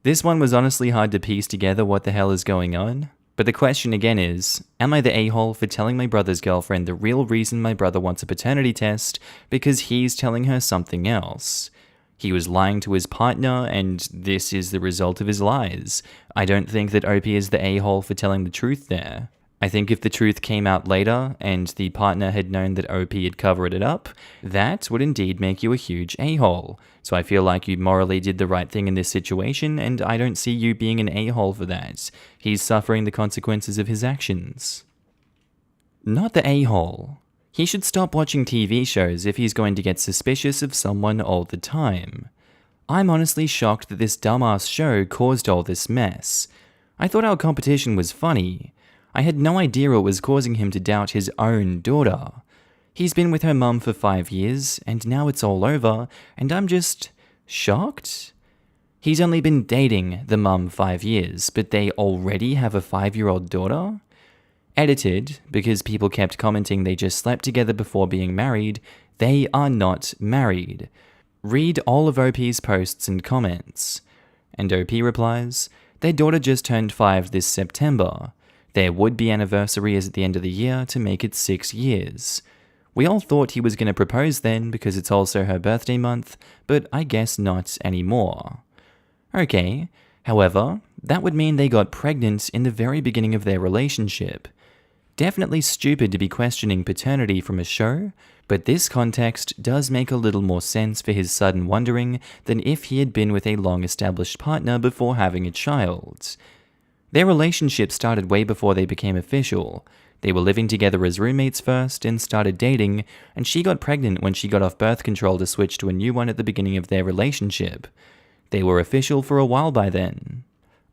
This one was honestly hard to piece together what the hell is going on. But the question again is, am I the a-hole for telling my brother's girlfriend the real reason my brother wants a paternity test because he's telling her something else? He was lying to his partner, and this is the result of his lies. I don't think that OP is the a-hole for telling the truth there. I think if the truth came out later and the partner had known that OP had covered it up, that would indeed make you a huge a-hole. So I feel like you morally did the right thing in this situation, and I don't see you being an a-hole for that. He's suffering the consequences of his actions. Not the a-hole. He should stop watching TV shows if he's going to get suspicious of someone all the time. I'm honestly shocked that this dumbass show caused all this mess. I thought our competition was funny. I had no idea it was causing him to doubt his own daughter. He's been with her mum for 5 years, and now it's all over, and I'm just shocked? He's only been dating the mum 5 years, but they already have a 5-year-old daughter? Edited, because people kept commenting they just slept together before being married, they are not married. Read all of OP's posts and comments. And OP replies, their daughter just turned 5 this September. Their would-be anniversary is at the end of the year to make it 6 years. We all thought he was going to propose then because it's also her birthday month, but I guess not anymore. Okay, however, that would mean they got pregnant in the very beginning of their relationship. Definitely stupid to be questioning paternity from a show, but this context does make a little more sense for his sudden wondering than if he had been with a long-established partner before having a child. Their relationship started way before they became official. They were living together as roommates first and started dating, and she got pregnant when she got off birth control to switch to a new one at the beginning of their relationship. They were official for a while by then.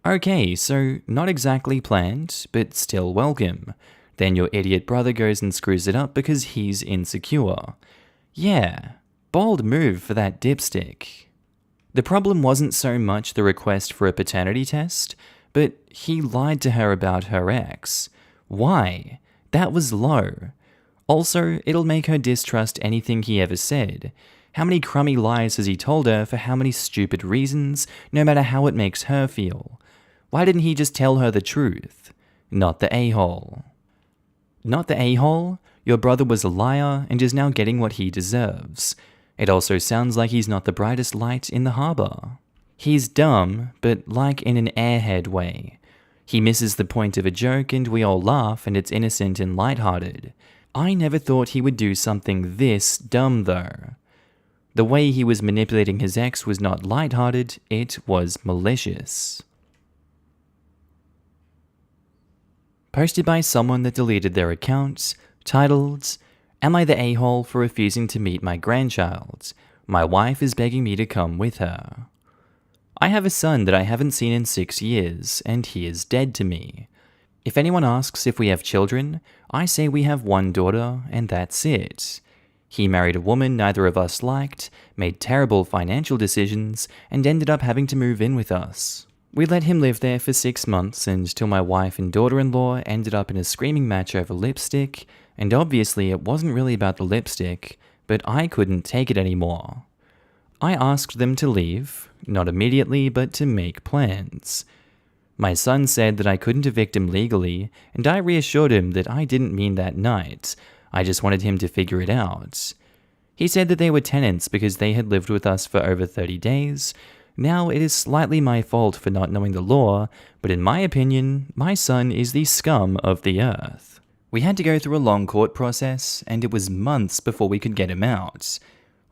Okay, so not exactly planned, but still welcome. Then your idiot brother goes and screws it up because he's insecure. Yeah, bold move for that dipstick. The problem wasn't so much the request for a paternity test, but he lied to her about her ex. Why? That was low. Also, it'll make her distrust anything he ever said. How many crummy lies has he told her for how many stupid reasons, no matter how it makes her feel? Why didn't he just tell her the truth? Not the a-hole. Not the a-hole? Your brother was a liar and is now getting what he deserves. It also sounds like he's not the brightest light in the harbor. He's dumb, but like in an airhead way. He misses the point of a joke and we all laugh and it's innocent and lighthearted. I never thought he would do something this dumb though. The way he was manipulating his ex was not lighthearted, it was malicious. Posted by someone that deleted their account, titled, "Am I the a-hole for refusing to meet my grandchild? My wife is begging me to come with her. I have a son that I haven't seen in 6 years, and he is dead to me. If anyone asks if we have children, I say we have one daughter, and that's it. He married a woman neither of us liked, made terrible financial decisions, and ended up having to move in with us. We let him live there for 6 months until my wife and daughter-in-law ended up in a screaming match over lipstick, and obviously it wasn't really about the lipstick, but I couldn't take it anymore. I asked them to leave, not immediately, but to make plans. My son said that I couldn't evict him legally, and I reassured him that I didn't mean that night. I just wanted him to figure it out. He said that they were tenants because they had lived with us for over 30 days. Now, it is slightly my fault for not knowing the law, but in my opinion, my son is the scum of the earth. We had to go through a long court process, and it was months before we could get him out.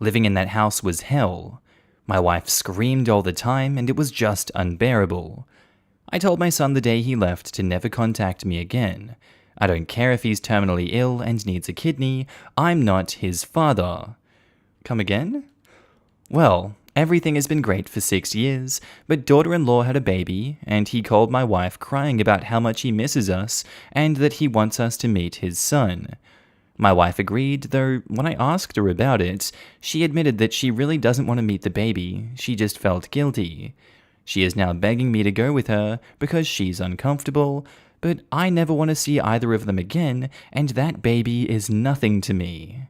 Living in that house was hell. My wife screamed all the time, and it was just unbearable. I told my son the day he left to never contact me again. I don't care if he's terminally ill and needs a kidney, I'm not his father. Come again? Well, everything has been great for 6 years, but daughter-in-law had a baby, and he called my wife crying about how much he misses us and that he wants us to meet his son. My wife agreed, though when I asked her about it, she admitted that she really doesn't want to meet the baby, she just felt guilty. She is now begging me to go with her because she's uncomfortable, but I never want to see either of them again, and that baby is nothing to me.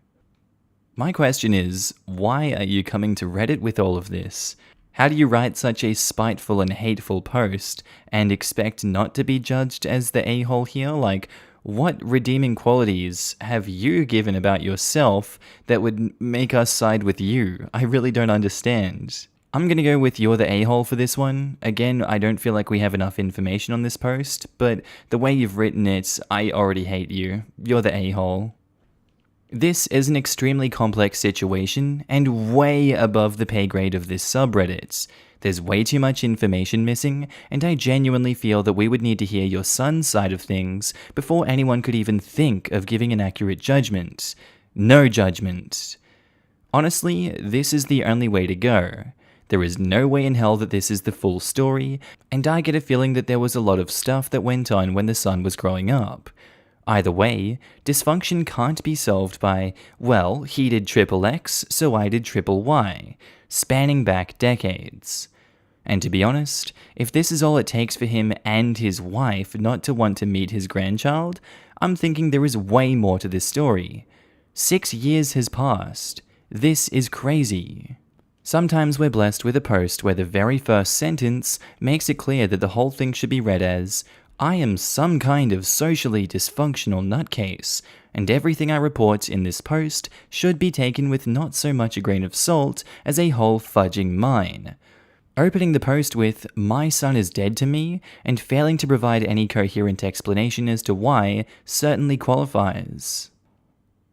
My question is, why are you coming to Reddit with all of this? How do you write such a spiteful and hateful post and expect not to be judged as the a-hole here? Like, what redeeming qualities have you given about yourself that would make us side with you? I really don't understand. I'm gonna go with you're the a-hole for this one. Again, I don't feel like we have enough information on this post, but the way you've written it, I already hate you. You're the a-hole. This is an extremely complex situation, and way above the pay grade of this subreddit. There's way too much information missing, and I genuinely feel that we would need to hear your son's side of things before anyone could even think of giving an accurate judgment. No judgment. Honestly, this is the only way to go. There is no way in hell that this is the full story, and I get a feeling that there was a lot of stuff that went on when the son was growing up. Either way, dysfunction can't be solved by, well, he did triple X, so I did triple Y, spanning back decades. And to be honest, if this is all it takes for him and his wife not to want to meet his grandchild, I'm thinking there is way more to this story. 6 years has passed. This is crazy. Sometimes we're blessed with a post where the very first sentence makes it clear that the whole thing should be read as, I am some kind of socially dysfunctional nutcase, and everything I report in this post should be taken with not so much a grain of salt as a whole fudging mine. Opening the post with, my son is dead to me, and failing to provide any coherent explanation as to why certainly qualifies.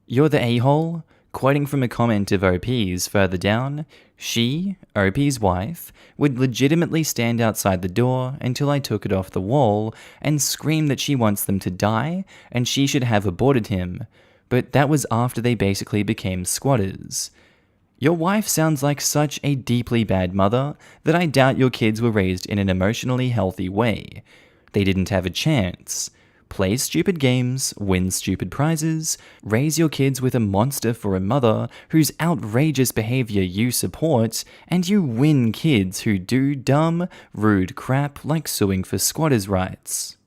You're the a-hole? Quoting from a comment of OP's further down, she, OP's wife, would legitimately stand outside the door until I took it off the wall and scream that she wants them to die and she should have aborted him, but that was after they basically became squatters. Your wife sounds like such a deeply bad mother that I doubt your kids were raised in an emotionally healthy way. They didn't have a chance. Play stupid games, win stupid prizes, raise your kids with a monster for a mother whose outrageous behavior you support, and you win kids who do dumb, rude crap like suing for squatters' rights.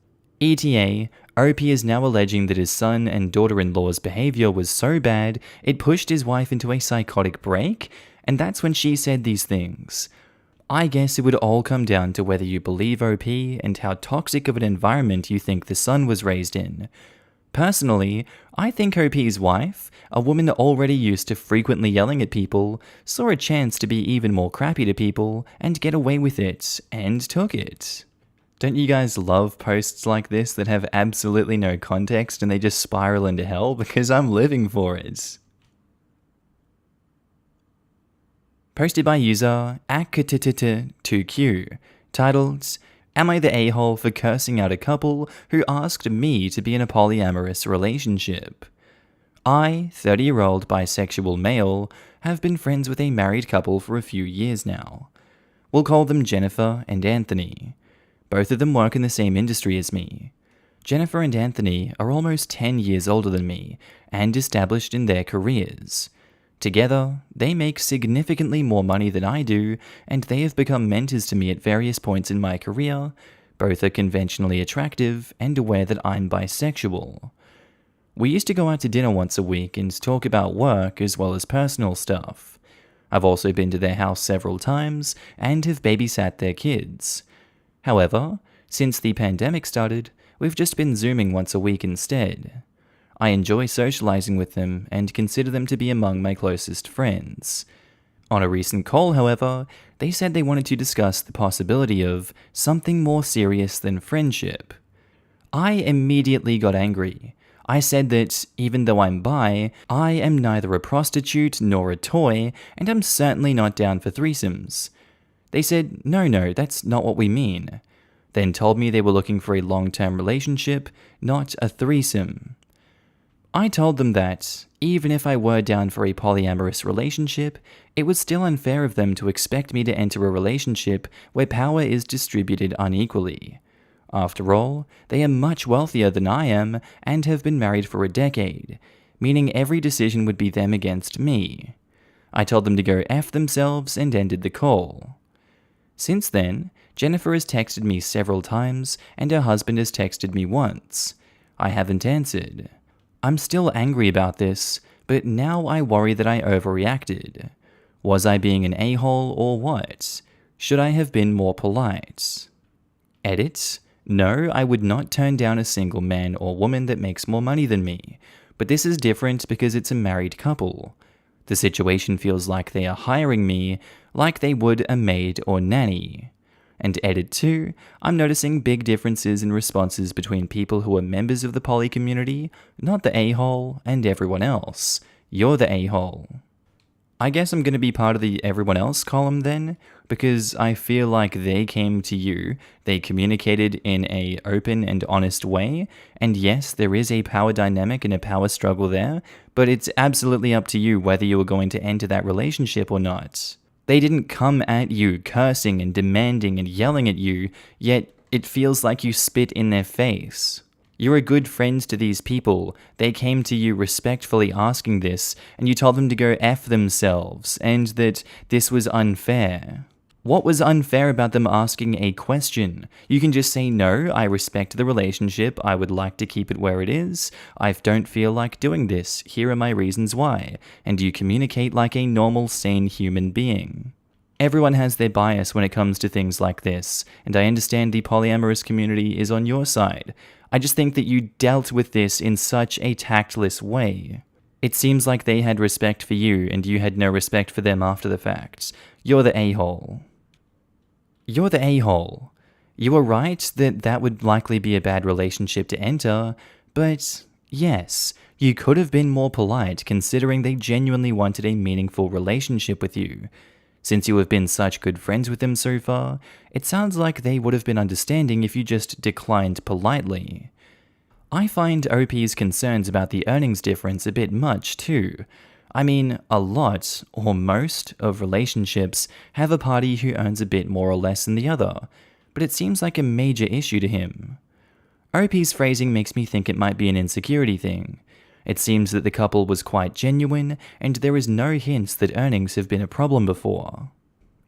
ETA, OP is now alleging that his son and daughter-in-law's behavior was so bad it pushed his wife into a psychotic break, and that's when she said these things. I guess it would all come down to whether you believe OP and how toxic of an environment you think the son was raised in. Personally, I think OP's wife, a woman already used to frequently yelling at people, saw a chance to be even more crappy to people and get away with it, and took it. Don't you guys love posts like this that have absolutely no context and they just spiral into hell? Because I'm living for it. Posted by user AKTTT2Q, titled, Am I the a-hole for cursing out a couple who asked me to be in a polyamorous relationship? I, 30-year-old bisexual male, have been friends with a married couple for a few years now. We'll call them Jennifer and Anthony. Both of them work in the same industry as me. Jennifer and Anthony are almost 10 years older than me and established in their careers. Together, they make significantly more money than I do, and they have become mentors to me at various points in my career. Both are conventionally attractive and aware that I'm bisexual. We used to go out to dinner once a week and talk about work as well as personal stuff. I've also been to their house several times and have babysat their kids. However, since the pandemic started, we've just been Zooming once a week instead. I enjoy socializing with them and consider them to be among my closest friends. On a recent call, however, they said they wanted to discuss the possibility of something more serious than friendship. I immediately got angry. I said that, even though I'm bi, I am neither a prostitute nor a toy, and I'm certainly not down for threesomes. They said, no, that's not what we mean. then told me they were looking for a long-term relationship, not a threesome. I told them that, even if I were down for a polyamorous relationship, it was still unfair of them to expect me to enter a relationship where power is distributed unequally. After all, they are much wealthier than I am and have been married for a decade, meaning every decision would be them against me. I told them to go F themselves and ended the call. Since then, Jennifer has texted me several times and her husband has texted me once. I haven't answered. I'm still angry about this, but now I worry that I overreacted. Was I being an a-hole or what? Should I have been more polite? Edit. No, I would not turn down a single man or woman that makes more money than me, but this is different because it's a married couple. The situation feels like they are hiring me like they would a maid or nanny. And edit 2, I'm noticing big differences in responses between people who are members of the poly community, not the a-hole, and everyone else. You're the a-hole. I guess I'm going to be part of the everyone else column then, because I feel like they came to you, they communicated in a open and honest way, and yes, there is a power dynamic and a power struggle there, but it's absolutely up to you whether you are going to enter that relationship or not. They didn't come at you cursing and demanding and yelling at you, yet it feels like you spit in their face. You're a good friend to these people. They came to you respectfully asking this, and you told them to go F themselves, and that this was unfair. What was unfair about them asking a question? You can just say, no, I respect the relationship, I would like to keep it where it is, I don't feel like doing this, here are my reasons why, and you communicate like a normal, sane human being. Everyone has their bias when it comes to things like this, and I understand the polyamorous community is on your side. I just think that you dealt with this in such a tactless way. It seems like they had respect for you, and you had no respect for them after the fact. You're the a-hole. You're the a-hole. You are right that that would likely be a bad relationship to enter, but yes, you could have been more polite considering they genuinely wanted a meaningful relationship with you. Since you have been such good friends with them so far, it sounds like they would have been understanding if you just declined politely. I find OP's concerns about the earnings difference a bit much too. I mean, a lot, or most, of relationships have a party who earns a bit more or less than the other, but it seems like a major issue to him. OP's phrasing makes me think it might be an insecurity thing. It seems that the couple was quite genuine, and there is no hint that earnings have been a problem before.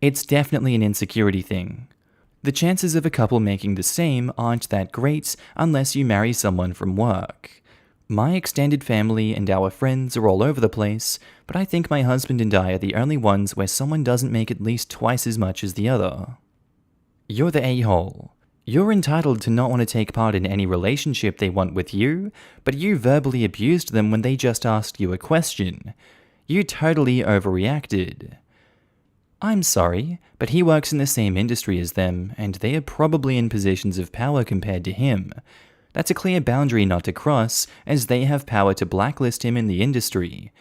It's definitely an insecurity thing. The chances of a couple making the same aren't that great unless you marry someone from work. My extended family and our friends are all over the place, but I think my husband and I are the only ones where someone doesn't make at least twice as much as the other. You're the a-hole. You're entitled to not want to take part in any relationship they want with you, but you verbally abused them when they just asked you a question. You totally overreacted. I'm sorry, but he works in the same industry as them, and they are probably in positions of power compared to him. That's a clear boundary not to cross, as they have power to blacklist him in the industry.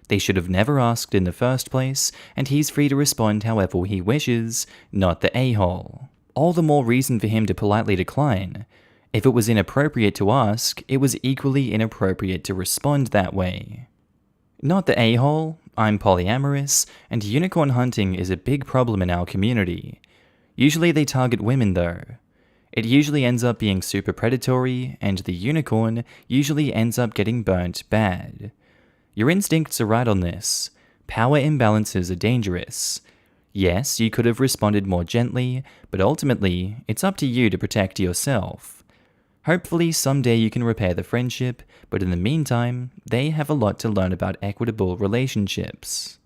They should have never asked in the first place, and he's free to respond however he wishes, not the a-hole. All the more reason for him to politely decline. If it was inappropriate to ask, it was equally inappropriate to respond that way. Not the a-hole, I'm polyamorous, and unicorn hunting is a big problem in our community. Usually they target women though. It usually ends up being super predatory, and the unicorn usually ends up getting burnt bad. Your instincts are right on this. Power imbalances are dangerous. Yes, you could have responded more gently, but ultimately, it's up to you to protect yourself. Hopefully someday you can repair the friendship, but in the meantime, they have a lot to learn about equitable relationships.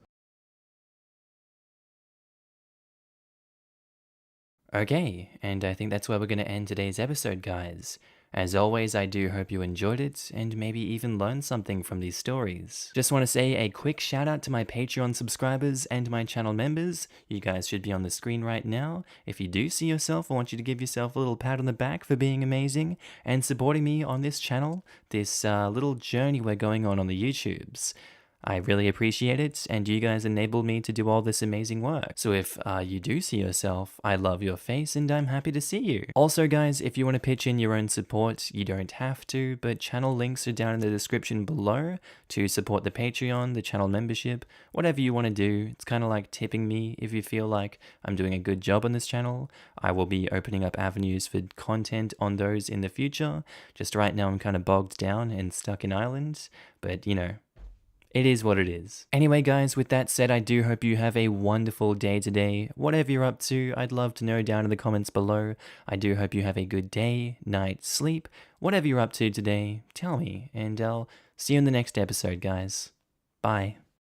Okay, and I think that's where we're going to end today's episode, guys. As always, I do hope you enjoyed it, and maybe even learned something from these stories. Just want to say a quick shout out to my Patreon subscribers and my channel members. You guys should be on the screen right now. If you do see yourself, I want you to give yourself a little pat on the back for being amazing and supporting me on this channel, this little journey we're going on the YouTubes. I really appreciate it, and you guys enable me to do all this amazing work. So if you do see yourself, I love your face and I'm happy to see you. Also guys, if you want to pitch in your own support, you don't have to, but channel links are down in the description below to support the Patreon, the channel membership, whatever you want to do. It's kind of like tipping me if you feel like I'm doing a good job on this channel. I will be opening up avenues for content on those in the future. Just right now I'm kind of bogged down and stuck in Ireland, but you know, it is what it is. Anyway guys, with that said, I do hope you have a wonderful day today. Whatever you're up to, I'd love to know down in the comments below. I do hope you have a good day, night, sleep. Whatever you're up to today, tell me, and I'll see you in the next episode, guys. Bye.